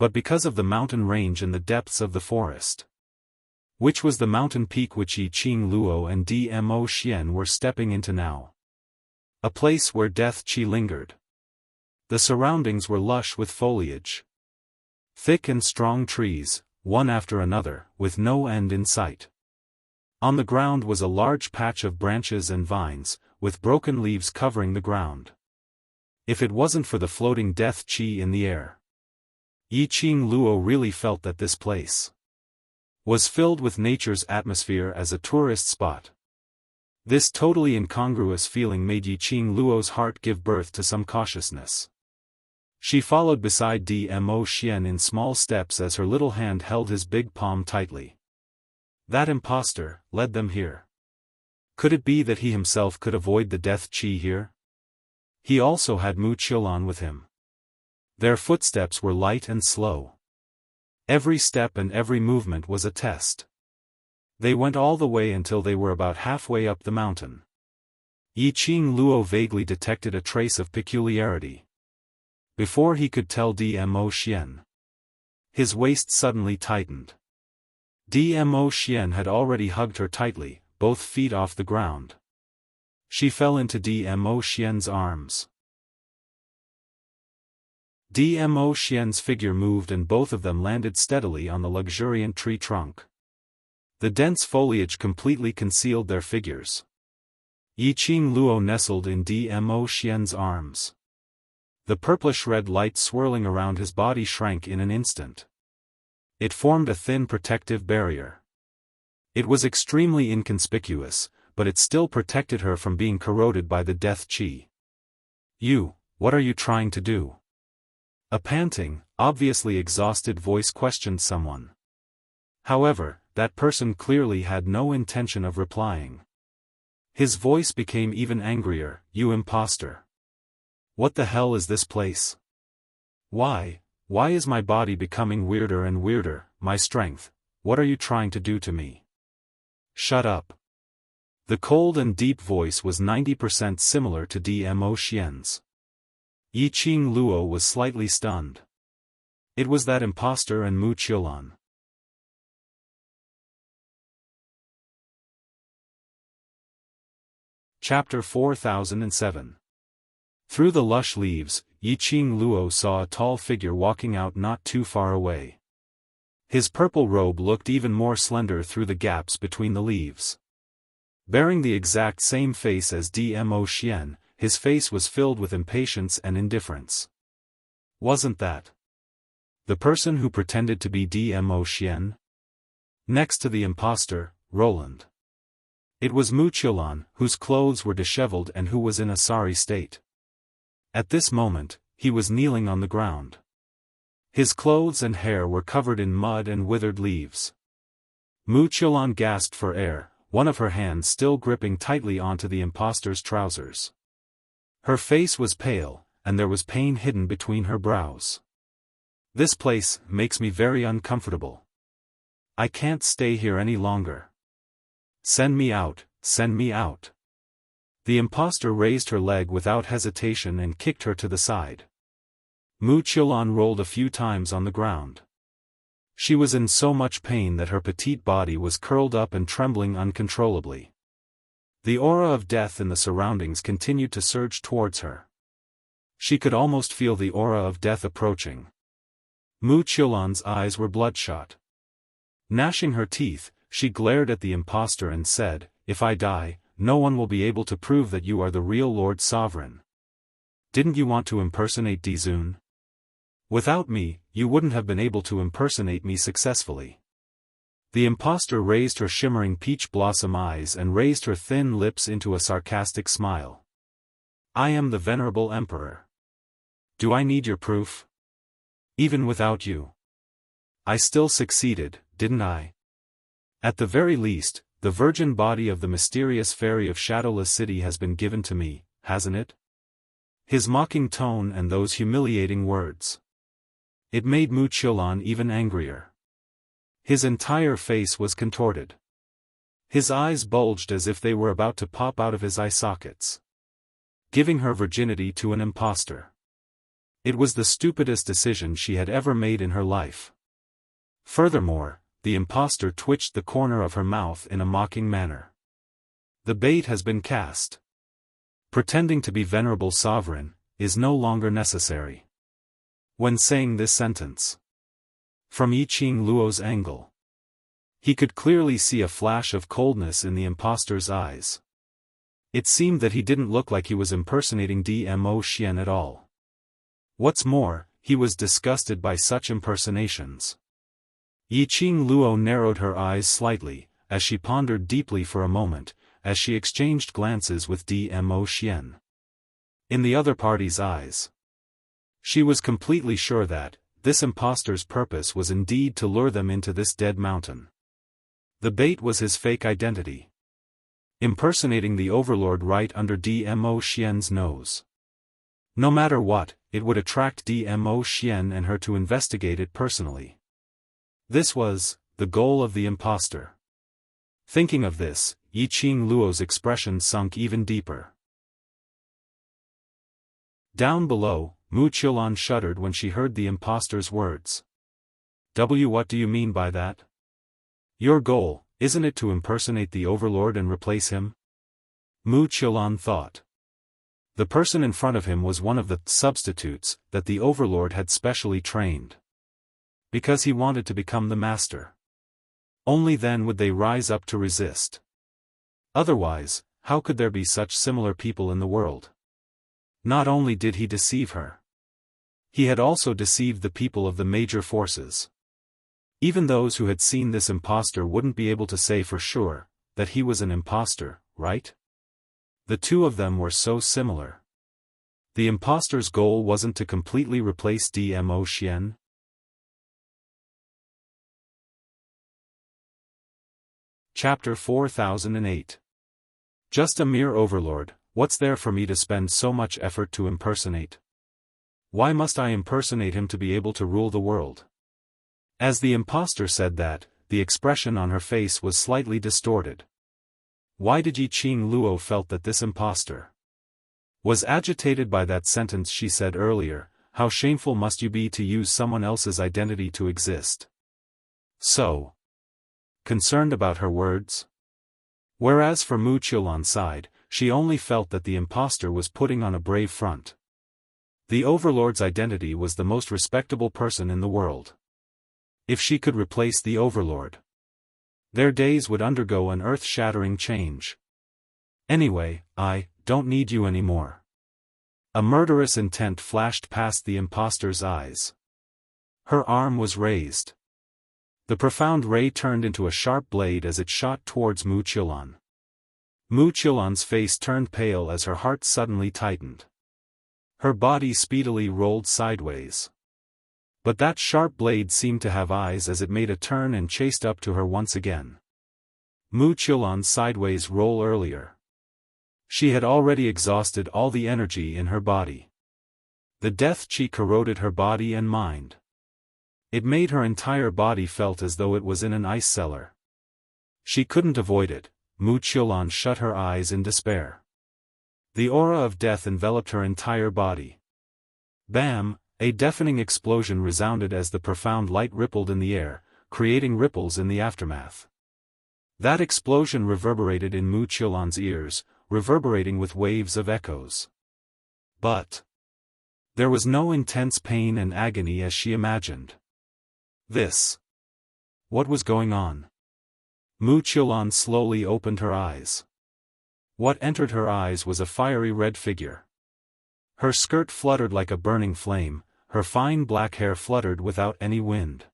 but because of the mountain range in the depths of the forest, which was the mountain peak which Yiqing Luo and Dmo Xian were stepping into now. A place where death chi lingered. The surroundings were lush with foliage. Thick and strong trees, one after another, with no end in sight. On the ground was a large patch of branches and vines, with broken leaves covering the ground. If it wasn't for the floating death chi in the air, Yiqing Luo really felt that this place was filled with nature's atmosphere as a tourist spot. This totally incongruous feeling made Yiqing Luo's heart give birth to some cautiousness. She followed beside Dmo Xian in small steps as her little hand held his big palm tightly. That impostor led them here. Could it be that he himself could avoid the death chi here? He also had Mu Qiulan with him. Their footsteps were light and slow. Every step and every movement was a test. They went all the way until they were about halfway up the mountain. Yiqing Luo vaguely detected a trace of peculiarity. Before he could tell Dmo Xian, his waist suddenly tightened. Dmo Xian had already hugged her tightly, both feet off the ground. She fell into Dmo Xian's arms. Dmo Xian's figure moved and both of them landed steadily on the luxuriant tree trunk. The dense foliage completely concealed their figures. Yiqing Luo nestled in Dmo Xian's arms. The purplish-red light swirling around his body shrank in an instant. It formed a thin protective barrier. It was extremely inconspicuous, but it still protected her from being corroded by the death chi. What are you trying to do? A panting, obviously exhausted voice questioned someone. However, that person clearly had no intention of replying. His voice became even angrier. You imposter! What the hell is this place? Why is my body becoming weirder and weirder, my strength? What are you trying to do to me? Shut up. The cold and deep voice was 90% similar to Dmo Xian's. Yiqing Luo was slightly stunned. It was that imposter and Mu Qiulan. Chapter 4007. Through the lush leaves, Yiqing Luo saw a tall figure walking out not too far away. His purple robe looked even more slender through the gaps between the leaves. Bearing the exact same face as Dmo Xian, his face was filled with impatience and indifference. Wasn't that the person who pretended to be Dmo Xian? Next to the impostor, Roland. It was Mu Qiulan, whose clothes were disheveled and who was in a sorry state. At this moment, he was kneeling on the ground. His clothes and hair were covered in mud and withered leaves. Mu Qiulan gasped for air, one of her hands still gripping tightly onto the impostor's trousers. Her face was pale, and there was pain hidden between her brows. This place makes me very uncomfortable. I can't stay here any longer. Send me out, send me out. The impostor raised her leg without hesitation and kicked her to the side. Mu Qiulan rolled a few times on the ground. She was in so much pain that her petite body was curled up and trembling uncontrollably. The aura of death in the surroundings continued to surge towards her. She could almost feel the aura of death approaching. Mu Qiulan's eyes were bloodshot. Gnashing her teeth, she glared at the impostor and said, "If I die, no one will be able to prove that you are the real Lord Sovereign. Didn't you want to impersonate Dizun? Without me, you wouldn't have been able to impersonate me successfully." The impostor raised her shimmering peach blossom eyes and raised her thin lips into a sarcastic smile. "I am the venerable emperor. Do I need your proof? Even without you, I still succeeded, didn't I? At the very least, the virgin body of the mysterious fairy of Shadowless City has been given to me, hasn't it?" His mocking tone and those humiliating words. It made Wuxia even angrier. His entire face was contorted. His eyes bulged as if they were about to pop out of his eye sockets. Giving her virginity to an impostor. It was the stupidest decision she had ever made in her life. Furthermore, the impostor twitched the corner of her mouth in a mocking manner. The bait has been cast. Pretending to be venerable sovereign is no longer necessary. When saying this sentence, from Yiqing Luo's angle, he could clearly see a flash of coldness in the impostor's eyes. It seemed that he didn't look like he was impersonating Dmo Xian at all. What's more, he was disgusted by such impersonations. Yiqing Luo narrowed her eyes slightly, as she pondered deeply for a moment, as she exchanged glances with Dmo Xian. In the other party's eyes, she was completely sure that this impostor's purpose was indeed to lure them into this dead mountain. The bait was his fake identity. Impersonating the overlord right under Dmo Xian's nose. No matter what, it would attract Dmo Xian and her to investigate it personally. This was the goal of the impostor. Thinking of this, Yiqing Luo's expression sunk even deeper. Down below, Wuxia shuddered when she heard the impostor's words. What do you mean by that? Your goal, isn't it to impersonate the overlord and replace him? Wuxia thought. The person in front of him was one of the substitutes that the overlord had specially trained. Because he wanted to become the master. Only then would they rise up to resist. Otherwise, how could there be such similar people in the world? Not only did he deceive her, he had also deceived the people of the major forces. Even those who had seen this impostor wouldn't be able to say for sure that he was an impostor, right? The two of them were so similar. The impostor's goal wasn't to completely replace Dmo Xian. Chapter 4008. Just a mere overlord, what's there for me to spend so much effort to impersonate? Why must I impersonate him to be able to rule the world? As the impostor said that, the expression on her face was slightly distorted. Why did Yiqing Luo felt that this impostor was agitated by that sentence she said earlier, how shameful must you be to use someone else's identity to exist? So concerned about her words? Whereas for Wuxia's side, she only felt that the impostor was putting on a brave front. The overlord's identity was the most respectable person in the world. If she could replace the overlord, their days would undergo an earth-shattering change. Anyway, I don't need you anymore. A murderous intent flashed past the impostor's eyes. Her arm was raised. The profound ray turned into a sharp blade as it shot towards Wuxia. Wuxia's face turned pale as her heart suddenly tightened. Her body speedily rolled sideways. But that sharp blade seemed to have eyes as it made a turn and chased up to her once again. Wuxia's sideways roll earlier. She had already exhausted all the energy in her body. The death chi corroded her body and mind. It made her entire body felt as though it was in an ice cellar. She couldn't avoid it. Wuxia shut her eyes in despair. The aura of death enveloped her entire body. Bam! A deafening explosion resounded as the profound light rippled in the air, creating ripples in the aftermath. That explosion reverberated in Wuxia's ears, reverberating with waves of echoes. But there was no intense pain and agony as she imagined. This What was going on? Mu Qiulan slowly opened her eyes. What entered her eyes was a fiery red figure. Her skirt fluttered like a burning flame, her fine black hair fluttered without any wind.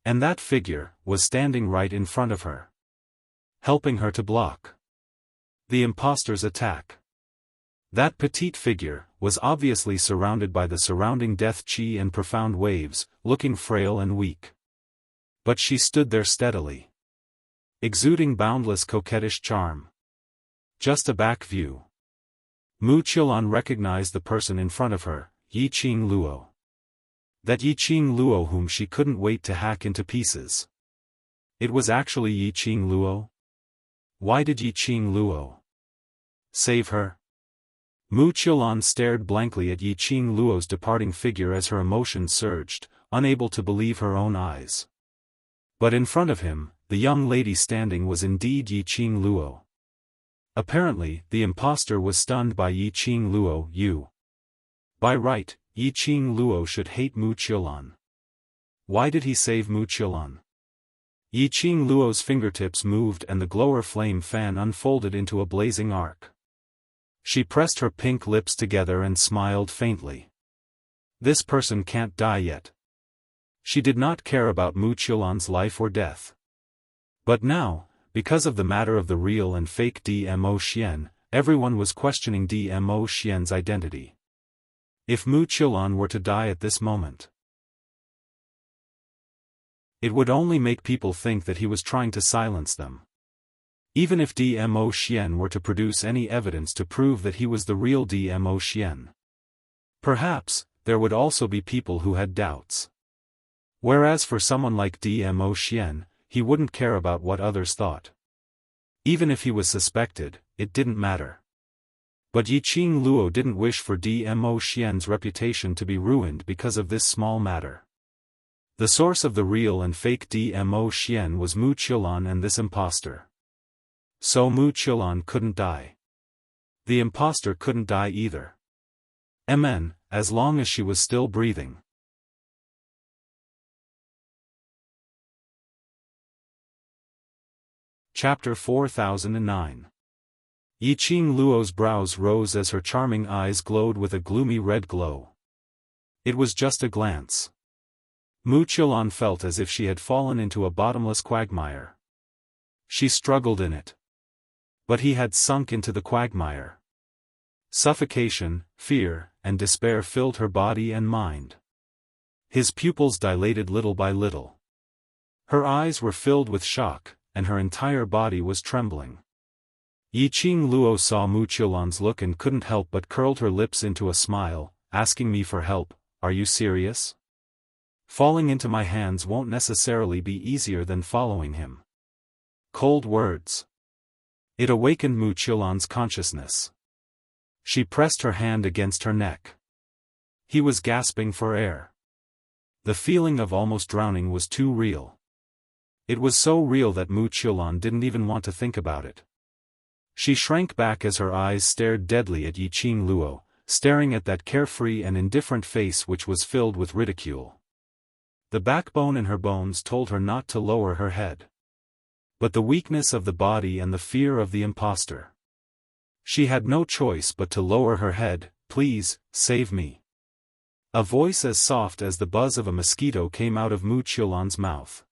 And that figure was standing right in front of her, helping her to block the imposter's attack. That petite figure was obviously surrounded by the surrounding death qi and profound waves, looking frail and weak. But she stood there steadily, exuding boundless coquettish charm. Just a back view. Mu Qiulan recognized the person in front of her, Yiqing Luo. That Yiqing Luo whom she couldn't wait to hack into pieces. It was actually Yiqing Luo? Why did Yiqing Luo save her? Mu Qiulan stared blankly at Yiqing Luo's departing figure as her emotions surged, unable to believe her own eyes. But in front of him, the young lady standing was indeed Yiqing Luo. Apparently, the impostor was stunned by Yiqing Luo. By right, Yiqing Luo should hate Mu Qiulan. Why did he save Mu Qiulan? Yiqing Luo's fingertips moved and the glower flame fan unfolded into a blazing arc. She pressed her pink lips together and smiled faintly. This person can't die yet. She did not care about Mu Qiulan's life or death. But now, because of the matter of the real and fake Dmo Xian, everyone was questioning Dmo Xian's identity. If Mu Qiulan were to die at this moment, it would only make people think that he was trying to silence them. Even if Dmo Xian were to produce any evidence to prove that he was the real Dmo Xian, perhaps, there would also be people who had doubts. Whereas for someone like Dmo Xian, he wouldn't care about what others thought. Even if he was suspected, it didn't matter. But Yiqing Luo didn't wish for Dmo Xian's reputation to be ruined because of this small matter. The source of the real and fake Dmo Xian was Mu Qiulan and this impostor. So Mu Qiulan couldn't die. The impostor couldn't die either. As long as she was still breathing. Chapter 4009. Yiqing Luo's brows rose as her charming eyes glowed with a gloomy red glow. It was just a glance. Mu Qiulan felt as if she had fallen into a bottomless quagmire. She struggled in it. But he had sunk into the quagmire. Suffocation, fear, and despair filled her body and mind. His pupils dilated little by little. Her eyes were filled with shock, and her entire body was trembling. Yiqing Luo saw Mu Qiulan's look and couldn't help but curled her lips into a smile, asking me for help. Are you serious? Falling into my hands won't necessarily be easier than following him. Cold words. It awakened Mu Qiulan's consciousness. She pressed her hand against her neck. He was gasping for air. The feeling of almost drowning was too real. It was so real that Mu Qiulan didn't even want to think about it. She shrank back as her eyes stared deadly at Yiqing Luo, staring at that carefree and indifferent face which was filled with ridicule. The backbone in her bones told her not to lower her head. But the weakness of the body and the fear of the impostor. She had no choice but to lower her head. Please, save me. A voice as soft as the buzz of a mosquito came out of Mu Qiulan's mouth.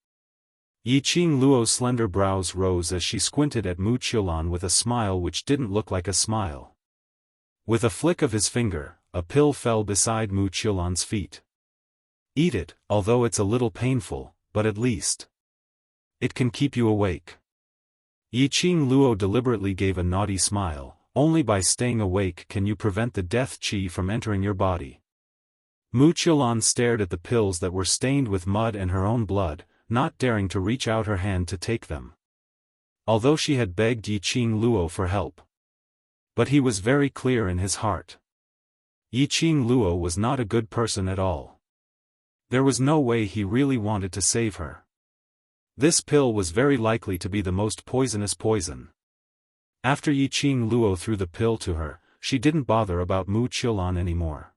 Yiqing Luo's slender brows rose as she squinted at Mu Qiulan with a smile which didn't look like a smile. With a flick of his finger, a pill fell beside Mu Qiulan's feet. Eat it, although it's a little painful, but at least it can keep you awake. Yiqing Luo deliberately gave a naughty smile. Only by staying awake can you prevent the death qi from entering your body. Mu Qiulan stared at the pills that were stained with mud and her own blood, not daring to reach out her hand to take them. Although she had begged Yiqing Luo for help. But he was very clear in his heart. Yiqing Luo was not a good person at all. There was no way he really wanted to save her. This pill was very likely to be the most poisonous poison. After Yiqing Luo threw the pill to her, she didn't bother about Mu Qiulan anymore.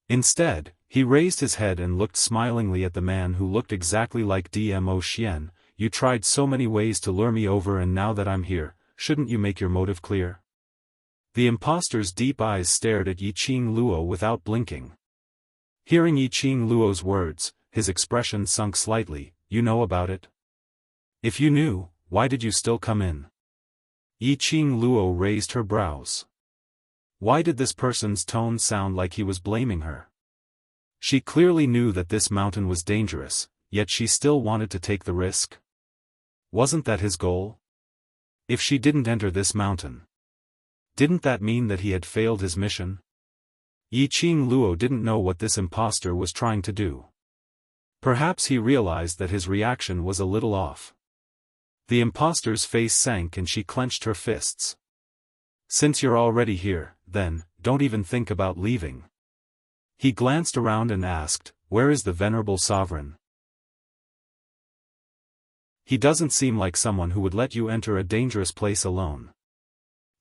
Instead, He raised his head and looked smilingly at the man who looked exactly like Dmo Xian. You tried so many ways to lure me over, and now that I'm here, shouldn't you make your motive clear? The impostor's deep eyes stared at Yiqing Luo without blinking. Hearing Yiqing Luo's words, his expression sunk slightly. You know about it? If you knew, why did you still come in? Yiqing Luo raised her brows. Why did this person's tone sound like he was blaming her? She clearly knew that this mountain was dangerous, yet she still wanted to take the risk. Wasn't that his goal? If she didn't enter this mountain, didn't that mean that he had failed his mission? Yiqing Luo didn't know what this impostor was trying to do. Perhaps he realized that his reaction was a little off. The impostor's face sank and she clenched her fists. Since you're already here, then, don't even think about leaving. He glanced around and asked, where is the venerable sovereign? He doesn't seem like someone who would let you enter a dangerous place alone.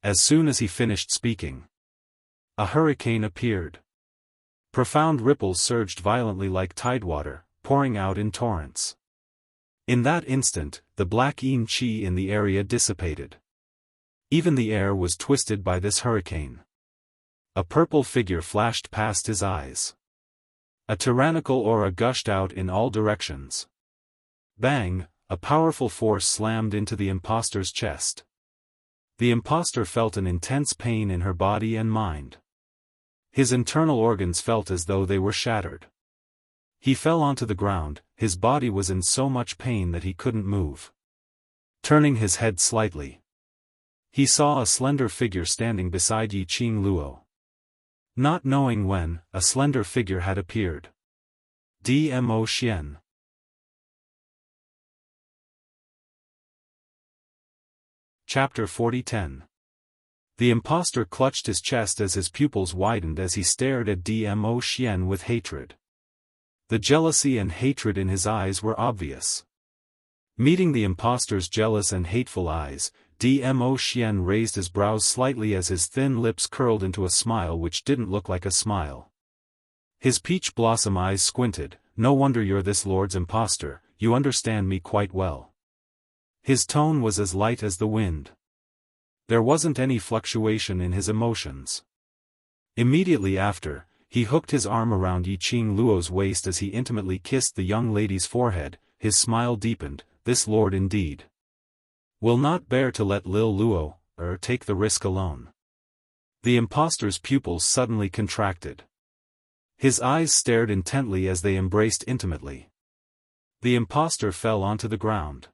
As soon as he finished speaking, a hurricane appeared. Profound ripples surged violently like tidewater, pouring out in torrents. In that instant, the black yin qi in the area dissipated. Even the air was twisted by this hurricane. A purple figure flashed past his eyes. A tyrannical aura gushed out in all directions. Bang! A powerful force slammed into the impostor's chest. The impostor felt an intense pain in her body and mind. His internal organs felt as though they were shattered. He fell onto the ground, his body was in so much pain that he couldn't move. Turning his head slightly, he saw a slender figure standing beside Yiqing Luo. Not knowing when, a slender figure had appeared. Dmo Xian. Chapter 40:10. The impostor clutched his chest as his pupils widened as he stared at Dmo Xian with hatred. The jealousy and hatred in his eyes were obvious. Meeting the impostor's jealous and hateful eyes, Dmo Xian raised his brows slightly as his thin lips curled into a smile which didn't look like a smile. His peach blossom eyes squinted. No wonder you're this lord's impostor, you understand me quite well. His tone was as light as the wind. There wasn't any fluctuation in his emotions. Immediately after, he hooked his arm around Yiqing Luo's waist as he intimately kissed the young lady's forehead. His smile deepened. This lord indeed will not bear to let Lil Luo take the risk alone. The impostor's pupils suddenly contracted. His eyes stared intently as they embraced intimately. The impostor fell onto the ground.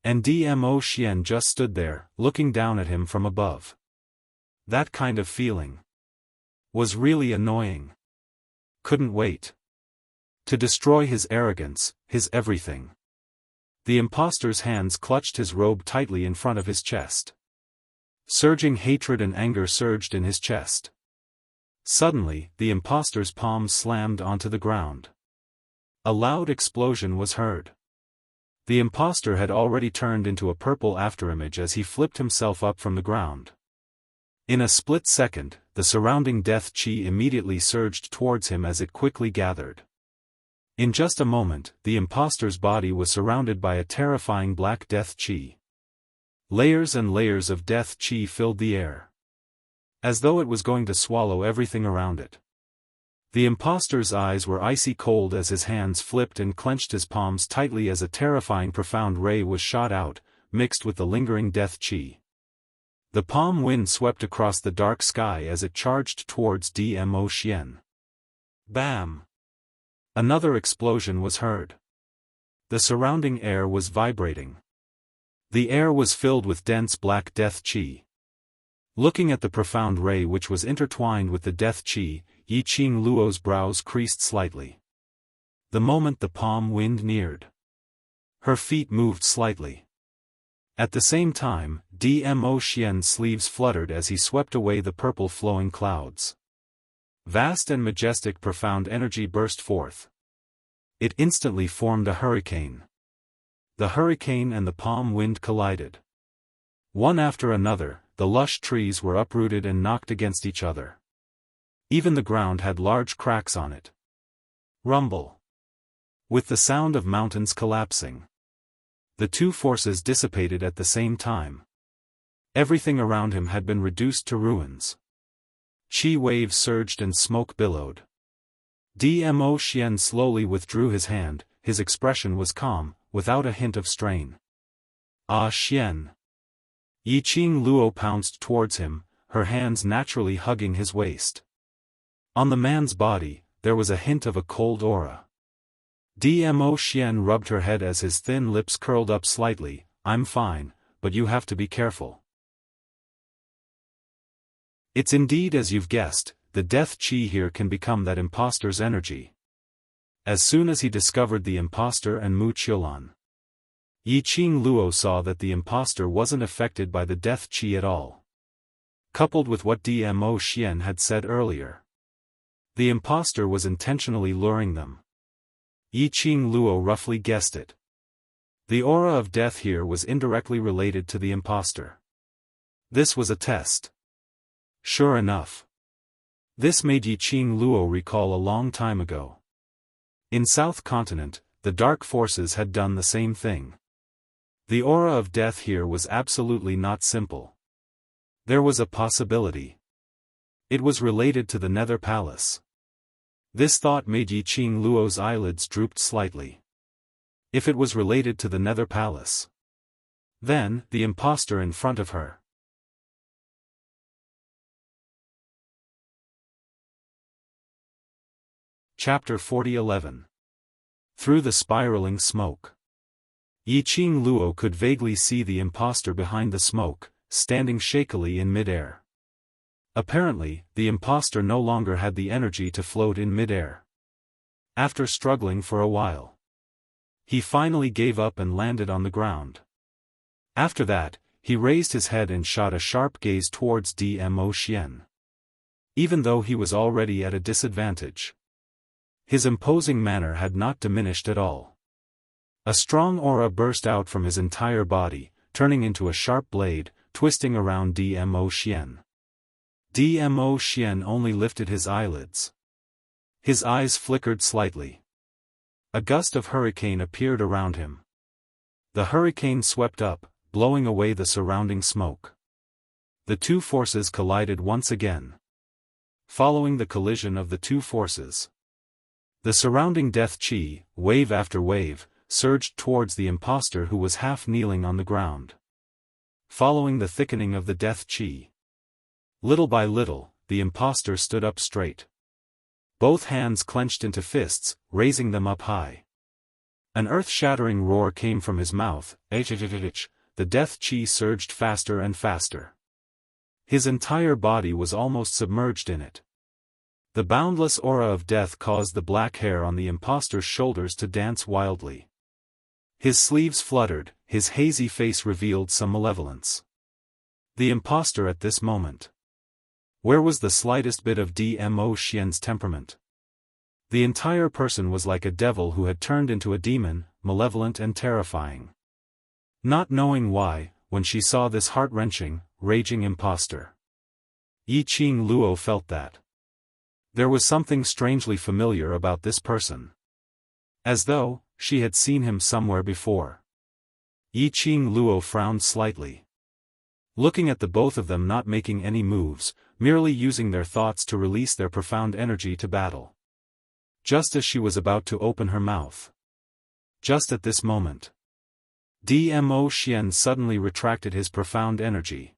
And Dmo Xian just stood there, looking down at him from above. That kind of feeling was really annoying. Couldn't wait to destroy his arrogance, his everything. The impostor's hands clutched his robe tightly in front of his chest. Surging hatred and anger surged in his chest. Suddenly, the impostor's palms slammed onto the ground. A loud explosion was heard. The impostor had already turned into a purple afterimage as he flipped himself up from the ground. In a split second, the surrounding death chi immediately surged towards him as it quickly gathered. In just a moment, the impostor's body was surrounded by a terrifying black death chi. Layers and layers of death chi filled the air, as though it was going to swallow everything around it. The impostor's eyes were icy cold as his hands flipped and clenched his palms tightly as a terrifying profound ray was shot out, mixed with the lingering death chi. The palm wind swept across the dark sky as it charged towards Dmo Xian. Bam! Another explosion was heard. The surrounding air was vibrating. The air was filled with dense black death chi. Looking at the profound ray which was intertwined with the death chi, Yiqing Luo's brows creased slightly. The moment the palm wind neared, her feet moved slightly. At the same time, Dmo Xian's sleeves fluttered as he swept away the purple flowing clouds. Vast and majestic profound energy burst forth. It instantly formed a hurricane. The hurricane and the palm wind collided. One after another, the lush trees were uprooted and knocked against each other. Even the ground had large cracks on it. Rumble. With the sound of mountains collapsing. The two forces dissipated at the same time. Everything around him had been reduced to ruins. Qi waves surged and smoke billowed. Dmo Xian slowly withdrew his hand, his expression was calm, without a hint of strain. Ah Xian. Yiqing Luo pounced towards him, her hands naturally hugging his waist. On the man's body, there was a hint of a cold aura. Dmo Xian rubbed her head as his thin lips curled up slightly. I'm fine, but you have to be careful. It's indeed as you've guessed, the death qi here can become that impostor's energy. As soon as he discovered the impostor and Mu Qiulan, Yiqing Luo saw that the impostor wasn't affected by the death qi at all. Coupled with what Dmo Xian had said earlier, the impostor was intentionally luring them. Yiqing Luo roughly guessed it. The aura of death here was indirectly related to the impostor. This was a test. Sure enough. This made Yiqing Luo recall a long time ago. In South Continent, the dark forces had done the same thing. The aura of death here was absolutely not simple. There was a possibility. It was related to the Nether Palace. This thought made Yiqing Luo's eyelids drooped slightly. If it was related to the Nether Palace, then, the impostor in front of her. Chapter 40:11. Through the spiraling smoke. Yiqing Luo could vaguely see the impostor behind the smoke, standing shakily in midair. Apparently, the impostor no longer had the energy to float in midair. After struggling for a while, he finally gave up and landed on the ground. After that, he raised his head and shot a sharp gaze towards Dmo Xian. Even though he was already at a disadvantage, his imposing manner had not diminished at all. A strong aura burst out from his entire body, turning into a sharp blade, twisting around Dmo Xian. Dmo Xian only lifted his eyelids. His eyes flickered slightly. A gust of hurricane appeared around him. The hurricane swept up, blowing away the surrounding smoke. The two forces collided once again. Following the collision of the two forces, the surrounding death qi, wave after wave, surged towards the impostor who was half kneeling on the ground. Following the thickening of the death qi, little by little, the impostor stood up straight. Both hands clenched into fists, raising them up high. An earth-shattering roar came from his mouth. The death qi surged faster and faster. His entire body was almost submerged in it. The boundless aura of death caused the black hair on the impostor's shoulders to dance wildly. His sleeves fluttered, his hazy face revealed some malevolence. The impostor at this moment. Where was the slightest bit of Dmo Xian's temperament? The entire person was like a devil who had turned into a demon, malevolent and terrifying. Not knowing why, when she saw this heart-wrenching, raging impostor, Yiqing Luo felt that there was something strangely familiar about this person. As though, she had seen him somewhere before. Yiqing Luo frowned slightly. Looking at the both of them not making any moves, merely using their thoughts to release their profound energy to battle. Just as she was about to open her mouth. Just at this moment, Dmo Xian suddenly retracted his profound energy.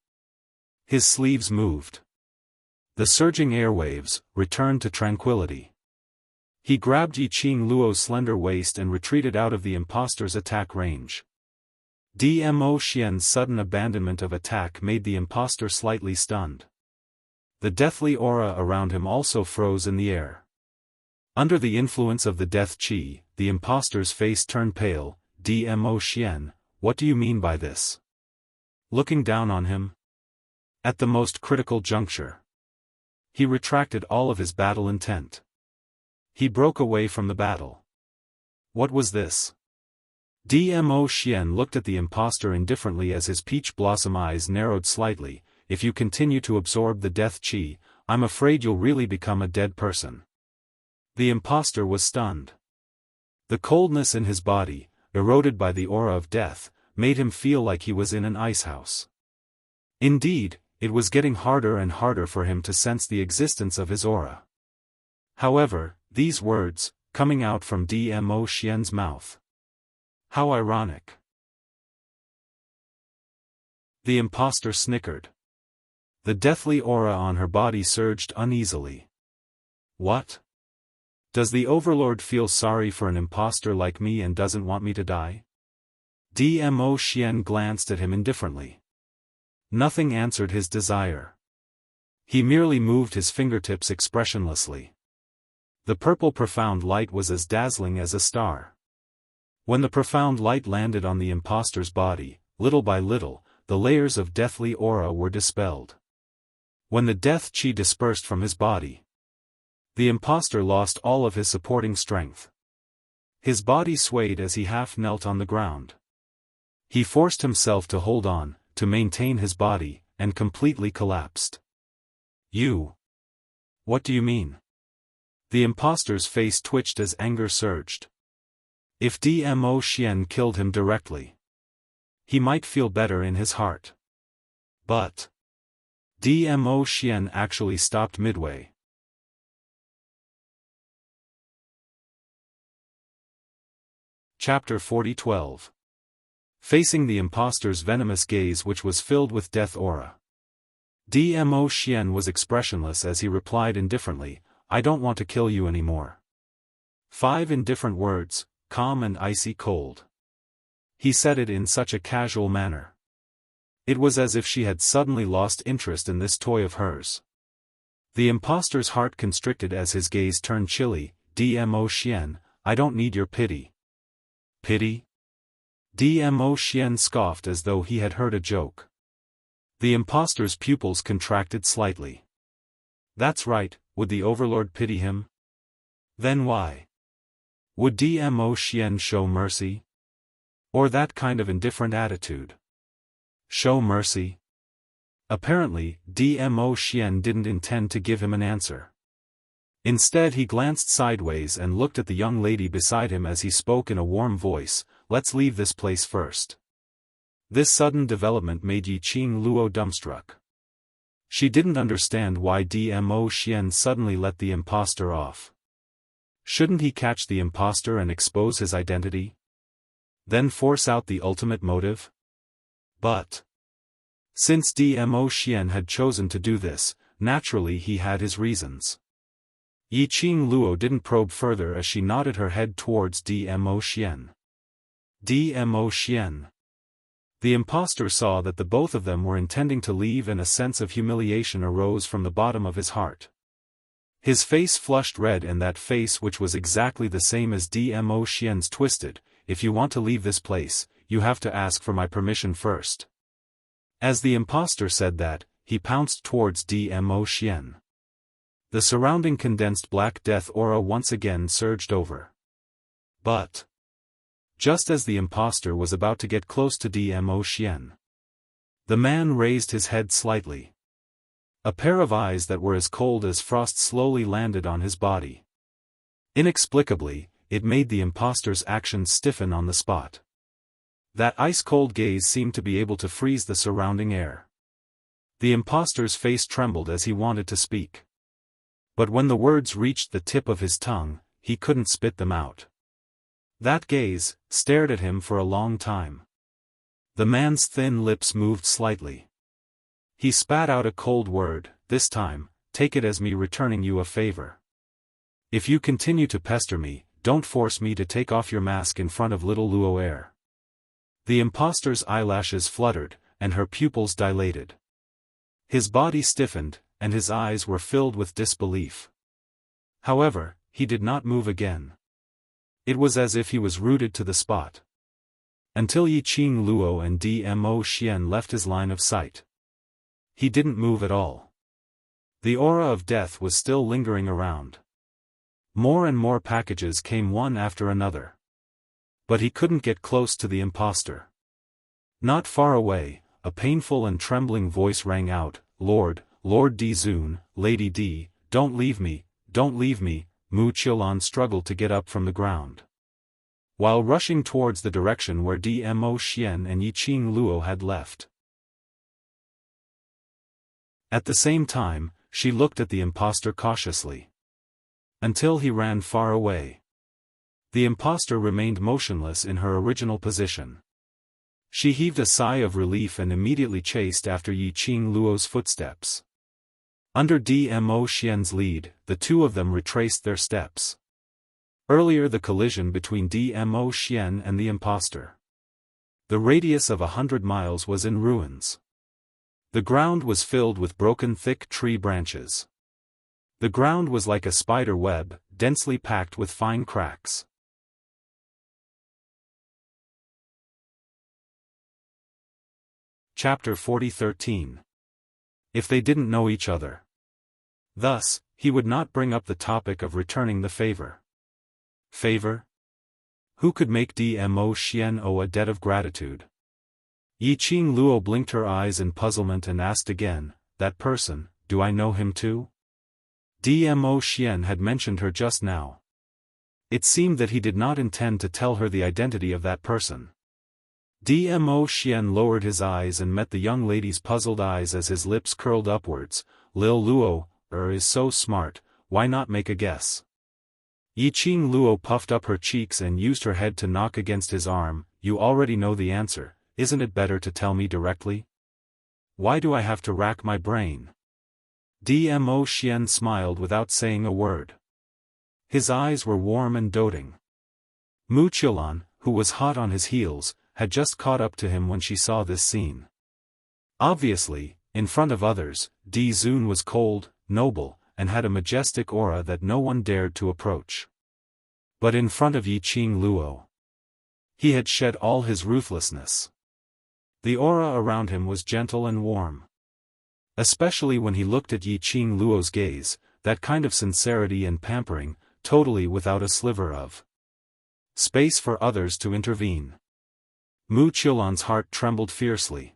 His sleeves moved. The surging airwaves returned to tranquility. He grabbed Yiqing Luo's slender waist and retreated out of the impostor's attack range. Dmo Xian's sudden abandonment of attack made the impostor slightly stunned. The deathly aura around him also froze in the air. Under the influence of the death qi, the impostor's face turned pale. Dmo Xian, what do you mean by this? Looking down on him. At the most critical juncture, he retracted all of his battle intent. He broke away from the battle. What was this? Dmo Xian looked at the impostor indifferently as his peach blossom eyes narrowed slightly. If you continue to absorb the death qi, I'm afraid you'll really become a dead person. The impostor was stunned. The coldness in his body, eroded by the aura of death, made him feel like he was in an icehouse. Indeed, it was getting harder and harder for him to sense the existence of his aura. However, these words, coming out from Dmo Xian's mouth. How ironic. The impostor snickered. The deathly aura on her body surged uneasily. What? Does the Overlord feel sorry for an impostor like me and doesn't want me to die? Dmo Xian glanced at him indifferently. Nothing answered his desire. He merely moved his fingertips expressionlessly. The purple profound light was as dazzling as a star. When the profound light landed on the impostor's body, little by little, the layers of deathly aura were dispelled. When the death chi dispersed from his body, the impostor lost all of his supporting strength. His body swayed as he half knelt on the ground. He forced himself to hold on, to maintain his body, and completely collapsed. You? What do you mean? The impostor's face twitched as anger surged. If Dmo Xian killed him directly, he might feel better in his heart. But Dmo Xian actually stopped midway. Chapter 40:12. Facing the impostor's venomous gaze which was filled with death aura. Dmo Xian was expressionless as he replied indifferently, I don't want to kill you anymore. 5 indifferent words, calm and icy cold. He said it in such a casual manner. It was as if she had suddenly lost interest in this toy of hers. The impostor's heart constricted as his gaze turned chilly. Dmo Xian, I don't need your pity. Pity? Dmo Xian scoffed as though he had heard a joke. The impostor's pupils contracted slightly. That's right, would the Overlord pity him? Then why? Would Dmo Xian show mercy? Or that kind of indifferent attitude? Show mercy? Apparently, Dmo Xian didn't intend to give him an answer. Instead he glanced sideways and looked at the young lady beside him as he spoke in a warm voice, let's leave this place first. This sudden development made Yiqing Luo dumbstruck. She didn't understand why Dmo Xian suddenly let the impostor off. Shouldn't he catch the impostor and expose his identity? Then force out the ultimate motive? But since Dmo Xian had chosen to do this, naturally he had his reasons. Yiqing Luo didn't probe further as she nodded her head towards Dmo Xian. Dmo Xian. The impostor saw that the both of them were intending to leave and a sense of humiliation arose from the bottom of his heart. His face flushed red and that face which was exactly the same as Dmo Xian's twisted, if you want to leave this place, you have to ask for my permission first. As the impostor said that, he pounced towards Dmo Xian. The surrounding condensed black death aura once again surged over. But just as the impostor was about to get close to Dmo Xian, the man raised his head slightly. A pair of eyes that were as cold as frost slowly landed on his body. Inexplicably, it made the impostor's actions stiffen on the spot. That ice-cold gaze seemed to be able to freeze the surrounding air. The impostor's face trembled as he wanted to speak. But when the words reached the tip of his tongue, he couldn't spit them out. That gaze stared at him for a long time. The man's thin lips moved slightly. He spat out a cold word, this time, take it as me returning you a favor. If you continue to pester me, don't force me to take off your mask in front of little Luo Air. The impostor's eyelashes fluttered, and her pupils dilated. His body stiffened, and his eyes were filled with disbelief. However, he did not move again. It was as if he was rooted to the spot. Until Yiqing Luo and Dmo Xian left his line of sight. He didn't move at all. The aura of death was still lingering around. More and more packages came one after another. But he couldn't get close to the impostor. Not far away, a painful and trembling voice rang out, Lord D Zun, Lady D, don't leave me, Mu Qiulan struggled to get up from the ground. While rushing towards the direction where Dmo Xian and Yiqing Luo had left. At the same time, she looked at the impostor cautiously. Until he ran far away. The impostor remained motionless in her original position. She heaved a sigh of relief and immediately chased after Yiqing Luo's footsteps. Under Dmo Xian's lead, the two of them retraced their steps. Earlier the collision between Dmo Xian and the impostor. The radius of 100 miles was in ruins. The ground was filled with broken thick tree branches. The ground was like a spider web, densely packed with fine cracks. Chapter 40:13. If they didn't know each other. Thus, he would not bring up the topic of returning the favor. Favor? Who could make Dmo Xian owe a debt of gratitude? Yiqing Luo blinked her eyes in puzzlement and asked again, that person, do I know him too? Dmo Xian had mentioned her just now. It seemed that he did not intend to tell her the identity of that person. Dmo Xian lowered his eyes and met the young lady's puzzled eyes as his lips curled upwards. Lil Luo, is so smart, why not make a guess? Yiqing Luo puffed up her cheeks and used her head to knock against his arm. You already know the answer, isn't it better to tell me directly? Why do I have to rack my brain? Dmo Xian smiled without saying a word. His eyes were warm and doting. Mu Qiulan, who was hot on his heels, had just caught up to him when she saw this scene. Obviously, in front of others, Di Zun was cold, noble, and had a majestic aura that no one dared to approach. But in front of Yiqing Luo, he had shed all his ruthlessness. The aura around him was gentle and warm. Especially when he looked at Yiqing Luo's gaze, that kind of sincerity and pampering, totally without a sliver of space for others to intervene. Mu Qiulan's heart trembled fiercely.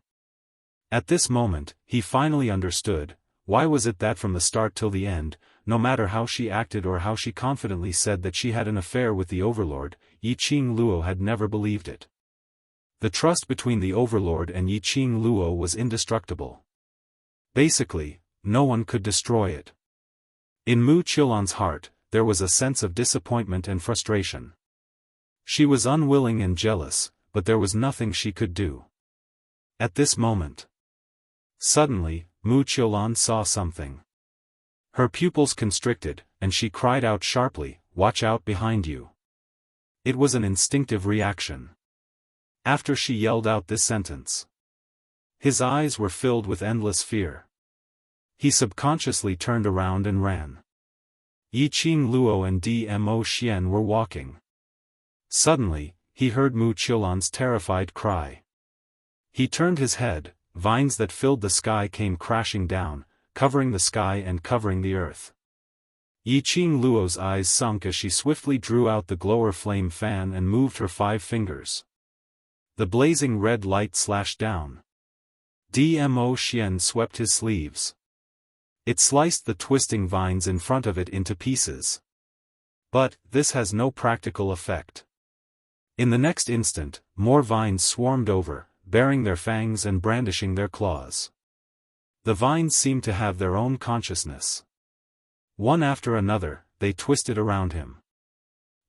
At this moment, he finally understood, why was it that from the start till the end, no matter how she acted or how she confidently said that she had an affair with the Overlord, Yiqing Luo had never believed it. The trust between the Overlord and Yiqing Luo was indestructible. Basically, no one could destroy it. In Mu Qiulan's heart, there was a sense of disappointment and frustration. She was unwilling and jealous, but there was nothing she could do. At this moment. Suddenly, Mu Qiulan saw something. Her pupils constricted, and she cried out sharply, "Watch out behind you." It was an instinctive reaction. After she yelled out this sentence, his eyes were filled with endless fear. He subconsciously turned around and ran. Yiqing Luo and Dmo Xian were walking. Suddenly, he heard Mu Qiulan's terrified cry. He turned his head, vines that filled the sky came crashing down, covering the sky and covering the earth. Yiqing Luo's eyes sunk as she swiftly drew out the glower flame fan and moved her 5 fingers. The blazing red light slashed down. Dmo Xian swept his sleeves. It sliced the twisting vines in front of it into pieces. But, this has no practical effect. In the next instant, more vines swarmed over, baring their fangs and brandishing their claws. The vines seemed to have their own consciousness. One after another, they twisted around him.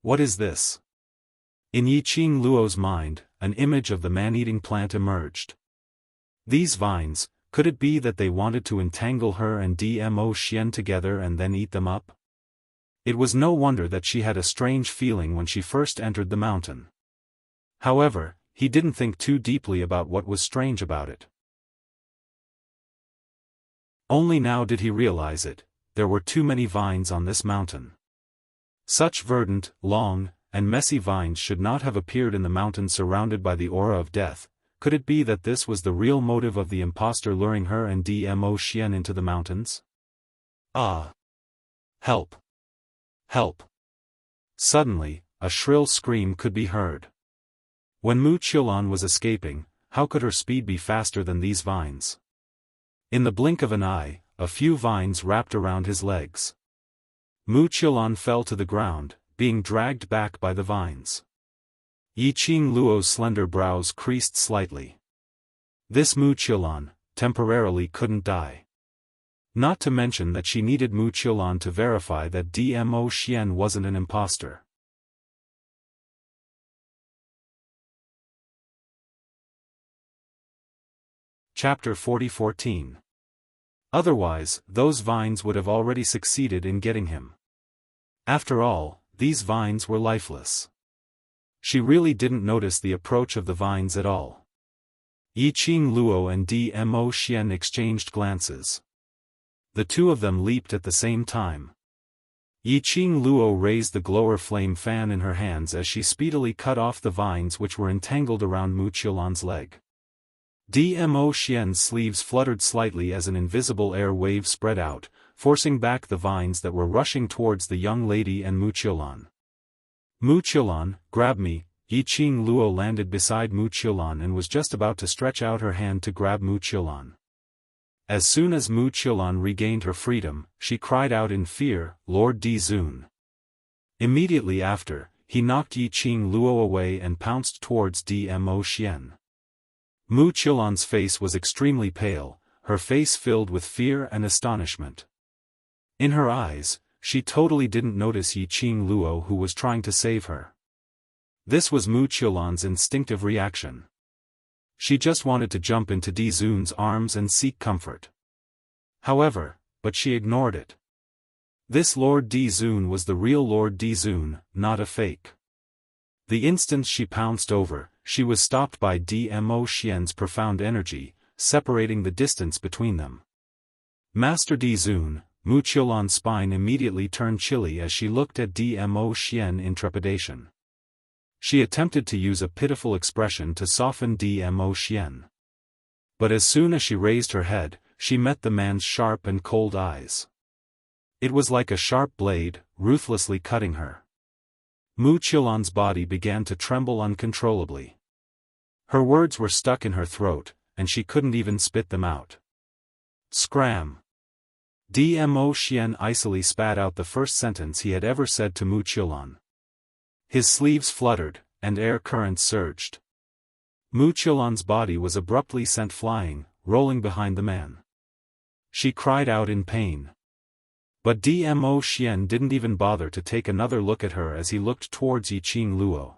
What is this? In Yiqing Luo's mind, an image of the man-eating plant emerged. These vines, could it be that they wanted to entangle her and Dmo Xian together and then eat them up? It was no wonder that she had a strange feeling when she first entered the mountain. However, he didn't think too deeply about what was strange about it. Only now did he realize it, there were too many vines on this mountain. Such verdant, long, and messy vines should not have appeared in the mountain surrounded by the aura of death. Could it be that this was the real motive of the impostor luring her and Dmo Xian into the mountains? Ah! Help! Help! Suddenly, a shrill scream could be heard. When Mu Qiulan was escaping, how could her speed be faster than these vines? In the blink of an eye, a few vines wrapped around his legs. Mu Qilan fell to the ground, being dragged back by the vines. Yiqing Luo's slender brows creased slightly. This Mu Qilan, temporarily couldn't die. Not to mention that she needed Mu Qilan to verify that Dmo Xian wasn't an imposter. Chapter 40:14. Otherwise, those vines would have already succeeded in getting him. After all, these vines were lifeless. She really didn't notice the approach of the vines at all. Yiqing Luo and Dmo Xian exchanged glances. The two of them leaped at the same time. Yiqing Luo raised the glower flame fan in her hands as she speedily cut off the vines which were entangled around Mu Qilan's leg. Dmo Xian's sleeves fluttered slightly as an invisible air wave spread out, forcing back the vines that were rushing towards the young lady and Mu Qilan. Mu Qilan, grab me. Yiqing Luo landed beside Mu Qilan and was just about to stretch out her hand to grab Mu Qilan. As soon as Mu Qilan regained her freedom, she cried out in fear, "Lord Di Zun!" Immediately after, he knocked Yiqing Luo away and pounced towards Dmo Xian. Mu Qilan's face was extremely pale, her face filled with fear and astonishment. In her eyes, she totally didn't notice Yiqing Luo who was trying to save her. This was Mu Qilan's instinctive reaction. She just wanted to jump into Di Zun's arms and seek comfort. However, but she ignored it. This Lord Di Zun was the real Lord Di Zun, not a fake. The instant she pounced over, she was stopped by Dmo Xian's profound energy, separating the distance between them. Master Di Zun, Mu Qilan's spine immediately turned chilly as she looked at Dmo Xian in trepidation. She attempted to use a pitiful expression to soften Dmo Xian. But as soon as she raised her head, she met the man's sharp and cold eyes. It was like a sharp blade, ruthlessly cutting her. Mu Qilan's body began to tremble uncontrollably. Her words were stuck in her throat, and she couldn't even spit them out. Scram! Dmo Xian icily spat out the first sentence he had ever said to Mu Qilan. His sleeves fluttered, and air currents surged. Mu Qilan's body was abruptly sent flying, rolling behind the man. She cried out in pain. But Dmo Xian didn't even bother to take another look at her as he looked towards Yiqing Luo.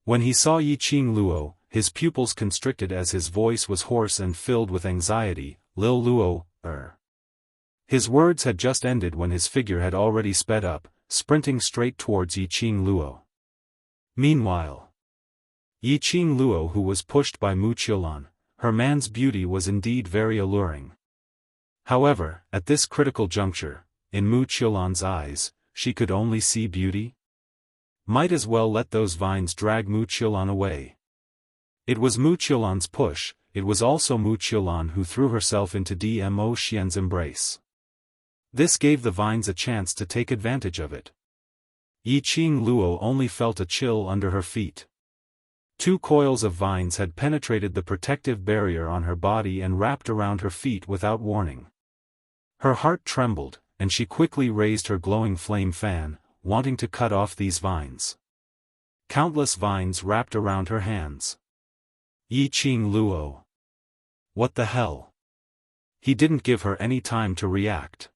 When he saw Yiqing Luo, his pupils constricted as his voice was hoarse and filled with anxiety. "Lil Luo, His words had just ended when his figure had already sped up, sprinting straight towards Yiqing Luo. Meanwhile, Yiqing Luo, who was pushed by Mu Qilan, her man's beauty was indeed very alluring. However, at this critical juncture, in Mu Qilan's eyes, she could only see beauty. Might as well let those vines drag Mu Qilan away. It was Mu Qilan's push, it was also Mu Qilan who threw herself into Dmo Xian's embrace. This gave the vines a chance to take advantage of it. Yiqing Luo only felt a chill under her feet. Two coils of vines had penetrated the protective barrier on her body and wrapped around her feet without warning. Her heart trembled, and she quickly raised her glowing flame fan, wanting to cut off these vines. Countless vines wrapped around her hands. Yiqing Luo. What the hell? He didn't give her any time to react.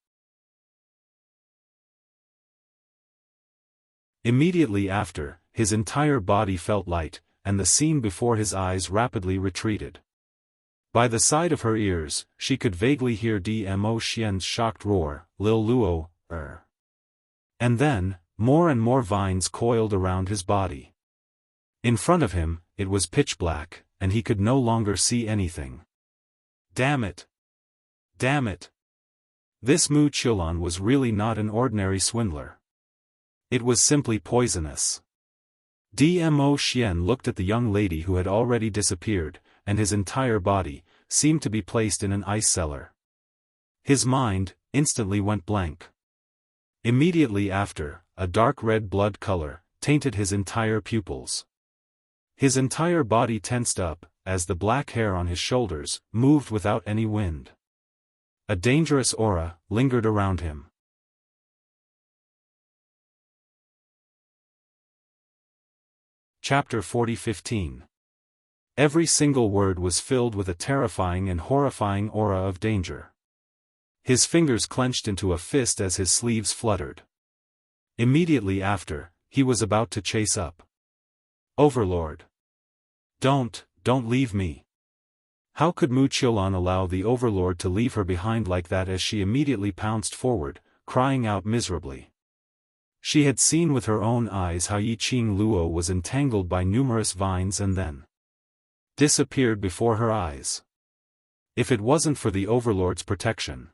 Immediately after, his entire body felt light, and the scene before his eyes rapidly retreated. By the side of her ears, she could vaguely hear Dmo Xian's shocked roar, "Lil Luo, And then, more and more vines coiled around his body. In front of him, it was pitch black, and he could no longer see anything. Damn it! Damn it! This Mu Qilan was really not an ordinary swindler. It was simply poisonous. Dmo Xian looked at the young lady who had already disappeared, and his entire body seemed to be placed in an ice cellar. His mind instantly went blank. Immediately after, a dark red blood color tainted his entire pupils. His entire body tensed up, as the black hair on his shoulders moved without any wind. A dangerous aura lingered around him. Chapter 40:15. Every single word was filled with a terrifying and horrifying aura of danger. His fingers clenched into a fist as his sleeves fluttered. Immediately after, he was about to chase up. Overlord. Don't leave me. How could Mu Qiulan allow the Overlord to leave her behind like that? As she immediately pounced forward, crying out miserably. She had seen with her own eyes how Yiqing Luo was entangled by numerous vines and then disappeared before her eyes. If it wasn't for the Overlord's protection,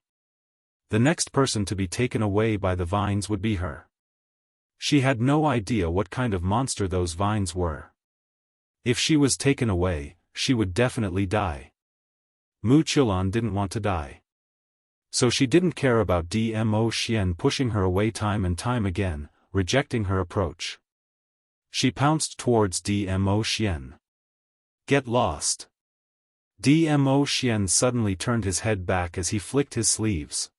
the next person to be taken away by the vines would be her. She had no idea what kind of monster those vines were. If she was taken away, she would definitely die. Mu Qiulan didn't want to die. So she didn't care about Dmo Xian pushing her away time and time again, rejecting her approach. She pounced towards Dmo Xian. Get lost. Dmo Xian suddenly turned his head back as he flicked his sleeves.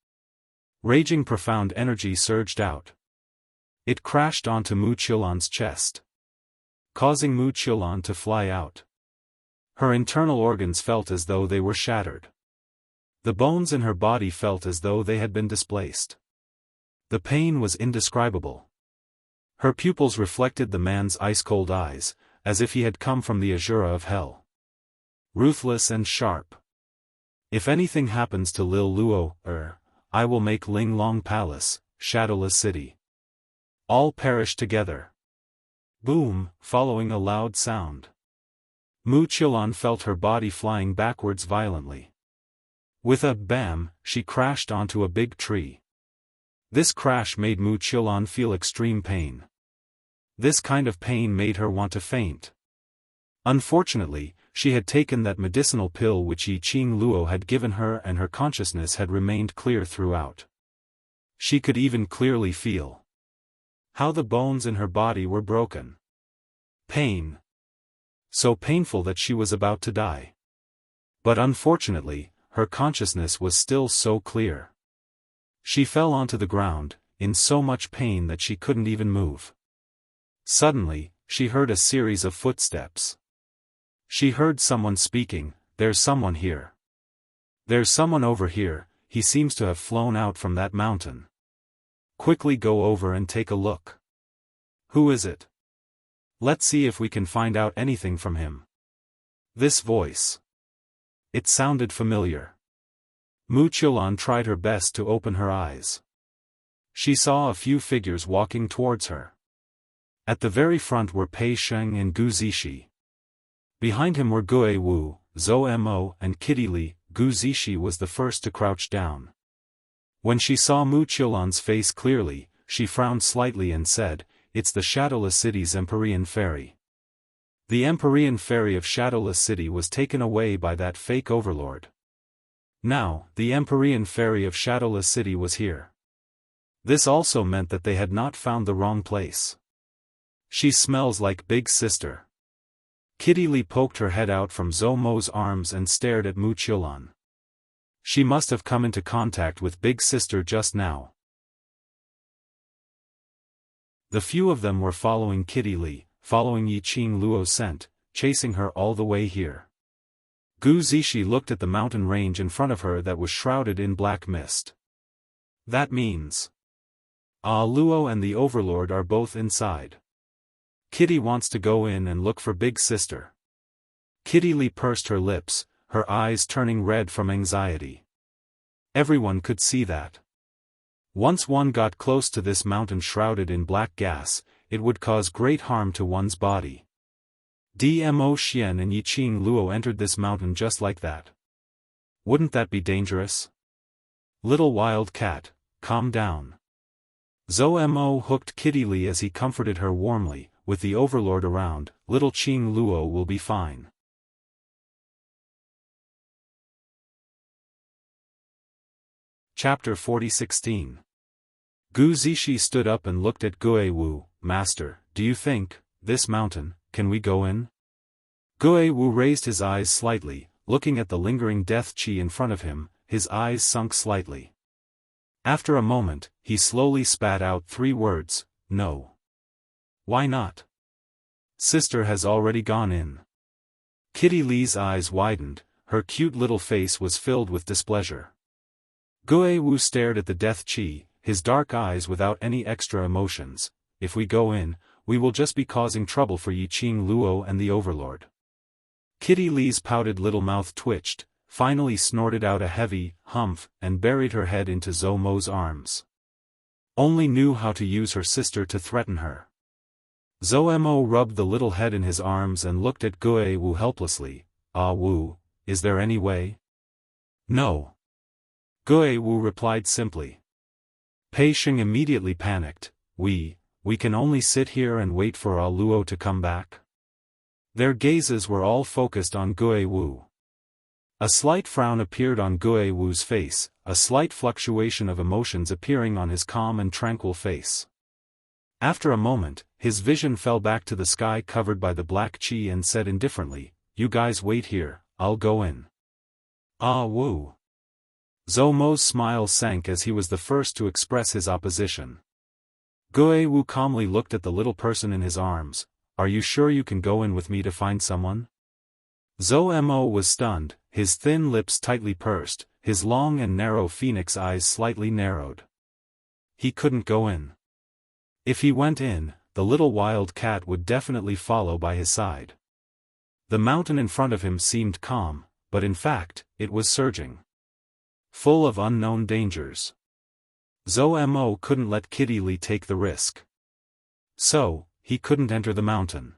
Raging profound energy surged out. It crashed onto Mu Qiulan's chest, causing Mu Qiulan to fly out. Her internal organs felt as though they were shattered. The bones in her body felt as though they had been displaced. The pain was indescribable. Her pupils reflected the man's ice-cold eyes, as if he had come from the azura of hell. Ruthless and sharp. If anything happens to Lil Luo, I will make Ling Long Palace, Shadowless City. All perish together. Boom, following a loud sound. Mu Qiulan felt her body flying backwards violently. With a bam, she crashed onto a big tree. This crash made Mu Qiulan feel extreme pain. This kind of pain made her want to faint. Unfortunately, she had taken that medicinal pill which Yiqing Luo had given her, and her consciousness had remained clear throughout. She could even clearly feel how the bones in her body were broken. Pain. So painful that she was about to die. But unfortunately, her consciousness was still so clear. She fell onto the ground, in so much pain that she couldn't even move. Suddenly, she heard a series of footsteps. She heard someone speaking, "There's someone here. There's someone over here, he seems to have flown out from that mountain. Quickly go over and take a look. Who is it? Let's see if we can find out anything from him." This voice. It sounded familiar. Mu Qiulan tried her best to open her eyes. She saw a few figures walking towards her. At the very front were Pei Sheng and Gu Zixi. Behind him were Gue Wu, Zhou Mo and Kitty Li. Gu Zixi was the first to crouch down. When she saw Mu Qiulan's face clearly, she frowned slightly and said, "It's the Shadowless City's Empyrean Fairy." The Empyrean Fairy of Shadowless City was taken away by that fake overlord. Now, the Empyrean Fairy of Shadowless City was here. This also meant that they had not found the wrong place. She smells like Big Sister. Kitty Li poked her head out from Zhou Mo's arms and stared at Mu Qiulan. She must have come into contact with Big Sister just now. The few of them were following Kitty Li, following Yiqing Luo's scent, chasing her all the way here. Gu Zixi looked at the mountain range in front of her that was shrouded in black mist. That means Luo and the Overlord are both inside. Kitty wants to go in and look for Big Sister. Kitty Li pursed her lips, her eyes turning red from anxiety. Everyone could see that. Once one got close to this mountain shrouded in black gas, it would cause great harm to one's body. Dmo Xian and Yiqing Luo entered this mountain just like that. Wouldn't that be dangerous? Little wild cat, calm down. Zhou Mo hooked Kitty Li as he comforted her warmly. With the Overlord around, little Qing Luo will be fine. Chapter 40:16. Gu Zixi stood up and looked at Gue Wu. "Master, do you think, this mountain, can we go in?" Gue Wu raised his eyes slightly, looking at the lingering death qi in front of him, his eyes sunk slightly. After a moment, he slowly spat out 3 words, "No." "Why not?" Sister has already gone in. Kitty Lee's eyes widened, her cute little face was filled with displeasure. Gue Wu stared at the death chi, his dark eyes without any extra emotions. If we go in, we will just be causing trouble for Yi Qing Luo and the Overlord. Kitty Lee's pouted little mouth twitched, finally snorted out a heavy humph and buried her head into Zhou Mo's arms. Only knew how to use her sister to threaten her. Zhou Mo rubbed the little head in his arms and looked at Gue Wu helplessly. Ah Wu, is there any way? No. Gue Wu replied simply. Pei Sheng immediately panicked. We can only sit here and wait for Ah Luo to come back? Their gazes were all focused on Gue Wu. A slight frown appeared on Gue Wu's face, a slight fluctuation of emotions appearing on his calm and tranquil face. After a moment, his vision fell back to the sky covered by the black chi and said indifferently, You guys wait here, I'll go in. Ah Wu. Zhou Mo's smile sank as he was the first to express his opposition. Gue Wu calmly looked at the little person in his arms. Are you sure you can go in with me to find someone? Zhou Mo was stunned, his thin lips tightly pursed, his long and narrow phoenix eyes slightly narrowed. He couldn't go in. If he went in, the little wild cat would definitely follow by his side. The mountain in front of him seemed calm, but in fact, it was surging. Full of unknown dangers. Zhou Mo couldn't let Kitty Lee take the risk. So, he couldn't enter the mountain.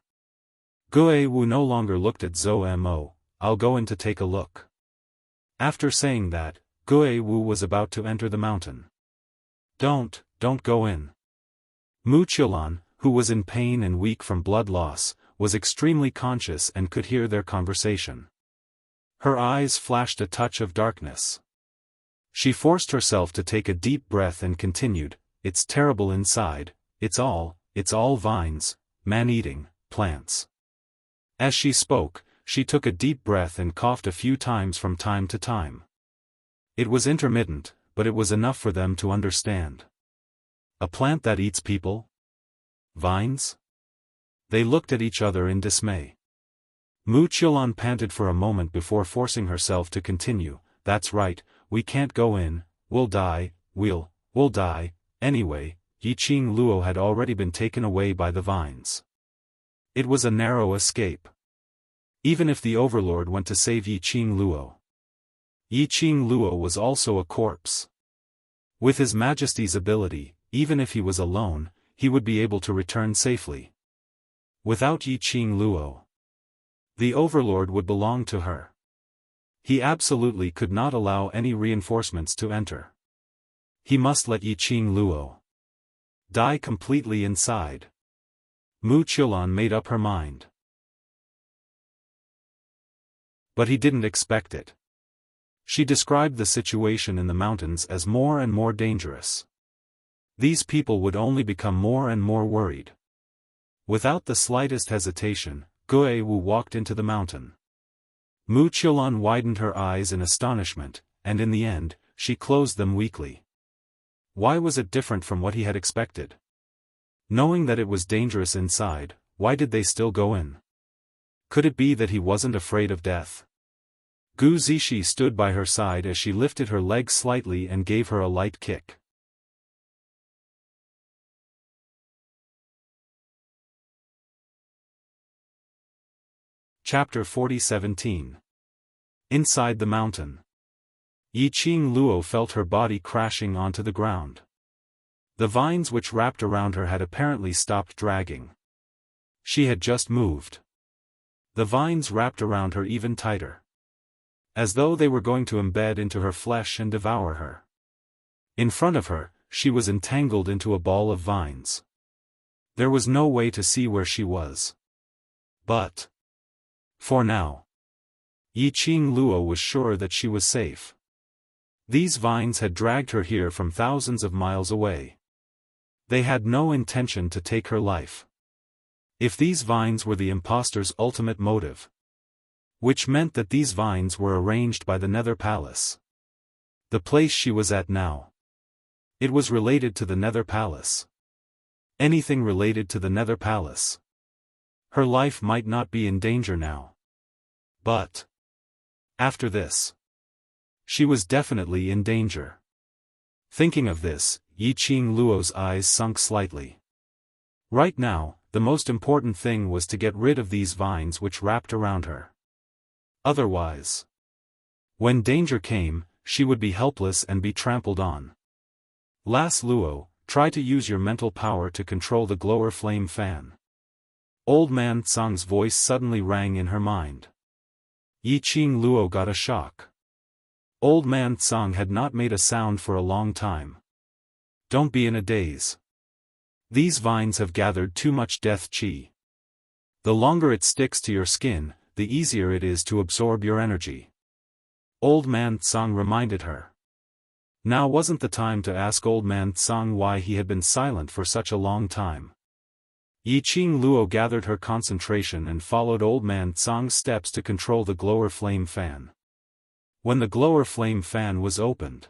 Gue Wu no longer looked at Zhou Mo. I'll go in to take a look. After saying that, Gue Wu was about to enter the mountain. Don't go in. Mu Qiulan, who was in pain and weak from blood loss, was extremely conscious and could hear their conversation. Her eyes flashed a touch of darkness. She forced herself to take a deep breath and continued, It's terrible inside, it's all vines, man-eating, plants. As she spoke, she took a deep breath and coughed a few times from time to time. It was intermittent, but it was enough for them to understand. A plant that eats people? Vines? They looked at each other in dismay. Mu Qiulan panted for a moment before forcing herself to continue, That's right, we can't go in, we'll die, we'll die, anyway. Yi Qing Luo had already been taken away by the vines. It was a narrow escape. Even if the Overlord went to save Yi Qing Luo. Yi Qing Luo was also a corpse. With His Majesty's ability, even if he was alone, he would be able to return safely. Without Yi Qing Luo, the Overlord would belong to her. He absolutely could not allow any reinforcements to enter. He must let Yi Qing Luo die completely inside. Mu Qiulan made up her mind. But he didn't expect it. She described the situation in the mountains as more and more dangerous. These people would only become more and more worried. Without the slightest hesitation, Gue Wu walked into the mountain. Mu Qiulan widened her eyes in astonishment, and in the end, she closed them weakly. Why was it different from what he had expected? Knowing that it was dangerous inside, why did they still go in? Could it be that he wasn't afraid of death? Gu Zixi stood by her side as she lifted her leg slightly and gave her a light kick. Chapter 40:17. Inside the mountain. Yi Qing Luo felt her body crashing onto the ground. The vines which wrapped around her had apparently stopped dragging. She had just moved. The vines wrapped around her even tighter. As though they were going to embed into her flesh and devour her. In front of her, she was entangled into a ball of vines. There was no way to see where she was. But, for now, Yi Qing Luo was sure that she was safe. These vines had dragged her here from thousands of miles away. They had no intention to take her life. If these vines were the impostor's ultimate motive. Which meant that these vines were arranged by the Nether Palace. The place she was at now. It was related to the Nether Palace. Anything related to the Nether Palace. Her life might not be in danger now. But after this, she was definitely in danger. Thinking of this, Yiqing Luo's eyes sunk slightly. Right now, the most important thing was to get rid of these vines which wrapped around her. Otherwise, when danger came, she would be helpless and be trampled on. Las Luo, try to use your mental power to control the glower flame fan. Old Man Tsang's voice suddenly rang in her mind. Yiqing Luo got a shock. Old Man Tsang had not made a sound for a long time. Don't be in a daze. These vines have gathered too much death qi. The longer it sticks to your skin, the easier it is to absorb your energy. Old Man Tsang reminded her. Now wasn't the time to ask Old Man Tsang why he had been silent for such a long time. Yiqing Luo gathered her concentration and followed Old Man Tsang's steps to control the glower flame fan. When the glower flame fan was opened,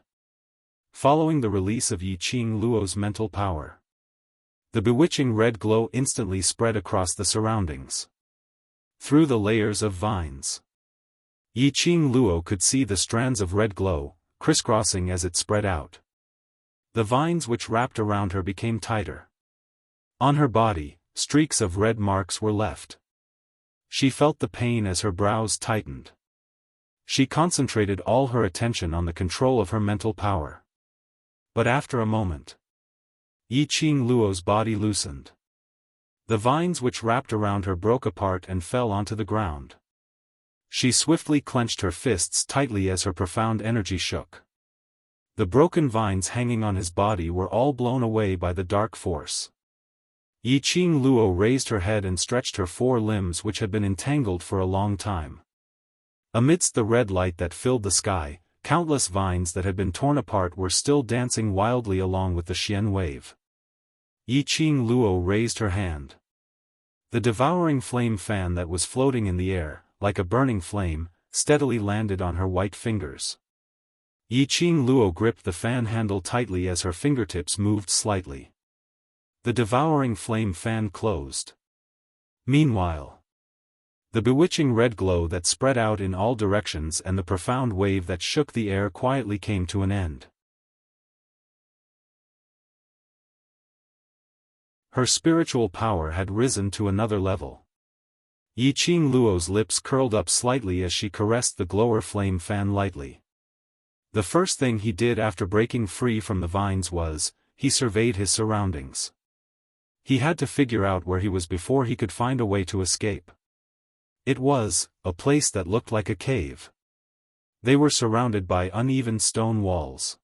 following the release of Yiqing Luo's mental power, the bewitching red glow instantly spread across the surroundings. Through the layers of vines, Yiqing Luo could see the strands of red glow, crisscrossing as it spread out. The vines which wrapped around her became tighter. On her body, streaks of red marks were left. She felt the pain as her brows tightened. She concentrated all her attention on the control of her mental power. But after a moment, Yiqing Luo's body loosened. The vines which wrapped around her broke apart and fell onto the ground. She swiftly clenched her fists tightly as her profound energy shook. The broken vines hanging on his body were all blown away by the dark force. Yiqing Luo raised her head and stretched her four limbs which had been entangled for a long time. Amidst the red light that filled the sky, countless vines that had been torn apart were still dancing wildly along with the Xian wave. Yiqing Luo raised her hand. The devouring flame fan that was floating in the air, like a burning flame, steadily landed on her white fingers. Yiqing Luo gripped the fan handle tightly as her fingertips moved slightly. The devouring flame fan closed. Meanwhile, the bewitching red glow that spread out in all directions and the profound wave that shook the air quietly came to an end. Her spiritual power had risen to another level. Yiqing Luo's lips curled up slightly as she caressed the glower flame fan lightly. The first thing he did after breaking free from the vines was, he surveyed his surroundings. He had to figure out where he was before he could find a way to escape. It was a place that looked like a cave. They were surrounded by uneven stone walls.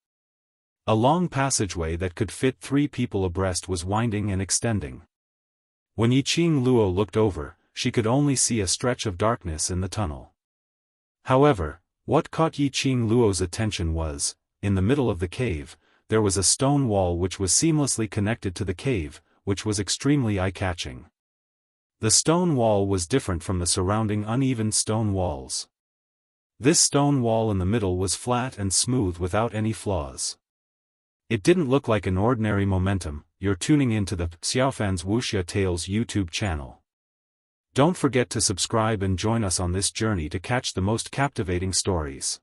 A long passageway that could fit 3 people abreast was winding and extending. When Yiqing Luo looked over, she could only see a stretch of darkness in the tunnel. However, what caught Yiqing Luo's attention was, in the middle of the cave, there was a stone wall which was seamlessly connected to the cave, which was extremely eye-catching. The stone wall was different from the surrounding uneven stone walls. This stone wall in the middle was flat and smooth without any flaws. It didn't look like an ordinary momentum. You're tuning into the Xiaofan's Wuxia Tales YouTube channel. Don't forget to subscribe and join us on this journey to catch the most captivating stories.